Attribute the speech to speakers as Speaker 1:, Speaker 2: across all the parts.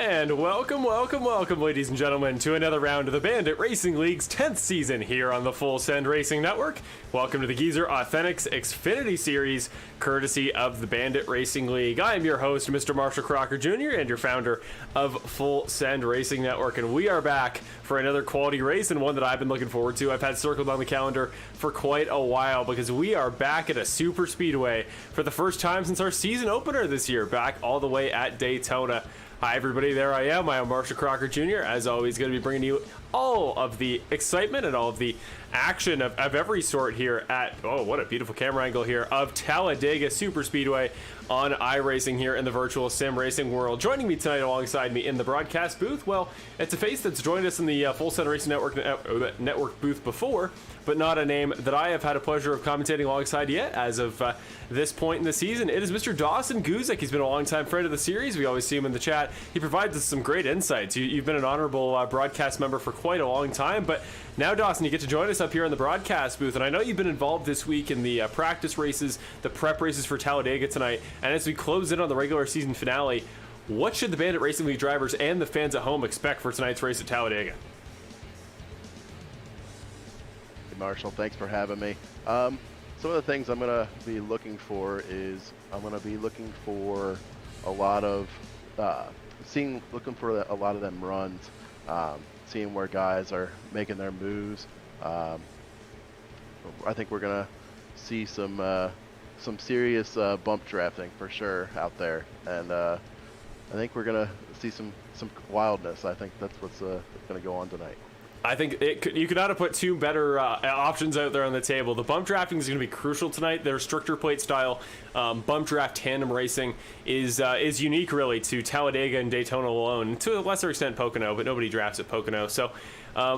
Speaker 1: And welcome, ladies and gentlemen, to another round of the Bandit Racing League's 10th season here on the Full Send Racing Network. Welcome to the Geezer Authentics Xfinity Series, courtesy of the Bandit Racing League. I am your host, Mr. Marshall Crocker Jr., and your founder of Full Send Racing Network, and we are back for another quality race, and one that I've been looking forward to. I've had circled on the calendar for quite a while, because we are back at a super speedway for the first time since our season opener this year, back all the way at Daytona. Hi everybody, there I am Marshall Crocker Jr., as always going to be bringing you all of the excitement and all of the action of every sort here at, oh what a beautiful camera angle here, of Talladega Super Speedway on iRacing here in the virtual sim racing world. Joining me tonight alongside me in the broadcast booth, well, it's a face that's joined us in the Full Send Racing Network booth before, but not a name that I have had a pleasure of commentating alongside yet as of this point in the season. It is Mr. Dawson Guzik. He's been a longtime friend of the series. We always see him in the chat. He provides us some great insights. You've been an honorable broadcast member for quite a long time, but now, Dawson, you get to join us up here in the broadcast booth, and I know you've been involved this week in the practice races, the prep races for Talladega tonight, and as we close in on the regular season finale, what should the Bandit Racing League drivers and the fans at home expect for tonight's race at Talladega?
Speaker 2: Hey Marshall, thanks for having me. Some of the things I'm going to be looking for is I'm going to be looking for a lot of looking for a lot of them runs, seeing where guys are making their moves. I think we're going to see some serious bump drafting for sure out there, and I think we're going to see some wildness. I think that's what's going to go on tonight.
Speaker 1: I think you could not have put two better options out there on the table. The bump drafting is going to be crucial tonight. Their stricter plate style bump draft tandem racing is unique, really, to Talladega and Daytona alone, and to a lesser extent Pocono, but nobody drafts at Pocono. So,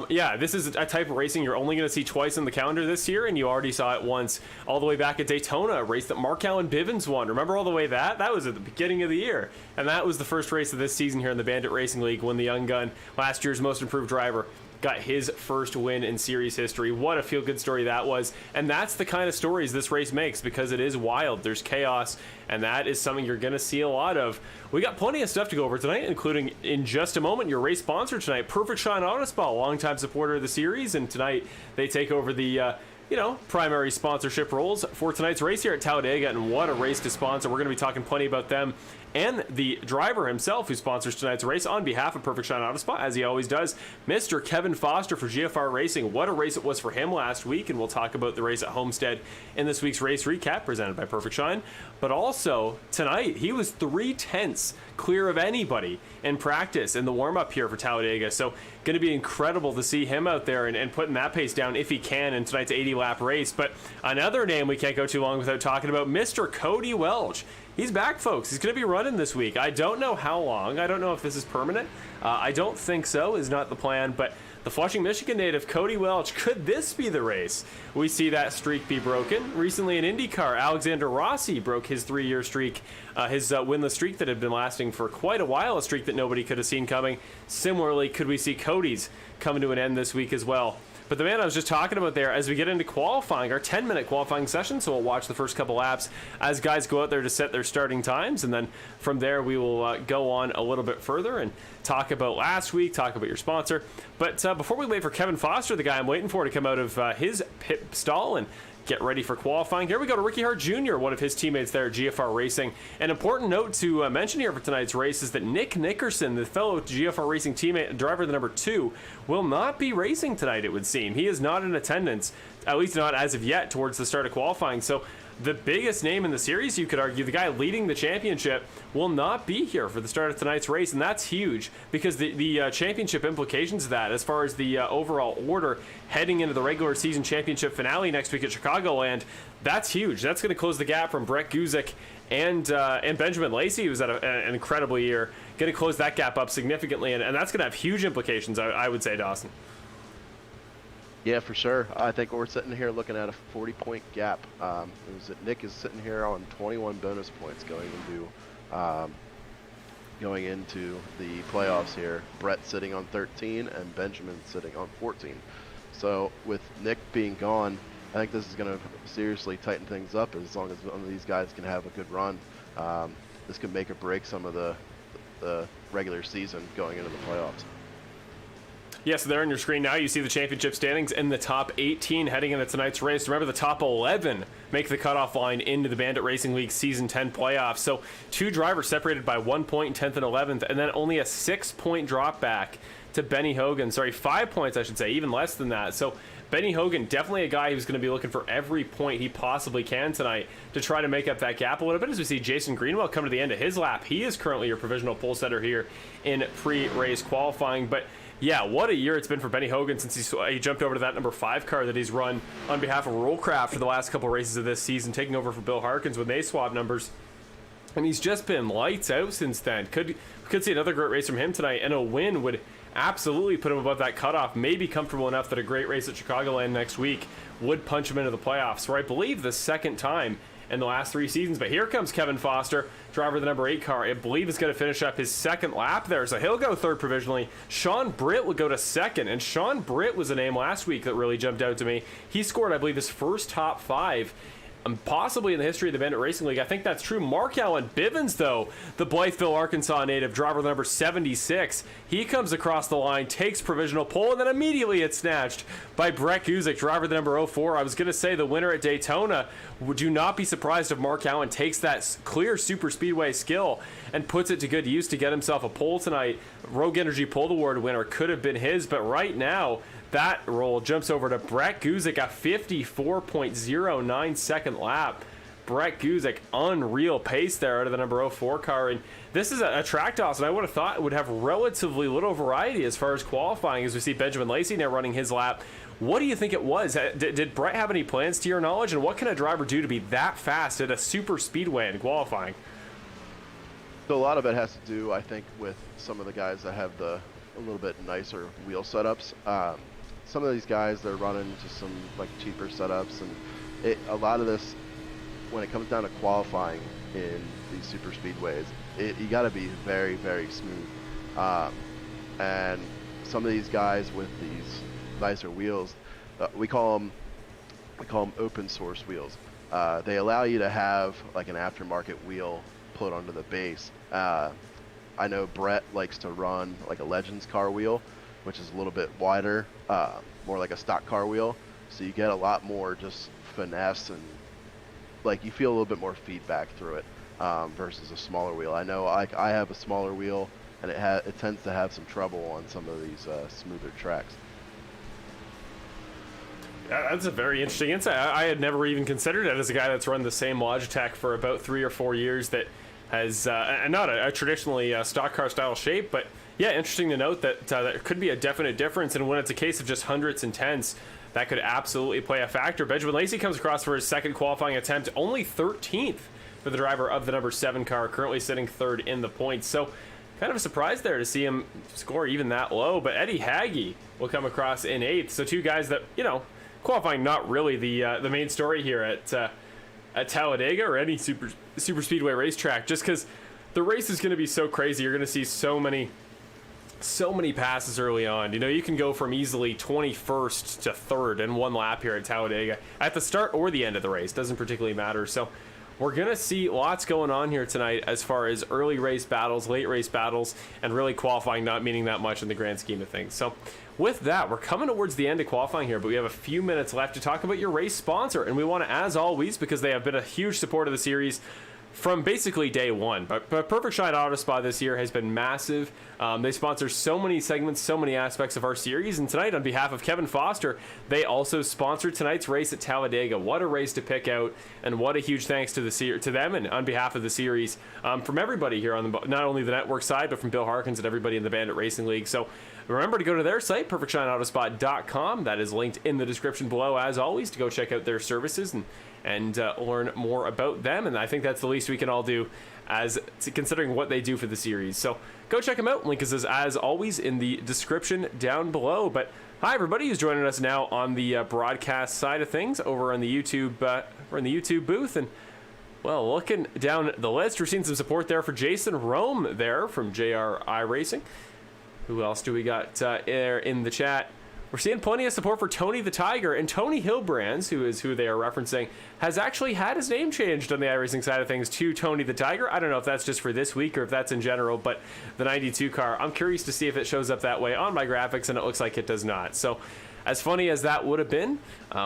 Speaker 1: yeah, this is a type of racing you're only going to see twice in the calendar this year, and you already saw it once all the way back at Daytona, a race that Mark Alan Bivens won. Remember all the way that was at the beginning of the year, and that was the first race of this season here in the Bandit Racing League when the young gun, last year's most improved driver, got his first win in series history. What a feel-good story that was, and that's the kind of stories this race makes, because it is wild. There's chaos, and that is something you're going to see a lot of. We got plenty of stuff to go over tonight, including in just a moment your race sponsor tonight, Perfect Shine Auto Spa, longtime supporter of the series, and tonight they take over the primary sponsorship roles for tonight's race here at Talladega, and what a race to sponsor. We're going to be talking plenty about them and the driver himself who sponsors tonight's race on behalf of Perfect Shine Auto Spa, as he always does, Mr. Kevin Foster for GFR Racing. What a race it was for him last week, and we'll talk about the race at Homestead in this week's race recap presented by Perfect Shine. But also, tonight, he was 3/10 clear of anybody in practice in the warm-up here for Talladega, so going to be incredible to see him out there and putting that pace down if he can in tonight's 80-lap race. But another name we can't go too long without talking about, Mr. Cody Welch. He's back, folks. He's going to be running this week. I don't know how long. I don't know if this is permanent. I don't think so, is not the plan, but the Flushing, Michigan native, Cody Welch, could this be the race we see that streak be broken? Recently in IndyCar, Alexander Rossi broke his 3-year streak, his winless streak that had been lasting for quite a while, a streak that nobody could have seen coming. Similarly, could we see Cody's coming to an end this week as well? But the man I was just talking about there, as we get into qualifying, our 10-minute qualifying session, so we'll watch the first couple laps as guys go out there to set their starting times, and then from there we will go on a little bit further and talk about last week, talk about your sponsor. But before we wait for Kevin Foster, the guy I'm waiting for to come out of his pit stall and get ready for qualifying, here we go to Ricky Hart Jr., one of his teammates there at GFR Racing. An important note to mention here for tonight's race is that Nick Nickerson, the fellow GFR Racing teammate, driver the number 2, will not be racing tonight, it would seem. He is not in attendance, at least not as of yet, towards the start of qualifying. So the biggest name in the series, you could argue, the guy leading the championship, will not be here for the start of tonight's race, and that's huge, because the championship implications of that, as far as the overall order heading into the regular season championship finale next week at Chicagoland, that's huge. That's going to close the gap from Brett Guzik and Benjamin Lacey, who's had an incredible year, going to close that gap up significantly, and that's going to have huge implications, I would say, Dawson.
Speaker 2: Yeah, for sure. I think we're sitting here looking at a 40-point gap. Nick is sitting here on 21 bonus points going into the playoffs here. Brett sitting on 13 and Benjamin sitting on 14. So with Nick being gone, I think this is going to seriously tighten things up as long as one of these guys can have a good run. This could make or break some of the regular season going into the playoffs.
Speaker 1: Yes, there on your screen now, you see the championship standings in the top 18 heading into tonight's race. Remember, the top 11 make the cutoff line into the Bandit Racing League Season 10 playoffs. So 2 drivers separated by 1 point in 10th and 11th, and then only a 6-point drop back to Benny Hogan. Sorry, 5 points, I should say, even less than that. So Benny Hogan, definitely a guy who's going to be looking for every point he possibly can tonight to try to make up that gap a little bit. As we see Jason Greenwell come to the end of his lap, he is currently your provisional pole setter here in pre-race qualifying. But yeah, what a year it's been for Benny Hogan since he jumped over to that number 5 car that he's run on behalf of Rollcraft for the last couple races of this season, taking over for Bill Harkins when they swap numbers. And he's just been lights out since then. Could see another great race from him tonight, and a win would absolutely put him above that cutoff, maybe comfortable enough that a great race at Chicagoland next week would punch him into the playoffs for, I believe, the second time in the last 3 seasons. But here comes Kevin Foster, driver of the number 8 car. I believe is going to finish up his second lap there, so he'll go third provisionally. Sean Britt would go to second, and Sean Britt was a name last week that really jumped out to me. He scored, I believe, his first top 5 possibly in the history of the Bandit Racing League. I think that's true. Mark Alan Bivens, though, the Blytheville, Arkansas native, driver number 76, he comes across the line, takes provisional pole, and then immediately it's snatched by Brett Guzik, driver the number 04. I was going to say the winner at Daytona. Would you not be surprised if Mark Allen takes that clear super speedway skill and puts it to good use to get himself a pole tonight? Rogue Energy Pole Award winner could have been his, but right now, that roll jumps over to Brett Guzik, a 54.09 second lap. Brett Guzik, unreal pace there out of the number 04 car. And this is a track toss, and I would have thought it would have relatively little variety as far as qualifying, as we see Benjamin Lacey now running his lap. What do you think it was? Did Brett have any plans to your knowledge? And what can a driver do to be that fast at a super speedway in qualifying?
Speaker 2: So a lot of it has to do, I think, with some of the guys that have a little bit nicer wheel setups. Some of these guys, they're running just some like cheaper setups, and a lot of this, when it comes down to qualifying in these super speedways, you got to be very, very smooth. And some of these guys with these nicer wheels, we call them open source wheels. They allow you to have like an aftermarket wheel put onto the base. I know Brett likes to run like a Legends car wheel, which is a little bit wider, more like a stock car wheel. So you get a lot more just finesse, and like you feel a little bit more feedback through it versus a smaller wheel. I know I have a smaller wheel, and it tends to have some trouble on some of these smoother tracks.
Speaker 1: That's a very interesting insight. I had never even considered it as a guy that's run the same Logitech for about 3 or 4 years that has not a traditionally stock car style shape, but yeah, interesting to note that there could be a definite difference, and when it's a case of just hundredths and tenths, that could absolutely play a factor. Benjamin Lacey comes across for his second qualifying attempt, only 13th for the driver of the number 7 car, currently sitting third in the points. So kind of a surprise there to see him score even that low, but Eddie Hagge will come across in 8th. So 2 guys that, qualifying not really the main story here at Talladega or any super speedway racetrack, just because the race is going to be so crazy. You're going to see so many passes early on. You can go from easily 21st to 3rd in one lap here at Talladega at the start or the end of the race. Doesn't particularly matter. So we're going to see lots going on here tonight as far as early race battles, late race battles, and really qualifying not meaning that much in the grand scheme of things. So with that, we're coming towards the end of qualifying here, but we have a few minutes left to talk about your race sponsor. And we want to, as always, because they have been a huge support of the series from basically day one, but Perfect Shine Auto Spa this year has been massive. They sponsor so many segments, so many aspects of our series, and tonight, on behalf of Kevin Foster, they also sponsored tonight's race at Talladega. What a race to pick out, and what a huge thanks to them and on behalf of the series, from everybody here on not only the network side, but from Bill Harkins and everybody in the Bandit Racing League. So remember to go to their site, perfectshineautospot.com. That is linked in the description below, as always, to go check out their services and learn more about them. And I think that's the least we can all do as considering what they do for the series. So go check them out. Link is, as always, in the description down below. But hi, everybody who's joining us now on the broadcast side of things over on the YouTube, we're in the YouTube booth. And well, looking down the list, we're seeing some support there for Jason Rome there from JRI Racing. Who else do we got there in the chat? we're seeing plenty of support for Tony the Tiger, and Tony Hilbrands, who is who they are referencing, has actually had his name changed on the iRacing side of things to Tony the Tiger. I don't know if that's just for this week or if that's in general, but the 92 car, I'm curious to see if it shows up that way on my graphics, and it looks like it does not. So as funny as that would have been,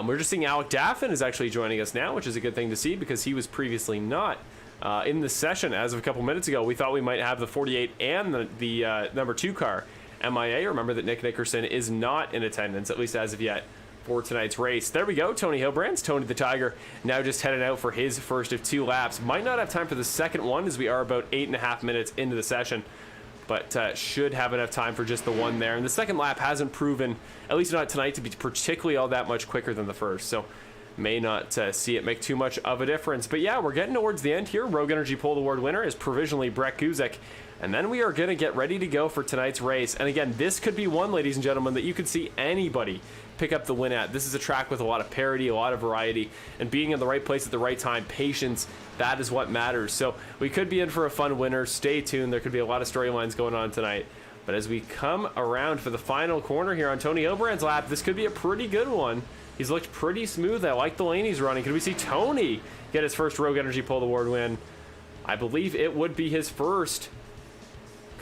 Speaker 1: we're just seeing Alec Daffin is actually joining us now, which is a good thing to see because he was previously not in the session as of a couple minutes ago. We thought we might have the 48 and the number 2 car MIA. Remember that Nick Nickerson is not in attendance, at least as of yet, for tonight's race. There we go. Tony Hilbrands, Tony the Tiger, now just headed out for his first of 2 laps. Might not have time for the second one as we are about 8.5 minutes into the session, but should have enough time for just the one there. And the second lap hasn't proven, at least not tonight, to be particularly all that much quicker than the first. So may not see it make too much of a difference. But yeah, we're getting towards the end here. Rogue Energy Pole Award winner is provisionally Brett Guzik. And then we are going to get ready to go for tonight's race. And again, this could be one, ladies and gentlemen, that you could see anybody pick up the win at. This is a track with a lot of parity, a lot of variety, and being in the right place at the right time, patience, that is what matters. So we could be in for a fun winner. Stay tuned. There could be a lot of storylines going on tonight. But as we come around for the final corner here on Tony Hilbrands' lap, this could be a pretty good one. He's looked pretty smooth. I like the lane he's running. Could we see Tony get his first Rogue Energy Pole Award win? I believe it would be his first.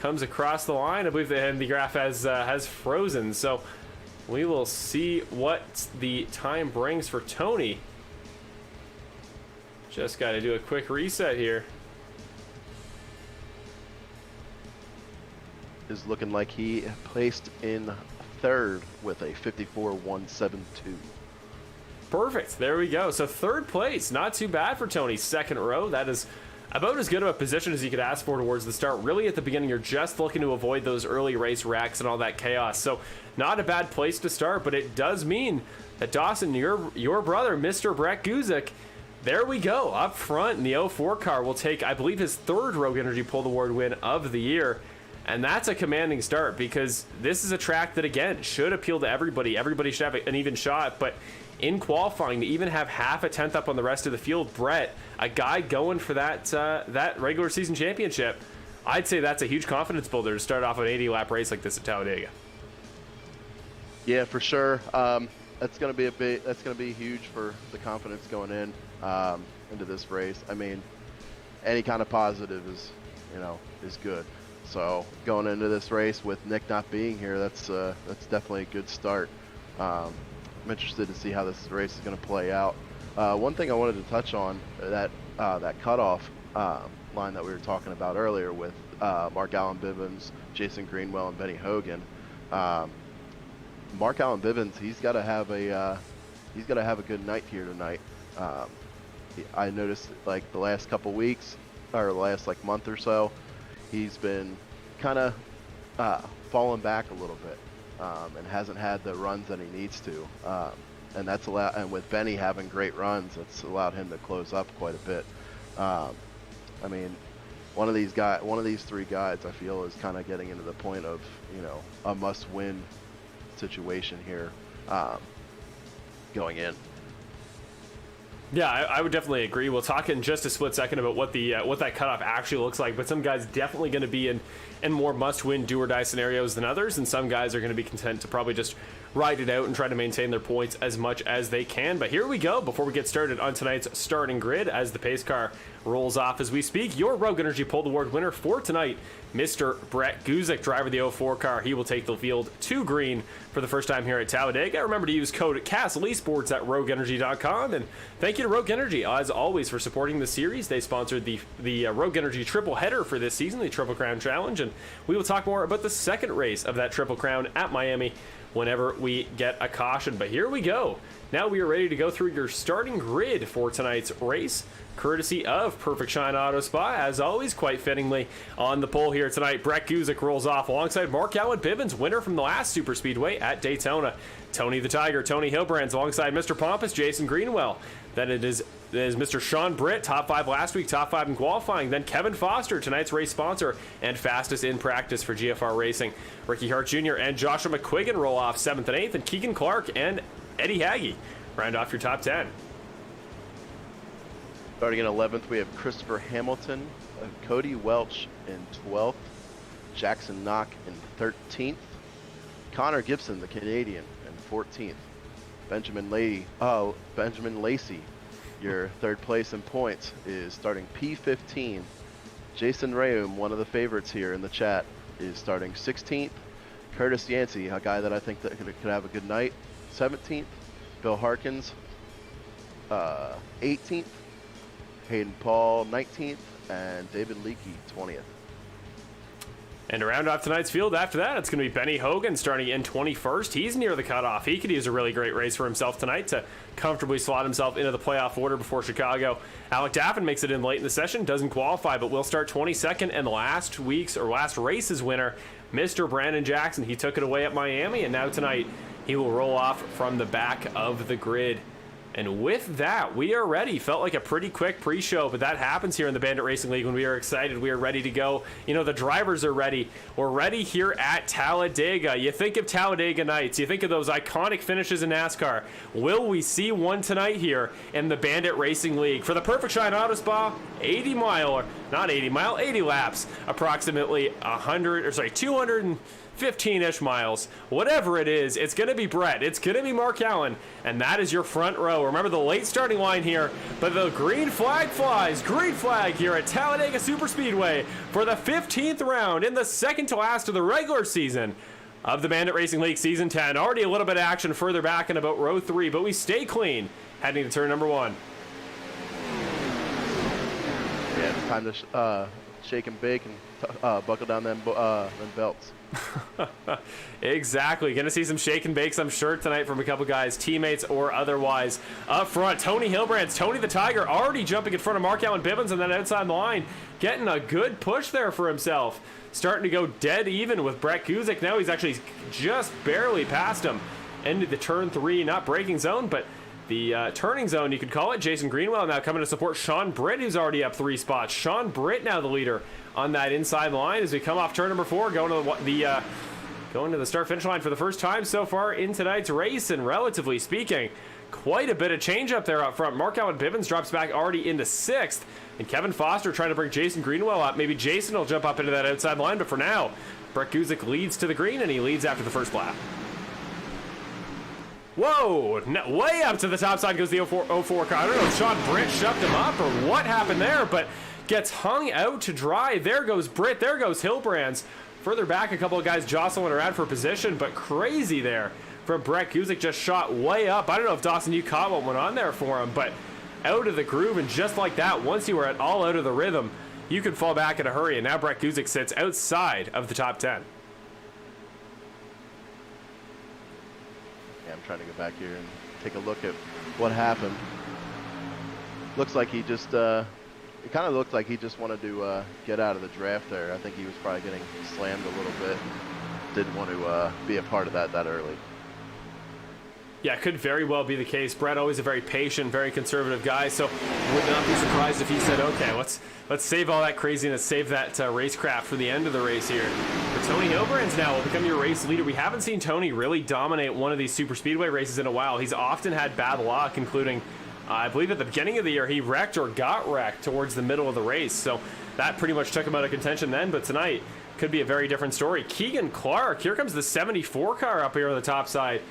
Speaker 1: Comes across the line. I believe the graph has frozen. So we will see what the time brings for Tony. Just got to do a quick reset here.
Speaker 2: Is looking like he placed in third with a 54.172.
Speaker 1: Perfect. There we go. So third place, not too bad for Tony. Second row. That is about as good of a position as you could ask for towards the start. Really, at the beginning, you're just looking to avoid those early race wrecks and all that chaos. So not a bad place to start, but it does mean that Dawson, your brother, Mr. Brett Guzik, there we go. Up front in the 04 car will take, I believe, his third Rogue Energy Pole Award win of the year. And that's a commanding start because this is a track that, again, should appeal to everybody. Everybody should have an even shot, but in qualifying, to even have half a tenth up on the rest of the field, Brett, a guy going for that regular season championship, I'd say that's a huge confidence builder to start off an 80-lap race like this at Talladega.
Speaker 2: Yeah, for sure. That's going to be huge for the confidence going in into this race. I mean, any kind of positive is good. So going into this race with Nick not being here, that's definitely a good start. I'm interested to see how this race is going to play out. One thing I wanted to touch on, that cutoff line that we were talking about earlier with Mark Alan Bivens, Jason Greenwell, and Benny Hogan. Mark Alan Bivens, he's got to have a good night here tonight. I noticed like the last couple weeks or the last like month or so, he's been kind of falling back a little bit and hasn't had the runs that he needs to. And that's allowed, and with Benny having great runs, it's allowed him to close up quite a bit. I mean, one of these 3 guys, I feel, is kind of getting into the point of a must-win situation here going in.
Speaker 1: Yeah, I would definitely agree. We'll talk in just a split second about what that cutoff actually looks like, but some guys definitely going to be in more must-win do-or-die scenarios than others, and some guys are going to be content to probably just ride it out and try to maintain their points as much as they can. But here we go before we get started on tonight's starting grid as the pace car rolls off as we speak. Your Rogue Energy Pole Award winner for tonight, Mr. Brett Guzik, driver of the 04 car. He will take the field to green for the first time here at Talladega. Remember to use code CASTLESports at RogueEnergy.com. And thank you to Rogue Energy, as always, for supporting the series. They sponsored the Rogue Energy Triple Header for this season, the Triple Crown Challenge. And we will talk more about the second race of that Triple Crown at Miami whenever we get a caution. But here we go. Now we are ready to go through your starting grid for tonight's race, courtesy of Perfect Shine Auto Spa. As always, quite fittingly, on the pole here tonight, Brett Guzik rolls off alongside Mark Alan Bivens, winner from the last Super Speedway at Daytona. Tony the Tiger, Tony Hilbrands, alongside Mr. Pompous, Jason Greenwell. Then it is Mr. Sean Britt, top 5 last week, top 5 in qualifying. Then Kevin Foster, tonight's race sponsor and fastest in practice for GFR Racing. Ricky Hart Jr. and Joshua McQuiggan roll off 7th and 8th, and Keegan Clark and Eddie Hagee round off your top 10.
Speaker 2: Starting in 11th, we have Christopher Hamilton, Cody Welch in 12th, Jackson Knock in 13th, Connor Gibson, the Canadian, in 14th. Benjamin Lacey, your third place in points, is starting P15. Jason Rayum, one of the favorites here in the chat, is starting 16th. Curtis Yancey, a guy that I think that could have a good night, 17th. Bill Harkins, 18th. Hayden Paul, 19th. And David Leakey, 20th.
Speaker 1: And to round off tonight's field after that, it's going to be Benny Hogan starting in 21st. He's near the cutoff. He could use a really great race for himself tonight to comfortably slot himself into the playoff order before Chicago. Alec Daffin makes it in late in the session, doesn't qualify, but will start 22nd. And the last race's winner, Mr. Brandon Jackson. He took it away at Miami, and now tonight he will roll off from the back of the grid. And with that, we are ready. Felt like a pretty quick pre-show, but that happens here in the Bandit Racing League when we are excited. We are ready to go. You know, the drivers are ready. We're ready here at Talladega. You think of Talladega nights. You think of those iconic finishes in NASCAR. Will we see one tonight here in the Bandit Racing League? For the Perfect Shine Auto Spa, 80 laps, approximately 215-ish miles. Whatever it is, it's going to be Brett. It's going to be Mark Allen. And that is your front row. Remember the late starting line here, but the green flag flies. Green flag here at Talladega Superspeedway for the 15th round in the second to last of the regular season of the Bandit Racing League Season 10. Already a little bit of action further back in about row 3, but we stay clean heading to turn number 1.
Speaker 2: Yeah, it's time to shake and bake and buckle down them belts.
Speaker 1: Exactly. Gonna see some shake and bakes, I'm sure, tonight from a couple guys, teammates or otherwise. Up front, Tony Hilbrands, Tony the Tiger, already jumping in front of Mark Alan Bivens, and then outside the line, getting a good push there for himself. Starting to go dead even with Brett Guzik. Now he's actually just barely past him. Into the turn 3, not braking zone, but the turning zone, you could call it. Jason Greenwell now coming to support Sean Britt, who's already up 3 spots. Sean Britt now the leader on that inside line as we come off turn number 4, going to the start-finish line for the first time so far in tonight's race. And relatively speaking, quite a bit of change up there up front. Mark Alan Bivens drops back already into 6th, and Kevin Foster trying to bring Jason Greenwell up. Maybe Jason will jump up into that outside line, but for now, Brett Guzik leads to the green, and he leads after the first lap. Whoa, way up to the top side goes the 04 car. I don't know if Sean Britt shoved him up or what happened there, but gets hung out to dry. There goes Britt, there goes Hilbrands. Further back, a couple of guys jostling around for position, but crazy there from Brett Guzik, just shot way up. I don't know if Dawson, you caught what went on there for him, but out of the groove, and just like that, once you were at all out of the rhythm, you could fall back in a hurry, and now Brett Guzik sits outside of the top 10.
Speaker 2: I'm trying to go back here and take a look at what happened. Looks like he just, it kind of looked like he just wanted to get out of the draft there. I think he was probably getting slammed a little bit. Didn't want to be a part of that early.
Speaker 1: Yeah, could very well be the case. Brett, always a very patient, very conservative guy, so would not be surprised if he said, okay, let's save all that craziness, save that racecraft for the end of the race here. For Tony Hilbrands now will become your race leader. We haven't seen Tony really dominate one of these super speedway races in a while. He's often had bad luck, including, I believe at the beginning of the year, he wrecked or got wrecked towards the middle of the race, so that pretty much took him out of contention then, but tonight could be a very different story. Keegan Clark, here comes the 74 car up here on the top side.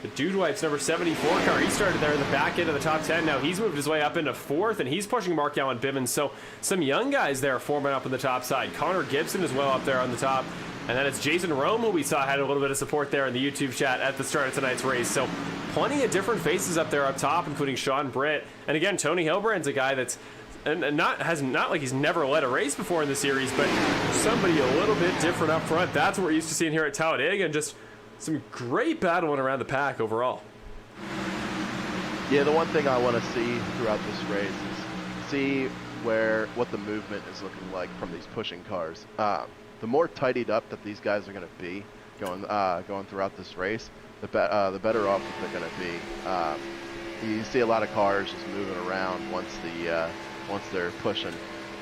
Speaker 1: The Dude Wipes number 74 car, he started there in the back end of the top 10. Now he's moved his way up into 4th, and he's pushing Mark Alan Bivens. So some young guys there forming up on the top side. Connor Gibson as well up there on the top. And then it's Jason Rome, who we saw had a little bit of support there in the YouTube chat at the start of tonight's race. So plenty of different faces up there up top, including Sean Britt. And again, Tony Hilbrand's a guy that's not like he's never led a race before in the series, but somebody a little bit different up front. That's what we're used to seeing here at Talladega, and just some great battling around the pack overall.
Speaker 2: Yeah, the one thing I want to see throughout this race is see what the movement is looking like from these pushing cars. The more tidied up that these guys are going to be going throughout this race, the better off that they're going to be. You see a lot of cars just moving around once they're pushing,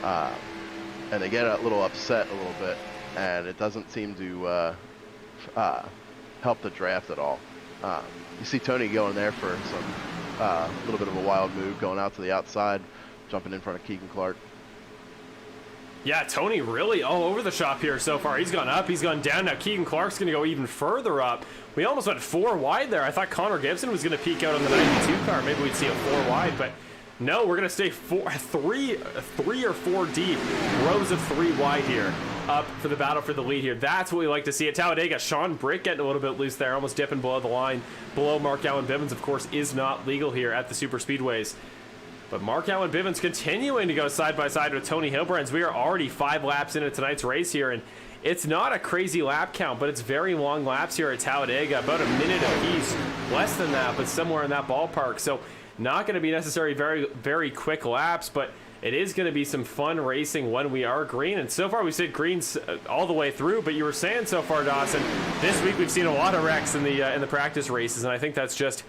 Speaker 2: and they get a little upset a little bit, and it doesn't seem to help the draft at all. You see Tony going there for some little bit of a wild move, going out to the outside, jumping in front of Keegan Clark.
Speaker 1: Yeah, Tony really all over the shop here so far. He's gone up, he's gone down. Now Keegan Clark's going to go even further up. We almost went 4 wide there. I thought Connor Gibson was going to peek out on the 92 car. Maybe we'd see a 4 wide, but no, we're going to stay 3 or 4 deep. Rows of 3 wide here. Up for the battle for the lead here. That's what we like to see at Talladega. Sean Brick getting a little bit loose there, almost dipping below the line. Below Mark Alan Bivens, of course, is not legal here at the super speedways. But Mark Alan Bivens continuing to go side by side with Tony Hilbrands. We are already 5 laps into tonight's race here, and it's not a crazy lap count, but it's very long laps here at Talladega, about a minute apiece, less than that, but somewhere in that ballpark. So not going to be necessarily very quick laps, but it is going to be some fun racing when we are green. And so far we said greens all the way through, but you were saying so far, Dawson, this week we've seen a lot of wrecks in the practice races, and I think that's just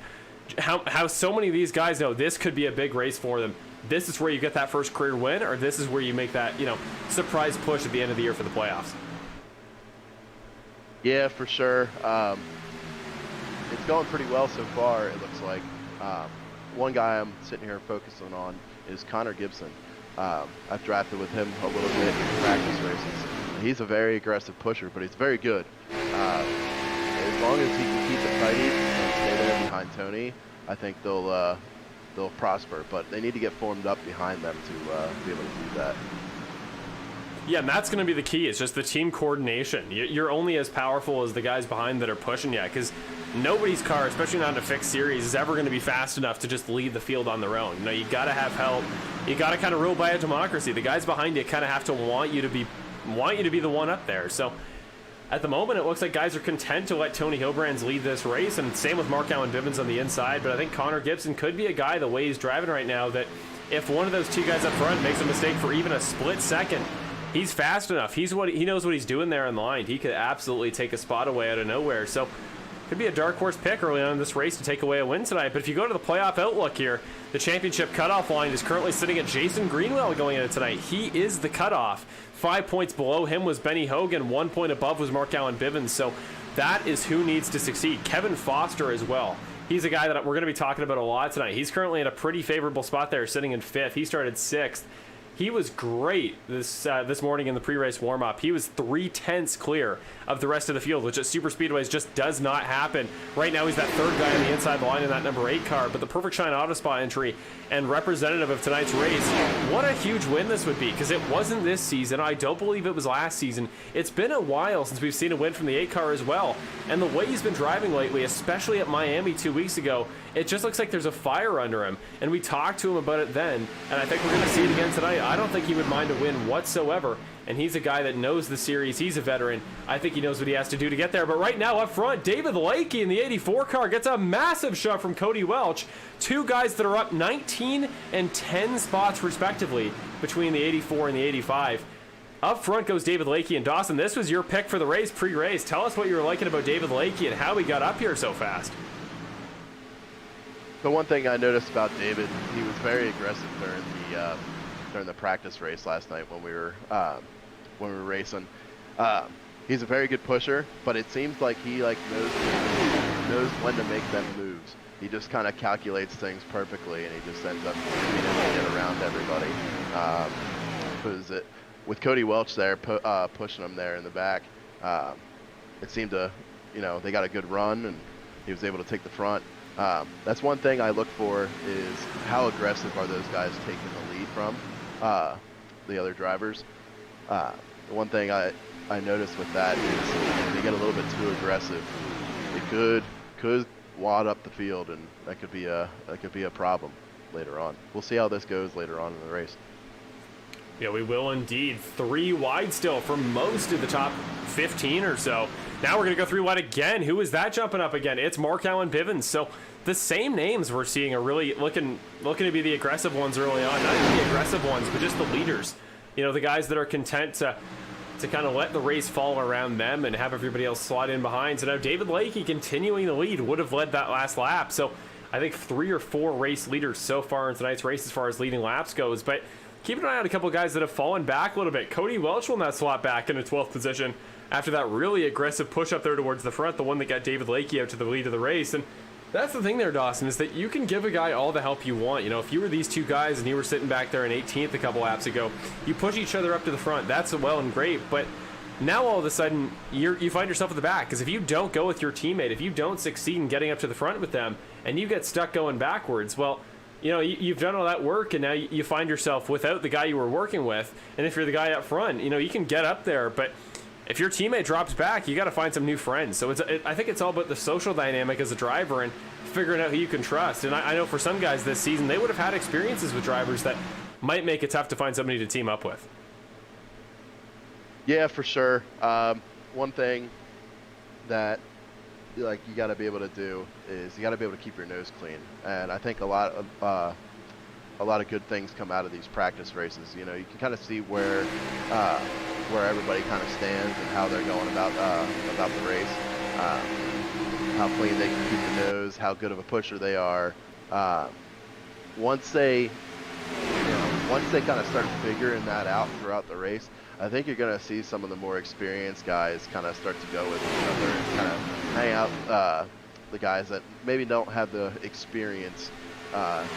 Speaker 1: how so many of these guys know this could be a big race for them. This is where you get that first career win, or this is where you make that, surprise push at the end of the year for the playoffs.
Speaker 2: Yeah, for sure. It's going pretty well so far, it looks like. One guy I'm sitting here focusing on is Connor Gibson. I've drafted with him a little bit in practice races. He's a very aggressive pusher, but he's very good. As long as he can keep it tidy and stay there behind Tony, I think they'll prosper. But they need to get formed up behind them to be able to do that.
Speaker 1: Yeah, and that's going to be the key. It's just the team coordination. You're only as powerful as the guys behind that are pushing you, because nobody's car, especially not in a fixed series, is ever going to be fast enough to just lead the field on their own. You got to have help. You got to kind of rule by a democracy. The guys behind you kind of have to want you to be the one up there. So at the moment, it looks like guys are content to let Tony Hilbrands lead this race, and same with Mark Alan Bivens on the inside. But I think Connor Gibson could be a guy, the way he's driving right now, that if one of those 2 guys up front makes a mistake for even a split second, he's fast enough. He knows what he's doing there in the line. He could absolutely take a spot away out of nowhere. So could be a dark horse pick early on in this race to take away a win tonight. But if you go to the playoff outlook here, the championship cutoff line is currently sitting at Jason Greenwell going into tonight. He is the cutoff. 5 points below him was Benny Hogan. 1 point above was Mark Alan Bivens. So that is who needs to succeed. Kevin Foster as well. He's a guy that we're going to be talking about a lot tonight. He's currently in a pretty favorable spot there, sitting in 5th. He started 6th. He was great this morning in the pre-race warm-up. He was 3/10 clear of the rest of the field, which at super speedways just does not happen. Right now he's that 3rd guy on the inside line in that number 8 car, but the Perfect Shine Auto Spa entry and representative of tonight's race, what a huge win this would be, because it wasn't this season. I don't believe it was last season. It's been a while since we've seen a win from the 8 car as well, and the way he's been driving lately, especially at Miami 2 weeks ago, it just looks like there's a fire under him, and we talked to him about it then, and I think we're going to see it again tonight. I don't think he would mind a win whatsoever, and he's a guy that knows the series. He's a veteran. I think he knows what he has to do to get there. But right now up front, David Lakey in the 84 car gets a massive shove from Cody Welch. 2 guys that are up 19 and 10 spots respectively between the 84 and the 85. Up front goes David Lakey. And Dawson, this was your pick for the race pre-race. Tell us what you were liking about David Lakey and how he got up here so fast.
Speaker 2: The one thing I noticed about David, he was very aggressive during the practice race last night when we were racing. He's a very good pusher, but it seems like he knows when to make them moves. He just kind of calculates things perfectly, and he just ends up being able to get around everybody. With Cody Welch there pushing him there in the back, it seemed to, they got a good run, and he was able to take the front. That's one thing I look for, is how aggressive are those guys taking the lead from the other drivers. The one thing I noticed with that is they get a little bit too aggressive, it could wad up the field, and that could be a problem later on. We'll see how this goes later on in the race.
Speaker 1: Yeah, we will indeed. 3 wide still for most of the top 15 or so. Now we're going to go 3 wide again. Who is that jumping up again? It's Mark Alan Bivens. So the same names we're seeing are really looking to be the aggressive ones early on. Not even the aggressive ones, but just the leaders. The guys that are content to kind of let the race fall around them and have everybody else slide in behind. So now David Lakey continuing the lead would have led that last lap. So I think 3 or 4 race leaders so far in tonight's race as far as leading laps goes. But keep an eye on a couple guys that have fallen back a little bit. Cody Welch will now slot back in a 12th position after that really aggressive push up there towards the front, the one that got David Lakey out to the lead of the race. And That's the thing there, Dawson, is that you can give a guy all the help you want. You know, if you were these two guys and you were sitting back there in 18th a couple laps ago, you push each other up to the front. That's well and great, but now all of a sudden you find yourself at the back, because if you don't go with your teammate, if you don't succeed in getting up to the front with them, and you get stuck going backwards, well, you know, you've done all that work, and now you find yourself without the guy you were working with. And if you're the guy up front, you know, you can get up there, but if your teammate drops back, you got to find some new friends. So I think it's all about the social dynamic as a driver and figuring out who you can trust. And I know for some guys this season, they would have had experiences with drivers that might make it tough to find somebody to team up with.
Speaker 2: Yeah, for sure. One thing that you got to be able to do is you got to be able to keep your nose clean. And I think a lot of good things come out of these practice races. You know, you can kind of see where everybody kind of stands and how they're going about the race, how clean they can keep the nose, how good of a pusher they are. Once they kind of start figuring that out throughout the race, I think you're going to see some of the more experienced guys kind of start to go with each other and kind of hang out the guys that maybe don't have the experience as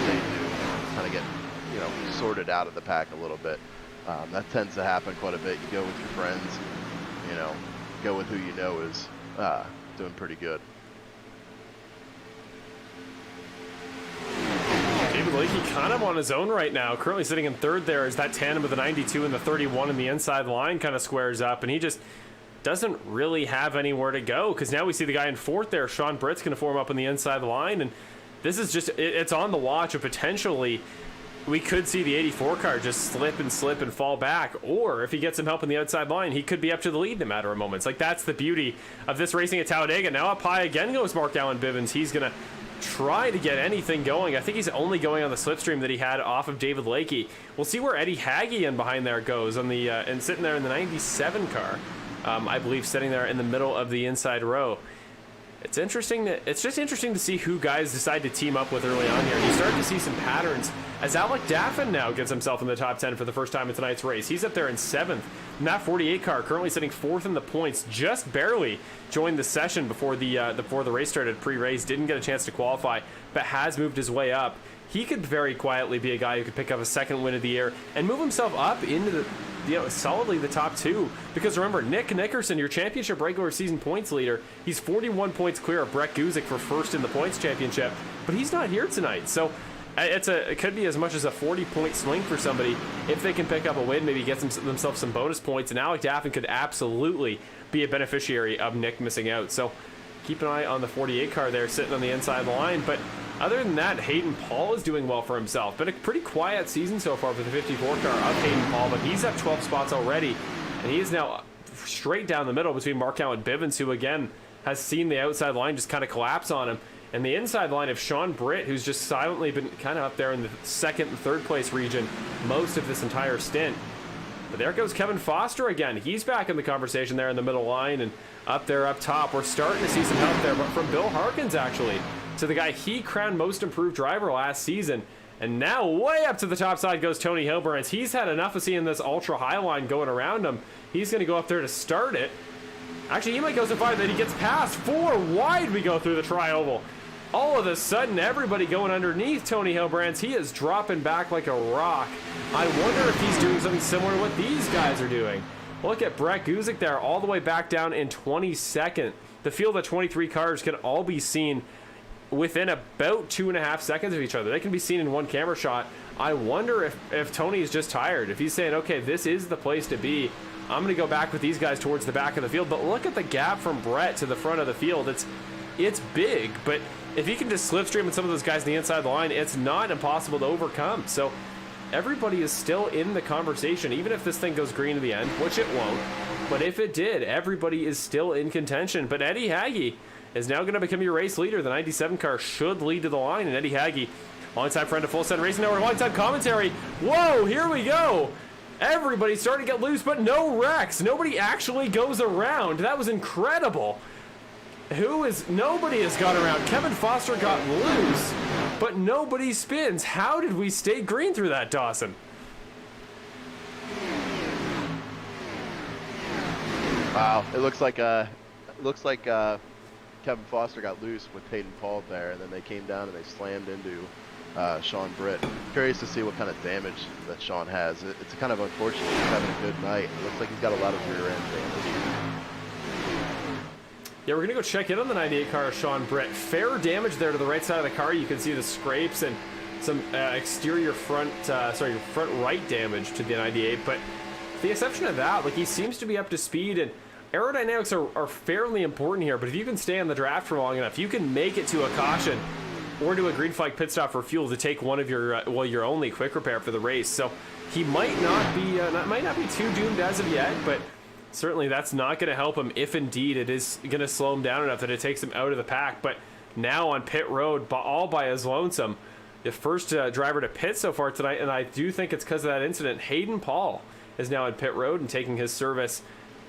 Speaker 2: they do, kind of get, you know, sorted out of the pack a little bit. That tends to happen quite a bit. You go with your friends, you know, go with who you know is doing pretty good.
Speaker 1: David Lakey kind of on his own right now, currently sitting in third there as that tandem of the 92 and the 31 in the inside line kind of squares up, and he just doesn't really have anywhere to go, because now we see the guy in fourth there, Sean Britt's going to form up on the inside line, and this is just, it's on the watch of potentially we could see the 84 car just slip and fall back, or if he gets some help on the outside line, he could be up to the lead in a matter of moments. Like, that's the beauty of this racing at Talladega. Now up high again goes Mark Alan Bivens. He's going to try to get anything going. I think he's only going on the slipstream that he had off of David Lakey. We'll see where Eddie Haggy in behind there goes on the and sitting there in the 97 car, I believe, sitting there in the middle of the inside row. It's interesting that it's just interesting to see who guys decide to team up with early on here. You start to see some patterns as Alec Daffin now gets himself in the top 10 for the first time in tonight's race. He's up there in 7th. And that 48 car currently sitting 4th in the points, just barely joined the session before the race started pre-race. Didn't get a chance to qualify, but has moved his way up. He could very quietly be a guy who could pick up a second win of the year and move himself up into the, you know, solidly the top 2. Because remember, Nick Nickerson, your championship regular season points leader, he's 41 points clear of Brett Guzik for first in the points championship, but he's not here tonight. So it could be as much as a 40-point swing for somebody if they can pick up a win, maybe get themselves some bonus points. And Alec Daffin could absolutely be a beneficiary of Nick missing out. So keep an eye on the 48 car there sitting on the inside line. But other than that, Hayden Paul is doing well for himself. Been a pretty quiet season so far for the 54 car of Hayden Paul, but he's up 12 spots already, and he is now straight down the middle between Mark Alan Bivens, who again has seen the outside line just kind of collapse on him, and the inside line of Sean Britt, who's just silently been kind of up there in the 2nd and 3rd place region most of this entire stint. But there goes Kevin Foster again. He's back in the conversation there in the middle line, and up there up top, we're starting to see some help there, but from Bill Harkins actually, to the guy he crowned most improved driver last season. And now way up to the top side goes Tony Hilberance. He's had enough of seeing this ultra high line going around him. He's going to go up there to start it. Actually, he might go so far that he gets past 4 wide. We go through the tri-oval. All of a sudden, everybody going underneath Tony Hilberance. He is dropping back like a rock. I wonder if he's doing something similar to what these guys are doing. Look at Brett Guzik there, all the way back down in 22nd. The field of 23 cars can all be seen within about 2.5 seconds of each other. They can be seen in one camera shot. I wonder if Tony is just tired. If he's saying, okay, this is the place to be. I'm going to go back with these guys towards the back of the field. But look at the gap from Brett to the front of the field. It's big, but if he can just slipstream with some of those guys on the inside of the line, it's not impossible to overcome. So everybody is still in the conversation, even if this thing goes green in the end, which it won't. But if it did, everybody is still in contention. But Eddie Haggy is now going to become your race leader. The 97 car should lead to the line, and Eddie Haggy, longtime friend of Full Send Racing Network, longtime commentary. Whoa, here we go. Everybody's starting to get loose, but no wrecks. Nobody actually goes around. That was incredible. Nobody has got around. Kevin Foster got loose, but nobody spins. How did we stay green through that, Dawson?
Speaker 2: Wow, it looks like Kevin Foster got loose with Hayden Paul there, and then they came down and they slammed into Sean Britt. Curious to see what kind of damage that Sean has. It's kind of unfortunate. He's having a good night. It looks like he's got a lot of rear end damage.
Speaker 1: Yeah, we're gonna go check in on the 98 car of Sean Britt. Fair damage there to the right side of the car. You can see the scrapes and some exterior front right damage to the 98. But with the exception of that, like, he seems to be up to speed, and aerodynamics are fairly important here. But if you can stay on the draft for long enough, you can make it to a caution or to a green flag pit stop for fuel to take one of your your only quick repair for the race. So he might not be too doomed as of yet, but certainly that's not going to help him if indeed it is going to slow him down enough that it takes him out of the pack. But now on pit road, all by his lonesome, the first driver to pit so far tonight, and I do think it's because of that incident, Hayden Paul is now on pit road and taking his service.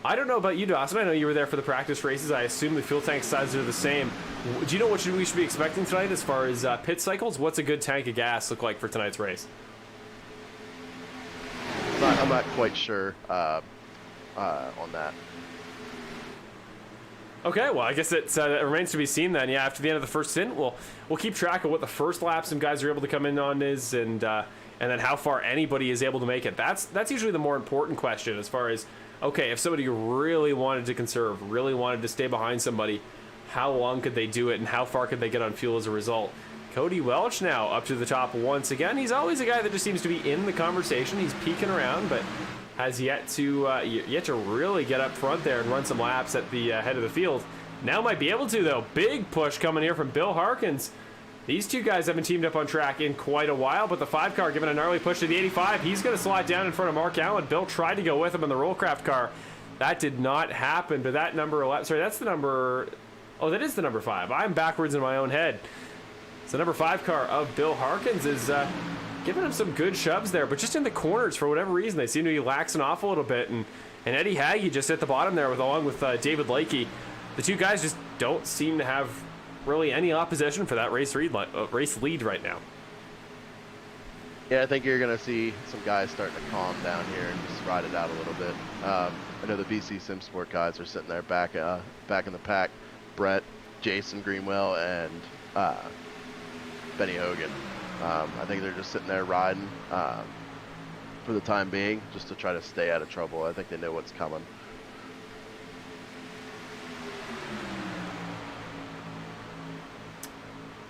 Speaker 1: I don't know about you, Dawson. I know you were there for the practice races. I assume the fuel tank sizes are the same. Do you know what we should be expecting tonight as far as pit cycles? What's a good tank of gas look like for tonight's race?
Speaker 2: I'm not quite sure on that.
Speaker 1: Okay, well, I guess it remains to be seen then. Yeah, after the end of the first stint, we'll keep track of what the first lap some guys are able to come in on is, and then how far anybody is able to make it. That's usually the more important question as far as, okay, if somebody really wanted to conserve, really wanted to stay behind somebody, how long could they do it, and how far could they get on fuel as a result? Cody Welch now up to the top once again. He's always a guy that just seems to be in the conversation. He's peeking around, but has yet to really get up front there and run some laps at the head of the field. Now might be able to, though. Big push coming here from Bill Harkins. These two guys haven't teamed up on track in quite a while, but the 5 car giving a gnarly push to the 85. He's going to slide down in front of Mark Allen. Bill tried to go with him in the Rollcraft car. That did not happen, but that number 11, sorry, that's the number, oh, that is the number 5. I'm backwards in my own head. So number 5 car of Bill Harkins is giving him some good shoves there, but just in the corners for whatever reason. They seem to be laxing off a little bit, and Eddie Haggy just at the bottom there along with David Lakey. The two guys just don't seem to have really any opposition for that race lead right now.
Speaker 2: Yeah, I think you're going to see some guys starting to calm down here and just ride it out a little bit. I know the BC SimSport guys are sitting there back in the pack. Brett, Jason Greenwell, and Benny Hogan. I think they're just sitting there riding for the time being, just to try to stay out of trouble. I think they know what's coming.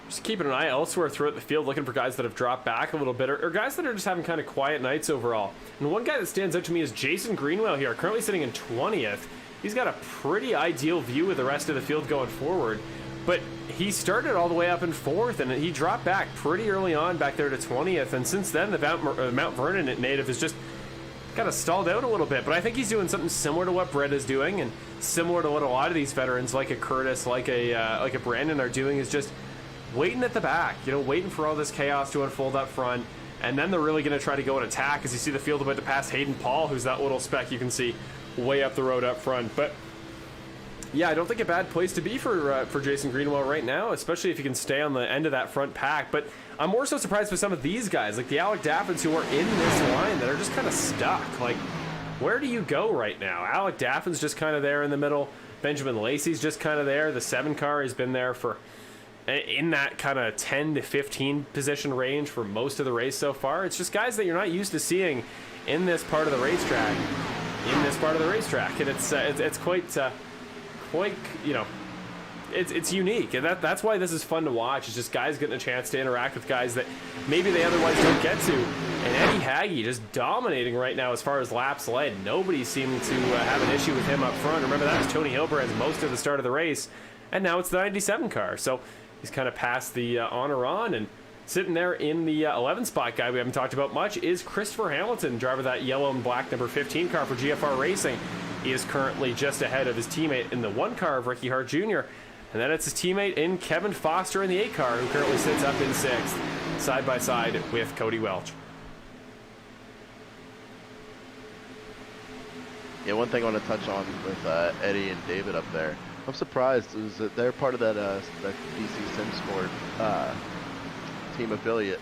Speaker 1: Just keeping an eye elsewhere throughout the field, looking for guys that have dropped back a little bit, or guys that are just having kind of quiet nights overall. And one guy that stands out to me is Jason Greenwell here, currently sitting in 20th. He's got a pretty ideal view of the rest of the field going forward, but he started all the way up in 4th, and he dropped back pretty early on back there to 20th, and since then the Mount Vernon native has just kind of stalled out a little bit. But I think he's doing something similar to what Brett is doing, and similar to what a lot of these veterans like a Curtis, like a Brandon are doing, is just waiting at the back, waiting for all this chaos to unfold up front, and then they're really going to try to go and attack as you see the field about to pass Hayden Paul, who's that little speck you can see way up the road up front. But yeah, I don't think a bad place to be for Jason Greenwell right now, especially if you can stay on the end of that front pack. But I'm more so surprised with some of these guys, like the Alec Daffins, who are in this line that are just kind of stuck. Like, where do you go right now? Alec Daffin's just kind of there in the middle. Benjamin Lacey's just kind of there. The 7 car has been there for in that kind of 10 to 15 position range for most of the race so far. It's just guys that you're not used to seeing in this part of the racetrack. And it's quite it's unique, and that's why this is fun to watch. It's just guys getting a chance to interact with guys that maybe they otherwise don't get to. And Eddie Haggy just dominating right now as far as laps led. Nobody seemed to have an issue with him up front. Remember, that was Tony Hilbrand's most of the start of the race, and now it's the 97 car. So he's kind of past the honor on, and sitting there in the 11 spot guy we haven't talked about much is Christopher Hamilton, driver of that yellow and black number 15 car for GFR Racing. He is currently just ahead of his teammate in the 1 car of Ricky Hart Jr., and then it's his teammate in Kevin Foster in the 8 car, who currently sits up in 6th, side by side with Cody Welch.
Speaker 2: Yeah, one thing I want to touch on with Eddie and David up there, I'm surprised is that they're part of that BC SimSport team affiliate.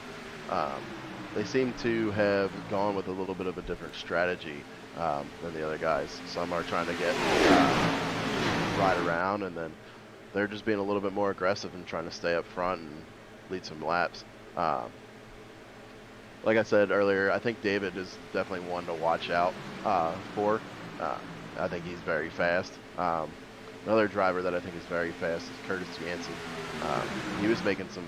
Speaker 2: They seem to have gone with a little bit of a different strategy than the other guys. Some are trying to get ride around, and then they're just being a little bit more aggressive and trying to stay up front and lead some laps. Like I said earlier, I think David is definitely one to watch out for. I think he's very fast. Another driver that I think is very fast is Curtis Yancey. He was making some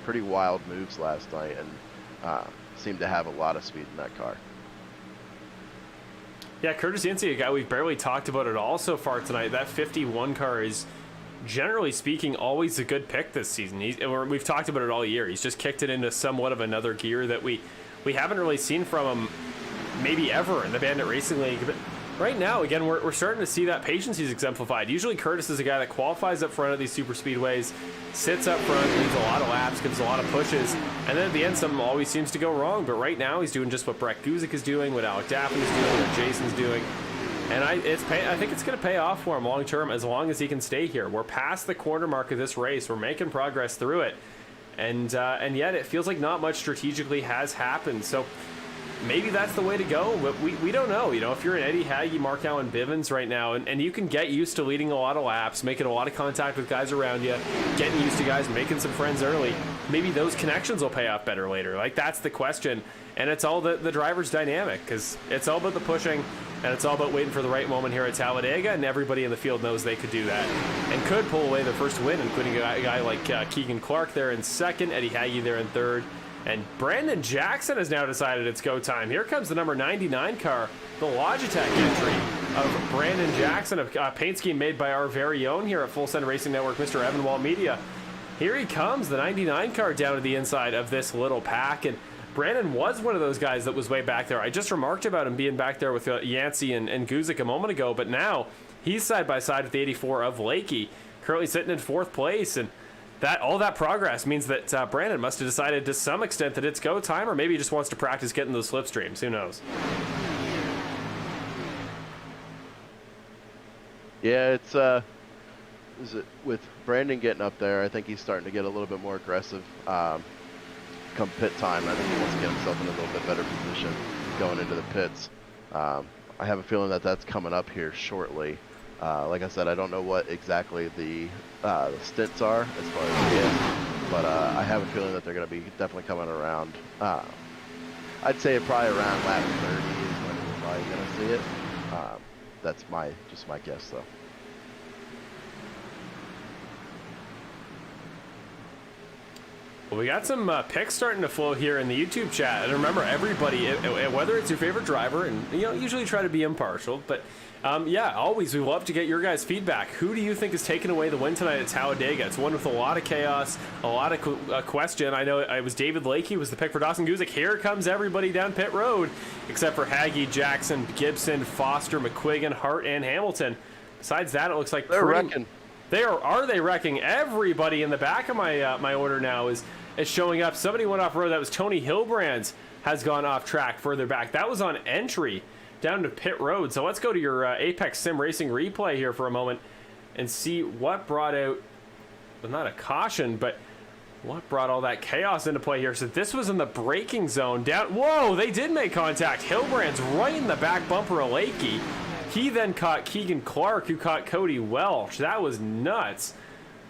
Speaker 2: pretty wild moves last night and seemed to have a lot of speed in that car.
Speaker 1: Yeah, Curtis Yancey, a guy we've barely talked about at all so far tonight. That 51 car is, generally speaking, always a good pick this season. We've talked about it all year. He's just kicked it into somewhat of another gear that we haven't really seen from him maybe ever in the Bandit Racing League. But right now, again, we're starting to see that patience he's exemplified. Usually Curtis is a guy that qualifies up front of these super speedways, sits up front, leads a lot of laps, gives a lot of pushes, and then at the end something always seems to go wrong. But right now he's doing just what Brett Guzik is doing, what Alec Daffin is doing, what Jason's doing. And I think it's going to pay off for him long term as long as he can stay here. We're past the quarter mark of this race. We're making progress through it. And yet it feels like not much strategically has happened. So maybe that's the way to go, but we don't know. You know, if you're an Eddie Haggy, Mark Alan Bivens right now, and you can get used to leading a lot of laps, making a lot of contact with guys around you, getting used to guys, making some friends early, maybe those connections will pay off better later. Like, that's the question. And it's all the driver's dynamic, because it's all about the pushing, and it's all about waiting for the right moment here at Talladega, and everybody in the field knows they could do that and could pull away their first win, including a guy like Keegan Clark there in second, Eddie Haggy there in third. And Brandon Jackson has now decided it's go time. Here comes the number 99 car, the Logitech entry of Brandon Jackson, a paint scheme made by our very own here at Full Send Racing Network, Mr. Evan Wall Media. Here he comes, the 99 car down to the inside of this little pack. And Brandon was one of those guys that was way back there. I just remarked about him being back there with Yancey and Guzik a moment ago, but now he's side by side with the 84 of Lakey, currently sitting in fourth place. And all that progress means that Brandon must have decided to some extent that it's go time, or maybe he just wants to practice getting those slipstreams. Who knows?
Speaker 2: Yeah, with Brandon getting up there, I think he's starting to get a little bit more aggressive come pit time. I think he wants to get himself in a little bit better position going into the pits. I have a feeling that that's coming up here shortly. Like I said, I don't know what exactly the stints are as far as gas, but I have a feeling that they're going to be definitely coming around. I'd say probably around lap 30 is when we're probably going to see it. That's just my guess, though.
Speaker 1: Well, we got some picks starting to flow here in the YouTube chat, and remember, everybody, whether it's your favorite driver, and usually try to be impartial, but yeah, always we love to get your guys' feedback. Who do you think is taking away the win tonight at Talladega? It's one with a lot of chaos, a lot of question. I know it was David Lakey was the pick for Dawson Guzik. Here comes everybody down pit road, except for Haggy, Jackson, Gibson, Foster, McQuiggan, Hart, and Hamilton. Besides that, it looks like
Speaker 2: they're wrecking.
Speaker 1: Are they wrecking? Everybody in the back of my order now is showing up. Somebody went off road. That was Tony Hilbrands has gone off track further back. That was on entry down to pit road. So let's go to your Apex Sim Racing replay here for a moment and see what brought out, well, not a caution, but what brought all that chaos into play here. So this was in the braking zone down. Whoa, they did make contact. Hilbrands right in the back bumper of Lakey. He then caught Keegan Clark, who caught Cody Welch. That was nuts.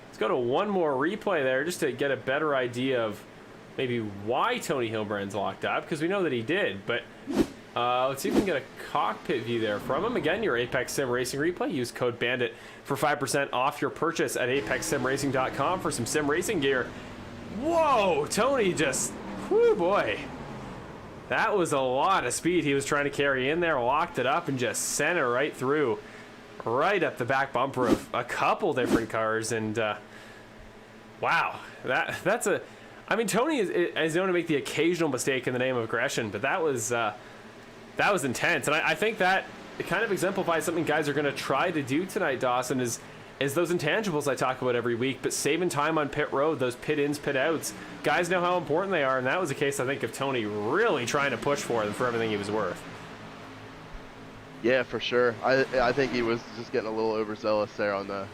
Speaker 1: Let's go to one more replay there just to get a better idea of maybe why Tony Hilbrand's locked up, because we know that he did. But let's see if we can get a cockpit view there from him. Again, your Apex Sim Racing replay. Use code BANDIT for 5% off your purchase at apexsimracing.com for some sim racing gear. Whoa, Tony just, whoo boy. That was a lot of speed he was trying to carry in there, locked it up, and just sent it right through, right up the back bumper of a couple different cars. And wow, that's a, I mean, Tony is known to make the occasional mistake in the name of aggression, but that was intense. And I think that it kind of exemplifies something guys are going to try to do tonight, Dawson, is those intangibles I talk about every week, but saving time on pit road, those pit ins, pit outs. Guys know how important they are, and that was a case, I think, of Tony really trying to push for them for everything he was worth.
Speaker 2: Yeah, for sure. I think he was just getting a little overzealous there on the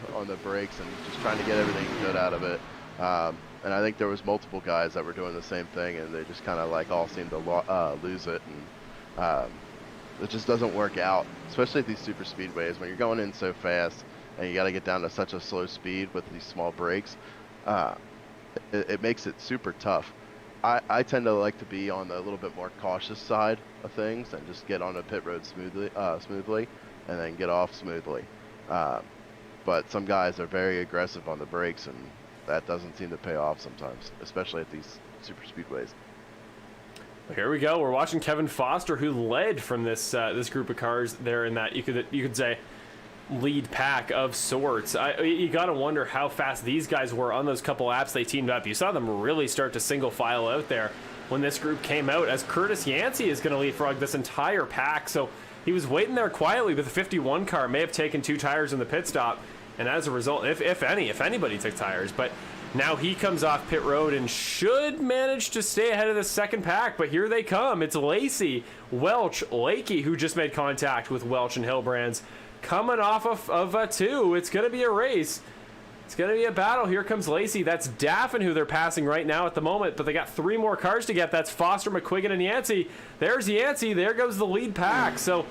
Speaker 2: brakes and just trying to get everything good out of it. And I think there was multiple guys that were doing the same thing, and they just kind of like all seemed to lose it, and it just doesn't work out, especially at these super speedways when you're going in so fast. and you got to get down to such a slow speed with these small brakes, it makes it super tough. I tend to like to be on the little bit more cautious side of things and just get on the pit road smoothly, and then get off smoothly. But some guys are very aggressive on the brakes, and that doesn't seem to pay off sometimes, especially at these super speedways.
Speaker 1: Here we go. We're watching Kevin Foster, who led from this this group of cars there in that you could say lead pack of sorts. You got to wonder how fast these guys were on those couple laps they teamed up. You saw them really start to single file out there when this group came out, as Curtis Yancey is going to leapfrog this entire pack. So he was waiting there quietly with the 51 car, may have taken 2 tires in the pit stop, and as a result, if anybody took tires, but now he comes off pit road and should manage to stay ahead of the second pack. But here they come. It's Lacey, Welch, Lakey, who just made contact with Welch and Hillbrands, coming off of 2. It's going to be a race. It's going to be a battle. Here comes Lacey. That's Daffin, who they're passing right now at the moment, but they got 3 more cars to get. That's Foster, McQuiggan, and Yancey. There's Yancey. There goes the lead pack. So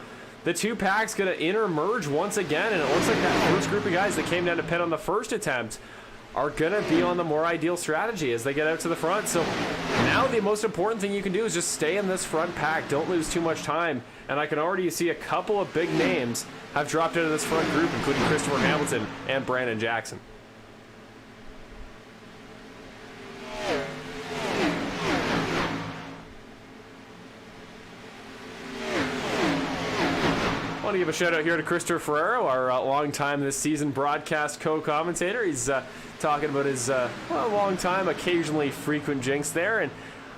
Speaker 1: the 2 packs going to intermerge once again, and it looks like that first group of guys that came down to pit on the first attempt are going to be on the more ideal strategy as they get out to the front. So now the most important thing you can do is just stay in this front pack. Don't lose too much time. And I can already see a couple of big names have dropped out of this front group, including Christopher Hamilton and Brandon Jackson. I want to give a shout out here to Christopher Ferrero, our longtime this season broadcast co-commentator. He's talking about his long time, occasionally frequent jinx there. And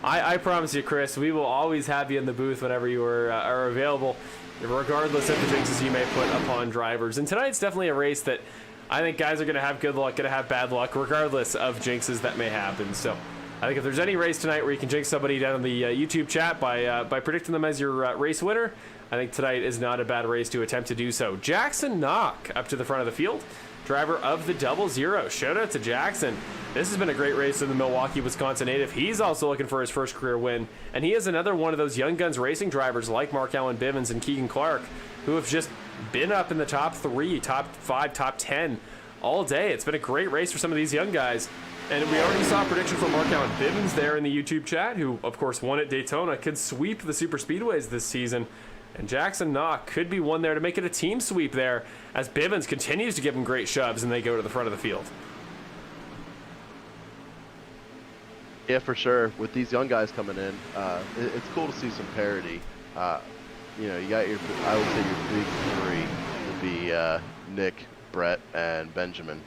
Speaker 1: I promise you, Chris, we will always have you in the booth whenever you are available, regardless of the jinxes you may put upon drivers. And tonight's definitely a race that I think guys are going to have good luck, going to have bad luck, regardless of jinxes that may happen. So I think if there's any race tonight where you can jinx somebody down in the YouTube chat by predicting them as your race winner, I think tonight is not a bad race to attempt to do so. Jackson Knock up to the front of the field, driver of the 00. Shout out to Jackson. This has been a great race in the Milwaukee, Wisconsin native. He's also looking for his first career win, and he is another one of those Young Guns racing drivers like Mark Alan Bivens and Keegan Clark, who have just been up in the top 3, top 5, top 10 all day. It's been a great race for some of these young guys. And we already saw a prediction from Mark Alan Bivens there in the YouTube chat, who, of course, won at Daytona, could sweep the super speedways this season. And Jackson Knock could be one there to make it a team sweep there, as Bivens continues to give him great shoves and they go to the front of the field.
Speaker 2: Yeah, for sure. With these young guys coming in, it's cool to see some parity. You got I would say your big 3 would be Nick, Brett, and Benjamin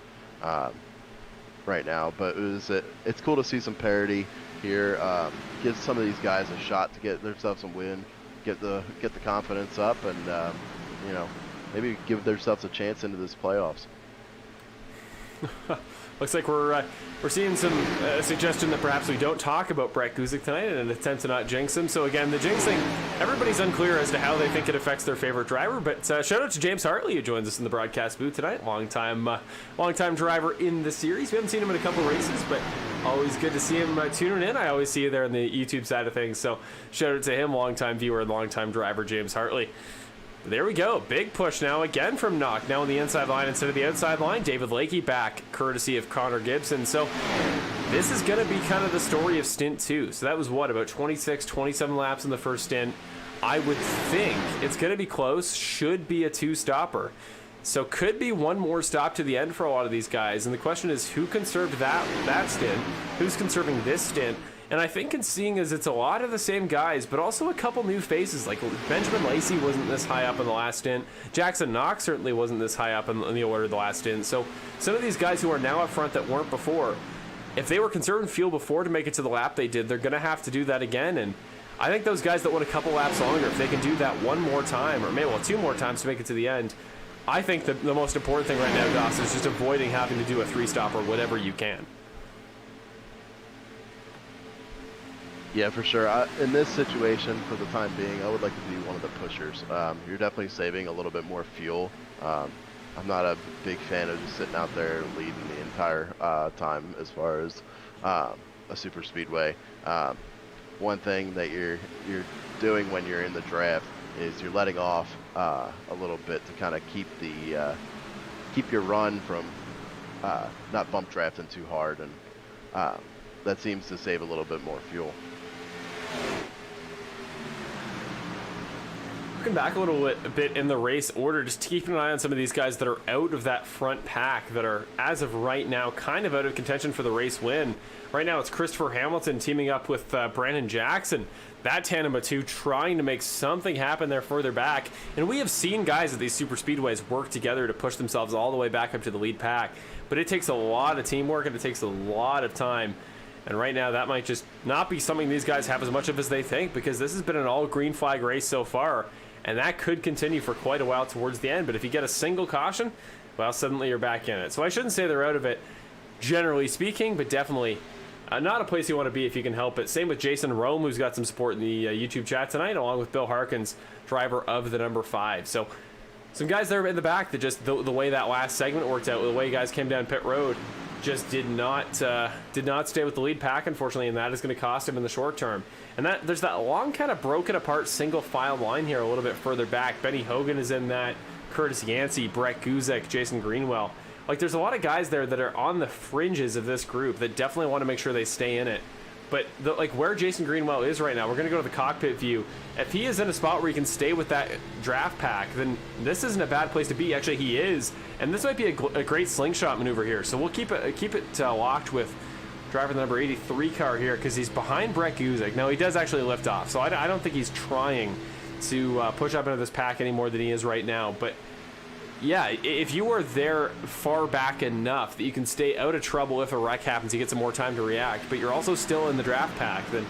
Speaker 2: right now. But it's cool to see some parity here. Give some of these guys a shot to get themselves some win. Get the confidence up, and maybe give themselves a chance into this playoffs.
Speaker 1: Looks like we're seeing some suggestion that perhaps we don't talk about Brett Guzik tonight in an attempt to not jinx him. So again, the jinxing, everybody's unclear as to how they think it affects their favorite driver. But shout out to James Hartley, who joins us in the broadcast booth tonight. Long-time driver in the series. We haven't seen him in a couple races, but always good to see him tuning in. I always see you there on the YouTube side of things. So shout out to him, long-time viewer and long-time driver James Hartley. There we go. Big push now again from Knock. Now on the inside line instead of the outside line. David Lakey back, courtesy of Connor Gibson. So this is going to be kind of the story of stint 2. So that was about 26, 27 laps in the first stint. I would think it's going to be close. Should be a 2-stopper. So could be one more stop to the end for a lot of these guys. And the question is, who conserved that stint? Who's conserving this stint? And I think in seeing as it's a lot of the same guys, but also a couple new faces. Like Benjamin Lacey wasn't this high up in the last stint. Jackson Knox certainly wasn't this high up in the order of the last stint. So some of these guys who are now up front that weren't before, if they were conserving fuel before to make it to the lap they did, they're going to have to do that again. And I think those guys that went a couple laps longer, if they can do that one more time, or maybe 2 more times to make it to the end, I think the most important thing right now, Doss, is just avoiding having to do a 3-stopper whatever you can.
Speaker 2: Yeah, for sure. In this situation, for the time being, I would like to be one of the pushers. You're definitely saving a little bit more fuel. I'm not a big fan of just sitting out there leading the entire time as far as a super speedway. One thing that you're doing when you're in the draft is you're letting off a little bit to kind of keep the keep your run from not bump drafting too hard, and that seems to save a little bit more fuel.
Speaker 1: Looking back a bit in the race order, just keeping an eye on some of these guys that are out of that front pack, that are, as of right now, kind of out of contention for the race win. Right now it's Christopher Hamilton teaming up with Brandon Jackson. That tandem of two trying to make something happen there further back. And we have seen guys at these super speedways work together to push themselves all the way back up to the lead pack. But it takes a lot of teamwork and it takes a lot of time. And right now that might just not be something these guys have as much of as they think, because this has been an all green flag race so far. And that could continue for quite a while towards the end. But if you get a single caution, well, suddenly you're back in it. So I shouldn't say they're out of it, generally speaking, but definitely not a place you want to be if you can help it. Same with Jason Rome, who's got some support in the YouTube chat tonight, along with Bill Harkins, driver of the number 5. So some guys there in the back that just, the way that last segment worked out, the way guys came down pit road, just did not stay with the lead pack, unfortunately, and that is going to cost him in the short term. And that there's that long kind of broken apart single file line here a little bit further back. Benny Hogan is in that, Curtis Yancey, Brett Guzek, Jason Greenwell. Like, there's a lot of guys there that are on the fringes of this group that definitely want to make sure they stay in it. But like where Jason Greenwell is right now, we're going to go to the cockpit view. If he is in a spot where he can stay with that draft pack, then this isn't a bad place to be. Actually, he is, and this might be a great slingshot maneuver here. So we'll keep it locked with driver the number 83 car here, because he's behind Brett Guzek. Now he does actually lift off, so I don't think he's trying to push up into this pack any more than he is right now. But yeah, if you are there far back enough that you can stay out of trouble if a wreck happens, you get some more time to react, but you're also still in the draft pack, then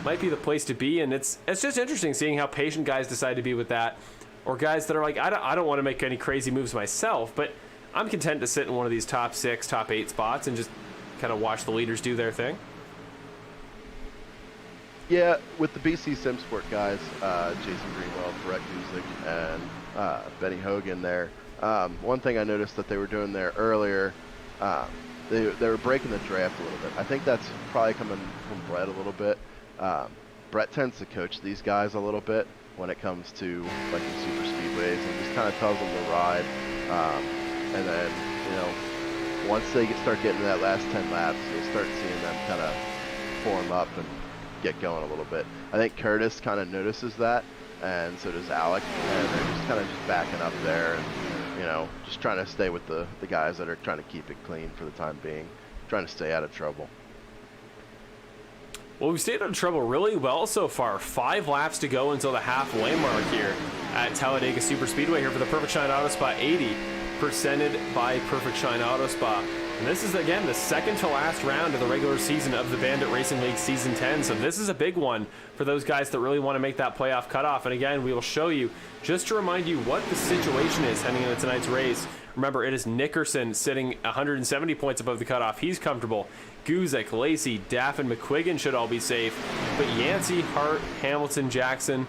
Speaker 1: might be the place to be. And it's just interesting seeing how patient guys decide to be with that, or guys that are like, I don't want to make any crazy moves myself, but I'm content to sit in one of these top 6, top 8 spots and just kind of watch the leaders do their thing.
Speaker 2: Yeah, with the BC Simsport guys, Jason Greenwell, Brett Guzek, and Benny Hogan there, one thing I noticed that they were doing there earlier, they were breaking the draft a little bit. I think that's probably coming from Brett a little bit. Brett tends to coach these guys a little bit when it comes to like the super speedways, and just kind of tells them to ride. And then, you know, once they start getting to that last 10 laps, you'll start seeing them kind of form up and get going a little bit. I think Curtis kind of notices that, and so does Alec, and they're just kind of just backing up there and, you know, just trying to stay with the guys that are trying to keep it clean for the time being, trying to stay out of trouble.
Speaker 1: Well, we've stayed out of trouble really well so far. 5 laps to go until the halfway mark here at Talladega Super Speedway here for the Perfect Shine Auto Spa 80, presented by Perfect Shine Auto Spa. And this is, again, the second to last round of the regular season of the Bandit Racing League Season 10. So this is a big one for those guys that really want to make that playoff cutoff. And again, we will show you, just to remind you what the situation is heading into tonight's race. Remember, it is Nickerson sitting 170 points above the cutoff. He's comfortable. Guzek, Lacey, Daff, and McQuiggan should all be safe. But Yancey, Hart, Hamilton, Jackson,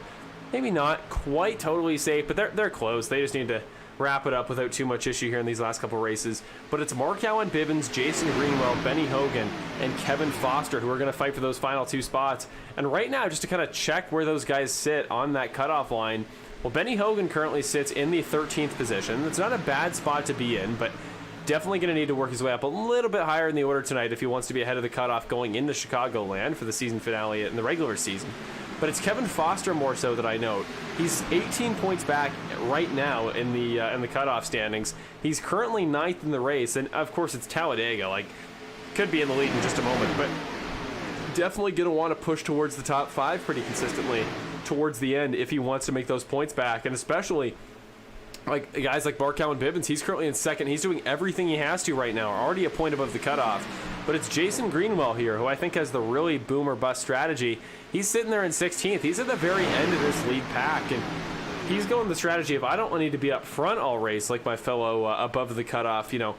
Speaker 1: maybe not quite totally safe, but they're close. They just need to wrap it up without too much issue here in these last couple races. But it's Mark Alan Bivens, Jason Greenwell, Benny Hogan, and Kevin Foster who are going to fight for those final 2 spots. And right now, just to kind of check where those guys sit on that cutoff line, well, Benny Hogan currently sits in the 13th position. It's not a bad spot to be in, but definitely going to need to work his way up a little bit higher in the order tonight if he wants to be ahead of the cutoff going into Chicagoland for the season finale in the regular season. But it's Kevin Foster more so that I note. He's 18 points back right now in the cutoff standings. He's currently 9th in the race, and of course it's Talladega. Like, could be in the lead in just a moment, but definitely going to want to push towards the top 5 pretty consistently towards the end if he wants to make those points back. And especially like guys like Mark Alan Bivens, he's currently in 2nd. He's doing everything he has to right now, already a point above the cutoff. But it's Jason Greenwell here, who I think has the really boom or bust strategy. He's sitting there in 16th. He's at the very end of this lead pack, and he's going the strategy of, I don't need to be up front all race like my fellow above the cutoff, you know,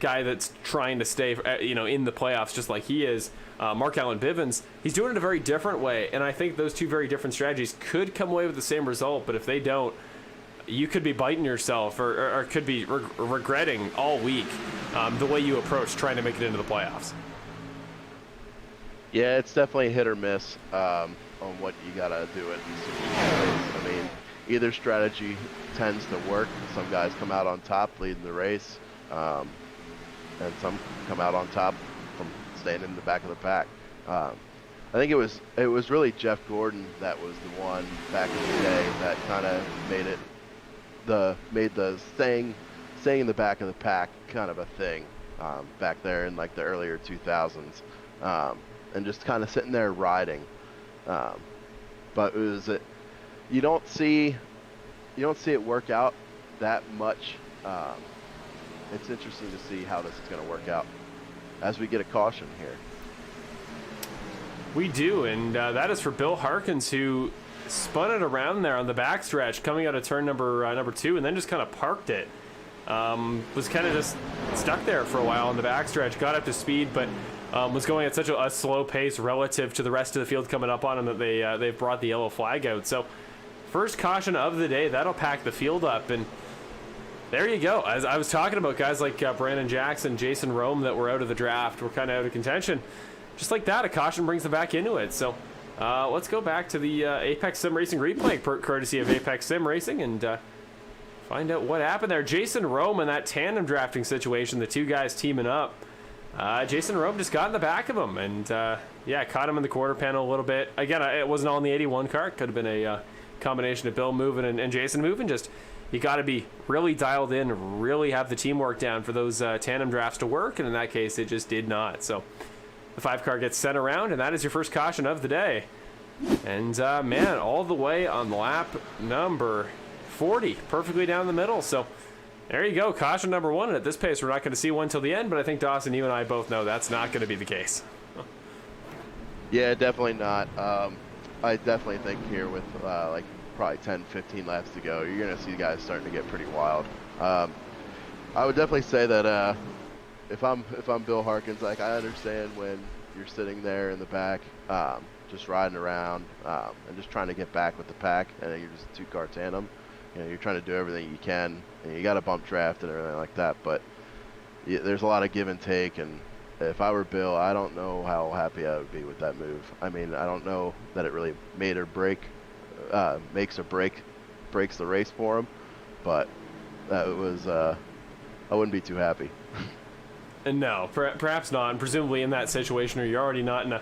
Speaker 1: guy that's trying to stay, you know, in the playoffs just like he is. Mark Alan Bivens, he's doing it a very different way, and I think those 2 very different strategies could come away with the same result. But if they don't, you could be biting yourself or could be regretting all week the way you approach trying to make it into the playoffs.
Speaker 2: Yeah, it's definitely hit or miss on what you gotta do it. I mean, either strategy tends to work. Some guys come out on top leading the race, and some come out on top from staying in the back of the pack. I think it was really Jeff Gordon that was the one back in the day that kind of made the staying in the back of the pack kind of a thing back there in like the earlier 2000s, and just kind of sitting there riding. But you don't see it work out that much. It's interesting to see how this is going to work out as we get a caution here.
Speaker 1: We do, and that is for Bill Harkins, who spun it around there on the backstretch coming out of turn number 2, and then just kind of parked it. Was kind of just stuck there for a while on the backstretch, got up to speed, but was going at such a slow pace relative to the rest of the field coming up on him that they've brought the yellow flag out. So first caution of the day, that'll pack the field up, and there you go. As I was talking about, guys like Brandon Jackson, Jason Rome that were out of the draft were kind of out of contention. Just like that, a caution brings them back into it. So let's go back to the Apex Sim Racing replay, courtesy of Apex Sim Racing, and find out what happened there. Jason Rome in that tandem drafting situation, the two guys teaming up. Jason Rome just got in the back of him, and yeah, caught him in the quarter panel a little bit. Again, it wasn't all in the 81 car. It could have been a combination of Bill moving and Jason moving. Just, you got to be really dialed in, really have the teamwork down for those tandem drafts to work, and in that case, it just did not. So the 5 car gets sent around, and that is your first caution of the day. And man, all the way on lap number 40, perfectly down the middle. So there you go, caution number 1. And at this pace, we're not going to see one till the end, but I think, Dawson, you and I both know that's not going to be the case.
Speaker 2: Yeah, definitely not. I definitely think here with like probably 10-15 laps to go, you're going to see guys starting to get pretty wild. I would definitely say that if I'm Bill Harkins, like, I understand when you're sitting there in the back, just riding around and just trying to get back with the pack, and you're just a 2-car tandem. You know, you're trying to do everything you can, and you got a bump draft and everything like that, but there's a lot of give and take, and if I were Bill, I don't know how happy I would be with that move. I mean, I don't know that it really made or breaks the race for him, but that was I wouldn't be too happy.
Speaker 1: And no, perhaps not, and presumably in that situation where you're already not in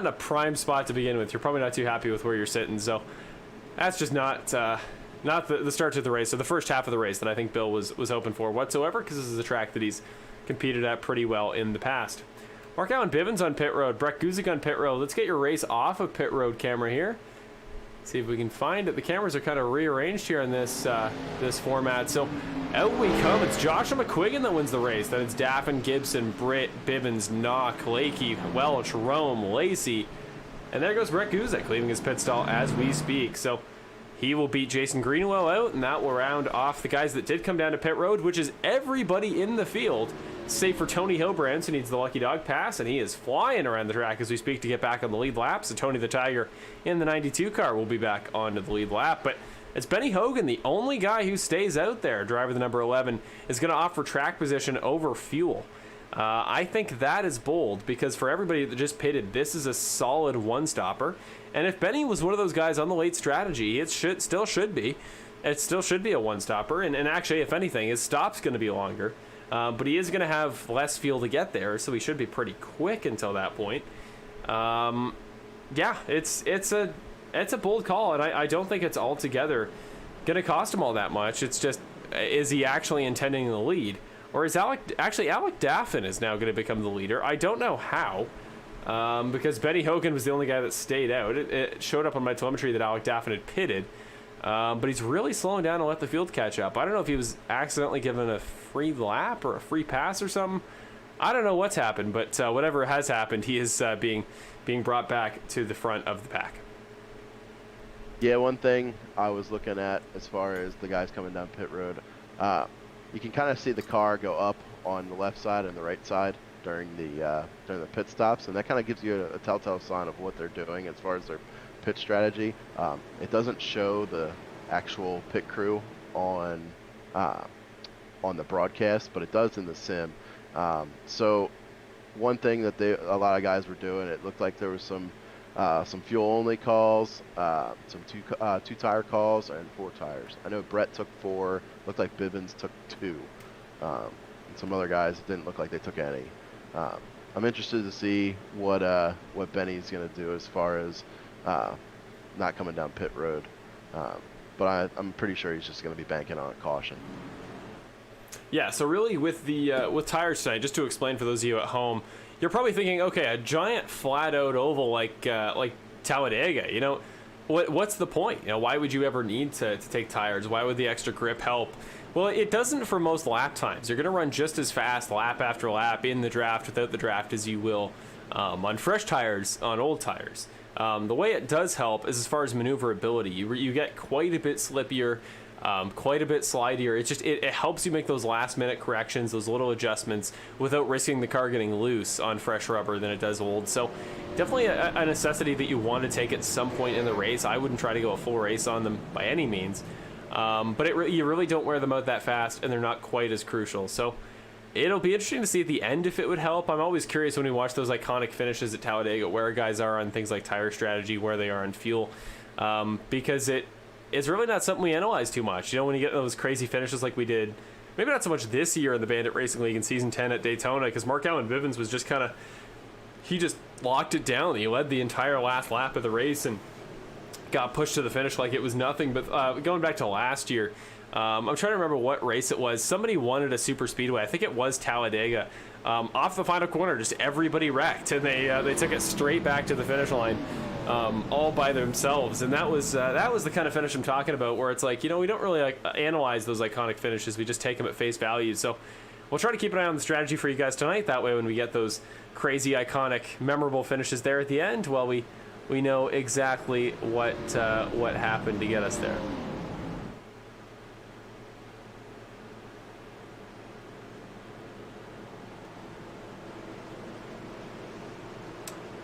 Speaker 1: a prime spot to begin with, you're probably not too happy with where you're sitting, so that's just not the start to the race, so the first half of the race that I think Bill was hoping for whatsoever, because this is a track that he's competed at pretty well in the past. Mark Alan Bivens on pit road, Brett Guzik on pit road. Let's get your race off of pit road camera here. See if we can find it. The cameras are kind of rearranged here in this format. So out we come. It's Joshua McQuiggan that wins the race. Then it's Daffin, Gibson, Britt, Bivens, Knock, Lakey, Welch, Rome, Lacey. And there goes Brett Guzik, leaving his pit stall as we speak. So he will beat Jason Greenwell out, and that will round off the guys that did come down to pit road, which is everybody in the field, save for Tony Hilbrands, who needs the lucky dog pass, and he is flying around the track as we speak to get back on the lead lap. So Tony the Tiger in the 92 car will be back onto the lead lap. But it's Benny Hogan, the only guy who stays out there. Driver the number 11 is going to opt for track position over fuel. I think that is bold, because for everybody that just pitted, this is a solid one-stopper. And if Benny was one of those guys on the late strategy, it still should be a one-stopper. And actually, if anything, his stop's going to be longer. But he is going to have less fuel to get there, so he should be pretty quick until that point. Yeah, it's a bold call, and I don't think it's altogether going to cost him all that much. It's just, is he actually intending the lead? Or is Alec Daffin is now going to become the leader? I don't know how, because Benny Hogan was the only guy that stayed out. It showed up on my telemetry that Alec Daffin had pitted, but he's really slowing down to let the field catch up. I don't know if he was accidentally given a free lap or a free pass or something. I don't know what's happened, but whatever has happened, he is being brought back to the front of the pack.
Speaker 2: Yeah, one thing I was looking at as far as the guys coming down pit road, you can kind of see the car go up on the left side and the right side during the pit stops, and that kind of gives you a telltale sign of what they're doing as far as their pit strategy. It doesn't show the actual pit crew on the broadcast, but it does in the sim. So one thing that a lot of guys were doing, it looked like there was some some fuel-only calls, some two-tire calls, and 4 tires. I know Brett took 4. Looked like Bivens took 2. And some other guys didn't look like they took any. I'm interested to see what Benny's going to do as far as not coming down pit road. But I'm pretty sure he's just going to be banking on a caution.
Speaker 1: Yeah, so really with the with tires tonight, just to explain for those of you at home, you're probably thinking, okay, a giant flat-out oval like Talladega, you know, what's the point? You know, why would you ever need to take tires? Why would the extra grip help? Well, it doesn't for most lap times. You're going to run just as fast lap after lap in the draft, without the draft, as you will on fresh tires, on old tires. The way it does help is as far as maneuverability. You get quite a bit slippier, quite a bit slidier. It helps you make those last minute corrections, those little adjustments, without risking the car getting loose on fresh rubber than it does old. So definitely a necessity that you want to take at some point in the race. I wouldn't try to go a full race on them by any means, but you really don't wear them out that fast, and they're not quite as crucial. So it'll be interesting to see at the end if it would help. I'm always curious when we watch those iconic finishes at Talladega where guys are on things like tire strategy, where they are on fuel, because it's really not something we analyze too much. You know, when you get those crazy finishes like we did, maybe not so much this year in the Bandit Racing League in Season 10 at Daytona, because Mark Alan Bivens was just he just locked it down. He led the entire last lap of the race and got pushed to the finish like it was nothing. But going back to last year, I'm trying to remember what race it was. Somebody wanted a super speedway. I think it was Talladega. Off the final corner, just everybody wrecked, and they took it straight back to the finish line, all by themselves. And that was the kind of finish I'm talking about, where it's like, you know, we don't really analyze those iconic finishes. We just take them at face value. So we'll try to keep an eye on the strategy for you guys tonight. That way, when we get those crazy, iconic, memorable finishes there at the end, well, we know exactly what happened to get us there.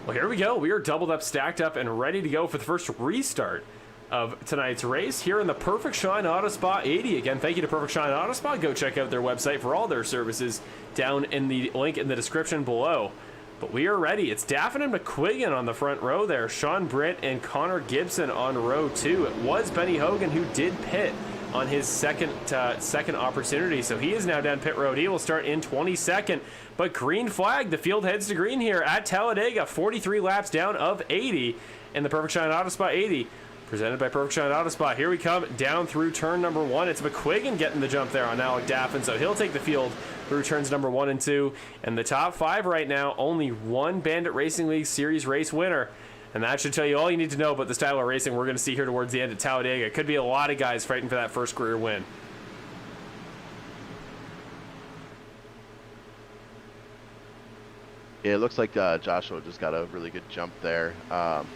Speaker 1: Well, here we go. We are doubled up, stacked up, and ready to go for the first restart of tonight's race here in the Perfect Shine Auto Spa 80. Again, thank you to Perfect Shine Auto Spa. Go check out their website for all their services down in the link in the description below. But we are ready. It's Daffin and McQuiggan on the front row there. Sean Britt and Connor Gibson on row 2. It was Benny Hogan who did pit on his second opportunity, so he is now down pit road. He will start in 22nd, but green flag. The field heads to green here at Talladega. 43 laps down of 80 in the Perfect Shine Auto Spa 80, presented by Perfect Shine Auto Spa. Here we come down through turn number 1. It's McQuiggan getting the jump there on Alec Daffin, so he'll take the field through turns number 1 and 2. And the top 5 right now, only one Bandit Racing League Series race winner. And that should tell you all you need to know about the style of racing we're going to see here towards the end at Talladega. It could be a lot of guys fighting for that first career win.
Speaker 2: Yeah, it looks like Joshua just got a really good jump there, and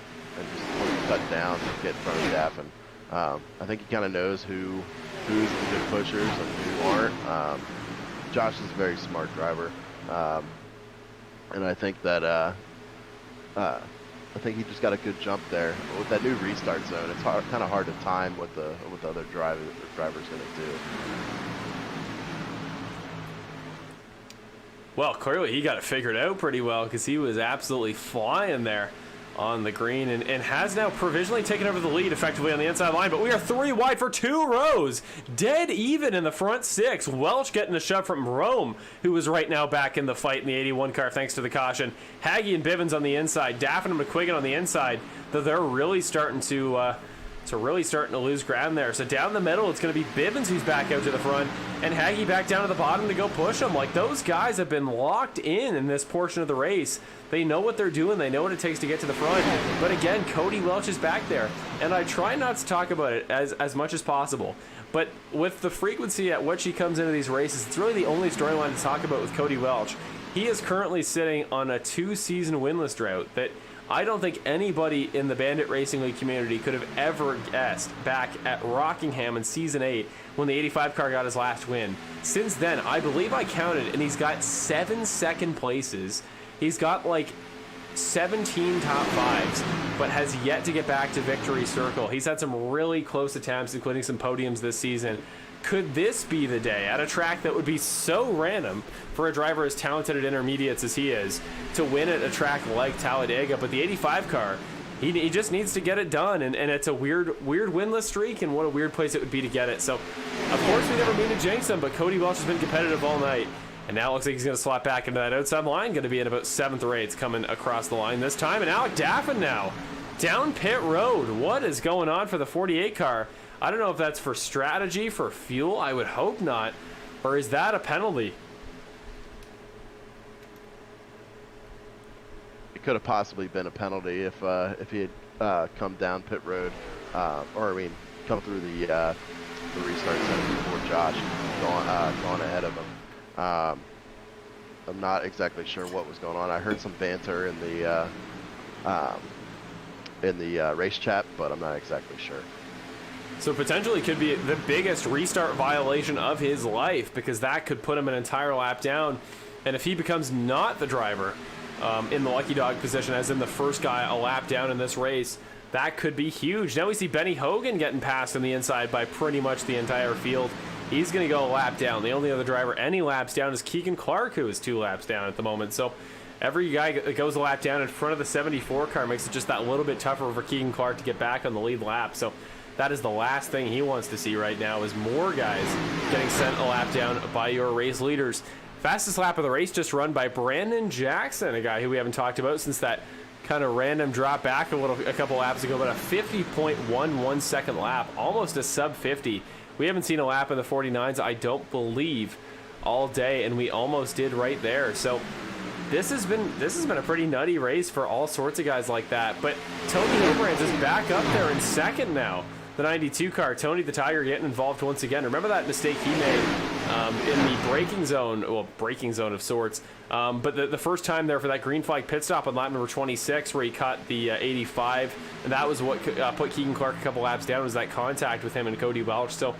Speaker 2: just cut down to get in front of Daffin. I think he kind of knows who's the good pushers and who aren't. Josh is a very smart driver, and I think that I think he just got a good jump there. With that new restart zone, it's kind of hard to time what the other driver's going to do.
Speaker 1: Well, clearly he got it figured out pretty well, because he was absolutely flying there on the green, and has now provisionally taken over the lead effectively on the inside line. But we are 3 wide for 2 rows, dead even in the front 6. Welch getting a shove from Rome, who is right now back in the fight in the 81 car thanks to the caution. Haggy and Bivens on the inside, Daffin and McQuiggan on the inside, though they're really starting to lose ground there. So down the middle, it's going to be Bivens who's back out to the front, and Haggy back down to the bottom to go push them. Like, those guys have been locked in this portion of the race. They know what they're doing. They know what it takes to get to the front. But again, Cody Welch is back there, and I try not to talk about it as much as possible. But with the frequency at which he comes into these races, it's really the only storyline to talk about with Cody Welch. He is currently sitting on a 2-season winless drought that I don't think anybody in the Bandit Racing League community could have ever guessed back at Rockingham in Season 8 when the 85 car got his last win. Since then, I believe I counted, and he's got 7 second places. He's got like 17 top 5s, but has yet to get back to victory circle. He's had some really close attempts, including some podiums this season. Could this be the day at a track that would be so random for a driver as talented at intermediates as he is to win at a track like Talladega? But the 85 car he just needs to get it done, and it's a weird winless streak, and what a weird place it would be to get it. So, of course, we never mean to jinx him, but Cody Welch has been competitive all night, and now it looks like he's going to slot back into that outside line, going to be in about 7th or 8th coming across the line this time, and Alec Daffin now down pit road. What is going on for the 48 car? I don't know if that's for strategy, for fuel, I would hope not, or is that a penalty?
Speaker 2: Could have possibly been a penalty if he had come down pit road, or I mean, come through the restart center before Josh gone ahead of him. I'm not exactly sure what was going on. I heard some banter in the race chat, but I'm not exactly sure.
Speaker 1: So potentially could be the biggest restart violation of his life, because that could put him an entire lap down, and if he becomes not the driver in the lucky dog position, as in the first guy a lap down in this race, that could be huge. Now we see Benny Hogan getting passed on the inside by pretty much the entire field. He's going to go a lap down. The only other driver any laps down is Keegan Clark, who is 2 laps down at the moment. So every guy that goes a lap down in front of the 74 car makes it just that little bit tougher for Keegan Clark to get back on the lead lap. So that is the last thing he wants to see right now, is more guys getting sent a lap down by your race leaders. Fastest lap of the race just run by Brandon Jackson, a guy who we haven't talked about since that kind of random drop back a couple laps ago, but a 50.11 second lap, almost a sub 50. We haven't seen a lap in the 49s, I don't believe, all day, and we almost did right there. So this has been a pretty nutty race for all sorts of guys like that. But Tony Hilbrands is back up there in second now. The 92 car, Tony the Tiger, getting involved once again. Remember that mistake he made in the braking zone, well, braking zone of sorts. But the first time there for that green flag pit stop on lap number 26, where he caught the 85, and that was what put Keegan Clark a couple laps down, was that contact with him and Cody Welch. So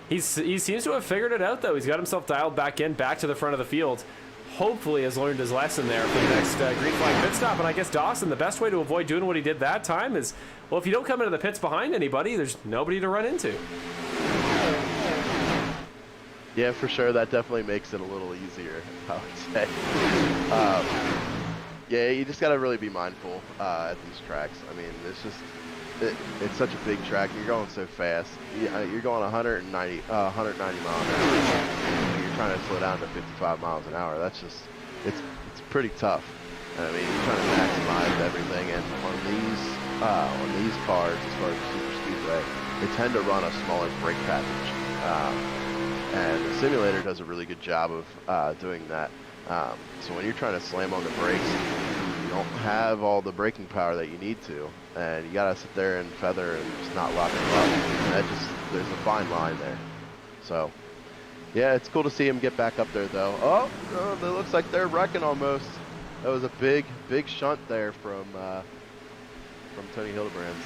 Speaker 1: he seems to have figured it out, though. He's got himself dialed back to the front of the field. Hopefully has learned his lesson there for the next green flag pit stop. And I guess Dawson, the best way to avoid doing what he did that time is, well, if you don't come into the pits behind anybody, there's nobody to run into.
Speaker 2: Yeah, for sure. That definitely makes it a little easier, I would say. Yeah, you just got to really be mindful at these tracks. I mean, it's such a big track. You're going so fast. You're going 190 miles an hour. You're trying to slow down to 55 miles an hour. That's just, it's pretty tough. I mean, you're trying to maximize everything, and on these cars, as far as super speedway, they tend to run a smaller brake package, and the simulator does a really good job of doing that. So when you're trying to slam on the brakes, you don't have all the braking power that you need to, and you gotta sit there and feather and just not lock them up. And there's a fine line there. So yeah, it's cool to see him get back up there, though. Oh, it looks like they're wrecking almost. That was a big shunt there from Tony Hildebrand.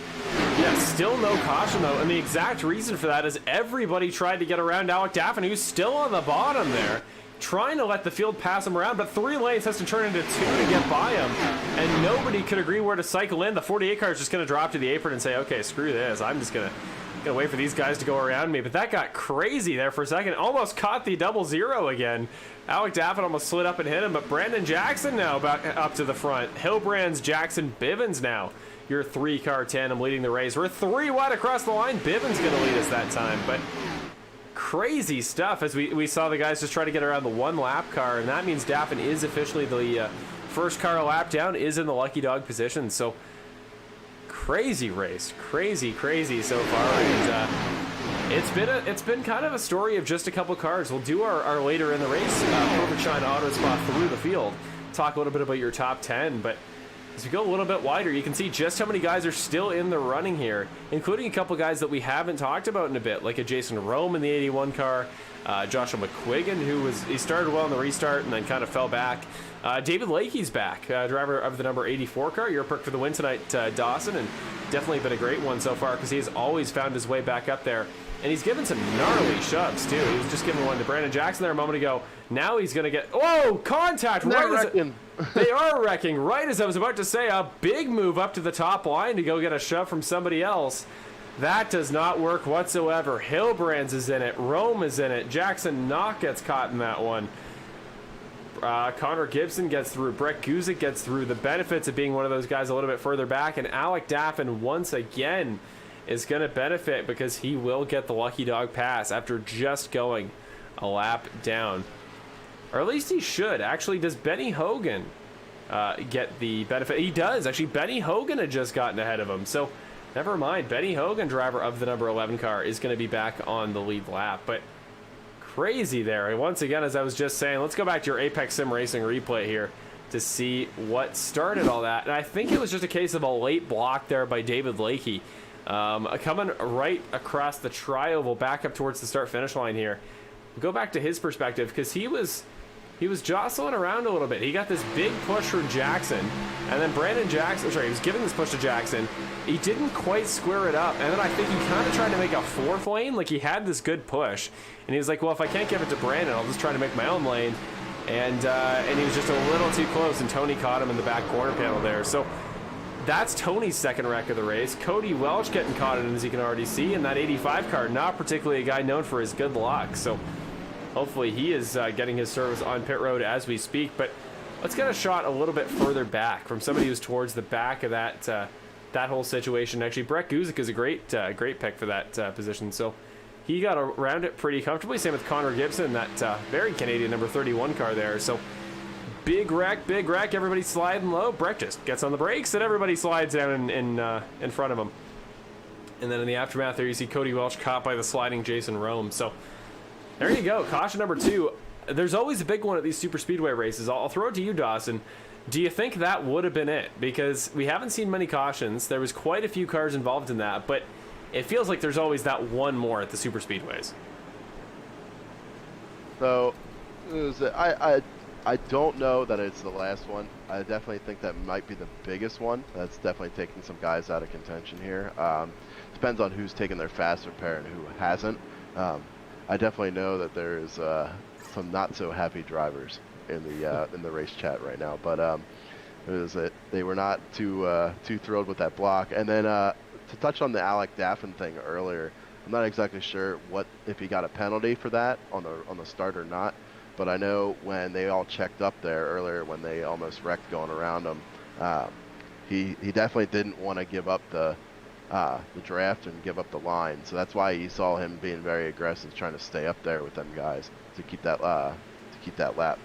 Speaker 1: Yeah, still no caution, though, and the exact reason for that is everybody tried to get around Alec Daffin, who's still on the bottom there, trying to let the field pass him around, but 3 lanes has to turn into 2 to get by him, and nobody could agree where to cycle in. The 48 car is just going to drop to the apron and say, okay, screw this, I'm just going to wait for these guys to go around me. But that got crazy there for a second. Almost caught the 0-0 again. Alec Daffin almost slid up and hit him, but Brandon Jackson now back up to the front. Hilbrands, Jackson, Bivens now your 3-car tandem leading the race. We're 3 wide across the line. Bivens going to lead us that time, but crazy stuff as we saw the guys just try to get around the 1-lap car, and that means Daffin is officially the first car a lap down, is in the lucky dog position. So crazy race, crazy so far, and it's been kind of a story of just a couple cars. We'll do our later in the race Perfect Shine auto spot through the field, talk a little bit about your top 10, but as we go a little bit wider, you can see just how many guys are still in the running here, including a couple guys that we haven't talked about in a bit, like a Jason Rome in the 81 car, Joshua McQuiggan, he started well in the restart and then kind of fell back. David Lakey's back, driver of the number 84 car. Your pick for the win tonight, Dawson, and definitely been a great one so far because he has always found his way back up there. And he's given some gnarly shoves, too. He was just giving one to Brandon Jackson there a moment ago. Now he's going to get... Whoa! Contact! They are wrecking. Right as I was about to say, a big move up to the top line to go get a shove from somebody else. That does not work whatsoever. Hilbrands is in it. Rome is in it. Jackson Knock gets caught in that one. Connor Gibson gets through. Brett Guzik gets through. The benefits of being one of those guys a little bit further back. And Alec Daffin, once again, is going to benefit because he will get the lucky dog pass after just going a lap down. Or at least he should. Actually, does Benny Hogan get the benefit? He does. Actually, Benny Hogan had just gotten ahead of him. So, never mind. Benny Hogan, driver of the number 11 car, is going to be back on the lead lap. But crazy there. And once again, as I was just saying, let's go back to your Apex Sim Racing replay here to see what started all that. And I think it was just a case of a late block there by David Lakey. Coming right across the tri-oval back up towards the start-finish line here. Go back to his perspective because he was jostling around a little bit. He got this big push from Jackson, and then Brandon Jackson, sorry, he was giving this push to Jackson. He didn't quite square it up, and then I think he kind of tried to make a fourth lane. Like, he had this good push, and he was like, well, if I can't give it to Brandon, I'll just try to make my own lane. And he was just a little too close, and Tony caught him in the back corner panel there. So that's Tony's second wreck of the race. Cody Welch getting caught in, as you can already see, in that 85 car. Not particularly a guy known for his good luck. So hopefully he is getting his service on pit road as we speak. But let's get a shot a little bit further back from somebody who's towards the back of that whole situation. Actually, Brett Guzik is a great pick for that position. So he got around it pretty comfortably. Same with Connor Gibson, that very Canadian number 31 car there. So big wreck, everybody sliding low. Brett just gets on the brakes and everybody slides down in front of him. And then in the aftermath there you see Cody Welch caught by the sliding Jason Rome. So there you go, caution number 2. There's always a big one at these super speedway races. I'll throw it to you, Dawson. Do you think that would have been it? Because we haven't seen many cautions. There was quite a few cars involved in that, but it feels like there's always that one more at the super speedways.
Speaker 2: So I don't know that it's the last one. I definitely think that might be the biggest one. That's definitely taking some guys out of contention here. Depends on who's taking their fast repair and who hasn't. I definitely know that there's some not so happy drivers in the race chat right now, but they were not too thrilled with that block. And then to touch on the Alec Daffin thing earlier, I'm not exactly sure if he got a penalty for that on the start or not. But I know when they all checked up there earlier, when they almost wrecked going around him, he definitely didn't want to give up the draft and give up the line. So that's why you saw him being very aggressive, trying to stay up there with them guys to keep that lap.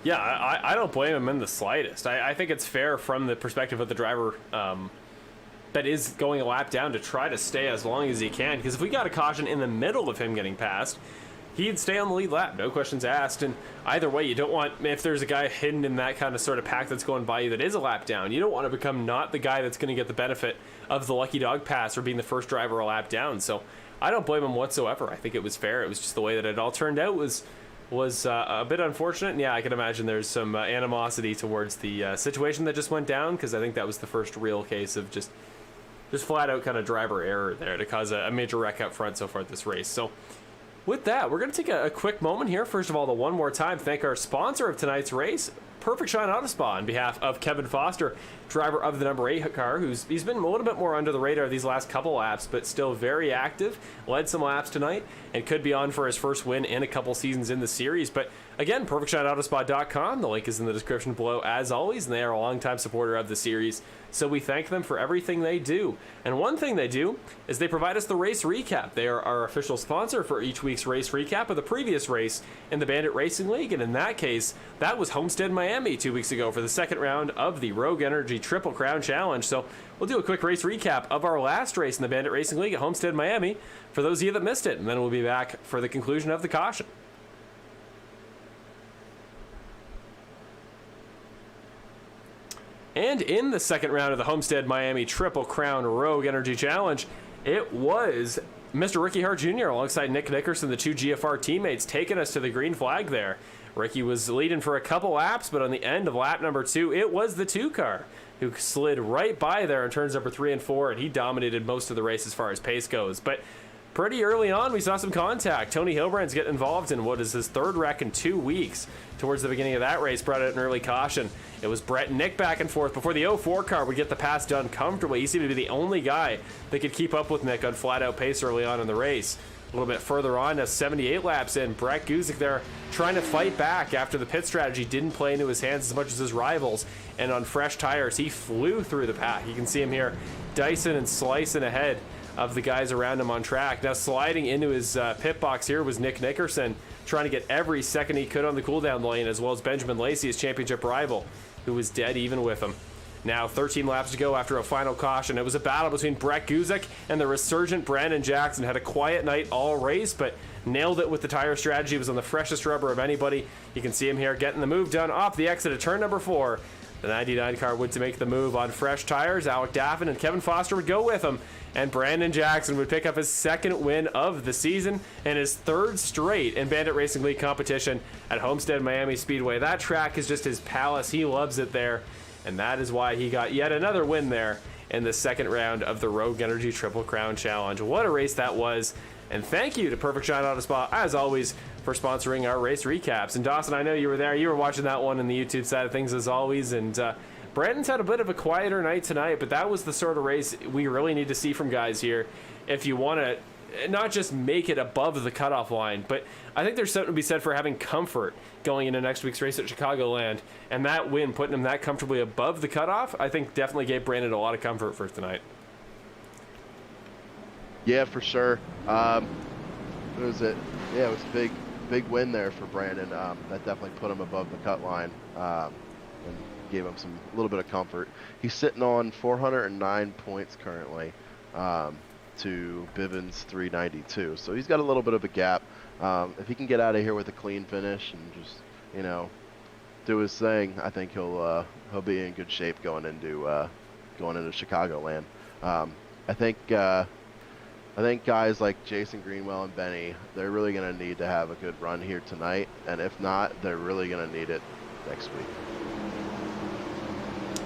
Speaker 1: Yeah, I don't blame him in the slightest. I think it's fair from the perspective of the driver that is going a lap down to try to stay as long as he can. Because if we got a caution in the middle of him getting passed, he'd stay on the lead lap, no questions asked. And either way, you don't want, if there's a guy hidden in that kind of sort of pack that's going by you that is a lap down, you don't want to become not the guy that's going to get the benefit of the lucky dog pass or being the first driver a lap down. So I don't blame him whatsoever. I think it was fair. It was just the way that it all turned out was a bit unfortunate. And yeah, I can imagine there's some animosity towards the situation that just went down, because I think that was the first real case of just flat out kind of driver error there to cause a major wreck up front so far at this race. So with that, we're going to take a quick moment here. First of all, one more time, thank our sponsor of tonight's race, Perfect Shine Auto Spa, on behalf of Kevin Foster, driver of the number 8 car, he's been a little bit more under the radar these last couple laps, but still very active, led some laps tonight, and could be on for his first win in a couple seasons in the series. But again, perfectshineautospa.com, the link is in the description below as always, and they are a longtime supporter of the series, so we thank them for everything they do. And one thing they do is they provide us the race recap. They are our official sponsor for each week's race recap of the previous race in the Bandit Racing League, and in that case, that was Homestead, Miami 2 weeks ago for the second round of the Rogue Energy Triple Crown Challenge. So we'll do a quick race recap of our last race in the Bandit Racing League at Homestead, Miami, for those of you that missed it, and then we'll be back for the conclusion of the caution. And in the second round of the Homestead Miami Triple Crown Rogue Energy Challenge, it was Mr. Ricky Hart Jr. alongside Nick Nickerson, the two GFR teammates, taking us to the green flag there. Ricky was leading for a couple laps, but on the end of lap number 2, it was the 2 car who slid right by there in turns number 3 and 4, and he dominated most of the race as far as pace goes. But pretty early on, we saw some contact. Tony Hilbrand's getting involved in what is his third wreck in 2 weeks. Towards the beginning of that race, brought out an early caution. It was Brett and Nick back and forth before the 04 car would get the pass done comfortably. He seemed to be the only guy that could keep up with Nick on flat-out pace early on in the race. A little bit further on, now 78 laps in, Brett Guzik there trying to fight back after the pit strategy didn't play into his hands as much as his rivals, and on fresh tires he flew through the pack. You can see him here dicing and slicing ahead of the guys around him on track. Now sliding into his pit box here was Nick Nickerson, trying to get every second he could on the cooldown lane, as well as Benjamin Lacey, his championship rival, who was dead even with him. Now 13 laps to go after a final caution. It was a battle between Brett Guzik and the resurgent Brandon Jackson. Had a quiet night all race, but nailed it with the tire strategy. Was on the freshest rubber of anybody. You can see him here getting the move done off the exit of turn number 4. The 99 car would to make the move on fresh tires. Alec Daffin and Kevin Foster would go with him, and Brandon Jackson would pick up his 2nd win of the season and his 3rd straight in Bandit Racing League competition at Homestead Miami Speedway. That track is just his palace. He loves it there, and that is why he got yet another win there in the 2nd round of the Rogue Energy Triple Crown Challenge. What a race that was, and thank you to Perfect Shine Auto Spa, as always, for sponsoring our race recaps. And Dawson, I know you were there. You were watching that one in the YouTube side of things as always, and Brandon's had a bit of a quieter night tonight, but that was the sort of race we really need to see from guys here if you want to not just make it above the cutoff line, but I think there's something to be said for having comfort going into next week's race at Chicagoland, and that win, putting him that comfortably above the cutoff, I think definitely gave Brandon a lot of comfort for tonight.
Speaker 2: Yeah, for sure. What was it? Yeah, it was a big win there for Brandon. That definitely put him above the cut line and gave him a little bit of comfort. He's sitting on 409 points currently to Bivens 392. So he's got a little bit of a gap. If he can get out of here with a clean finish and just, do his thing, I think he'll be in good shape going into Chicagoland. I think guys like Jason Greenwell and Benny, they're really going to need to have a good run here tonight, and if not, they're really going to need it next week.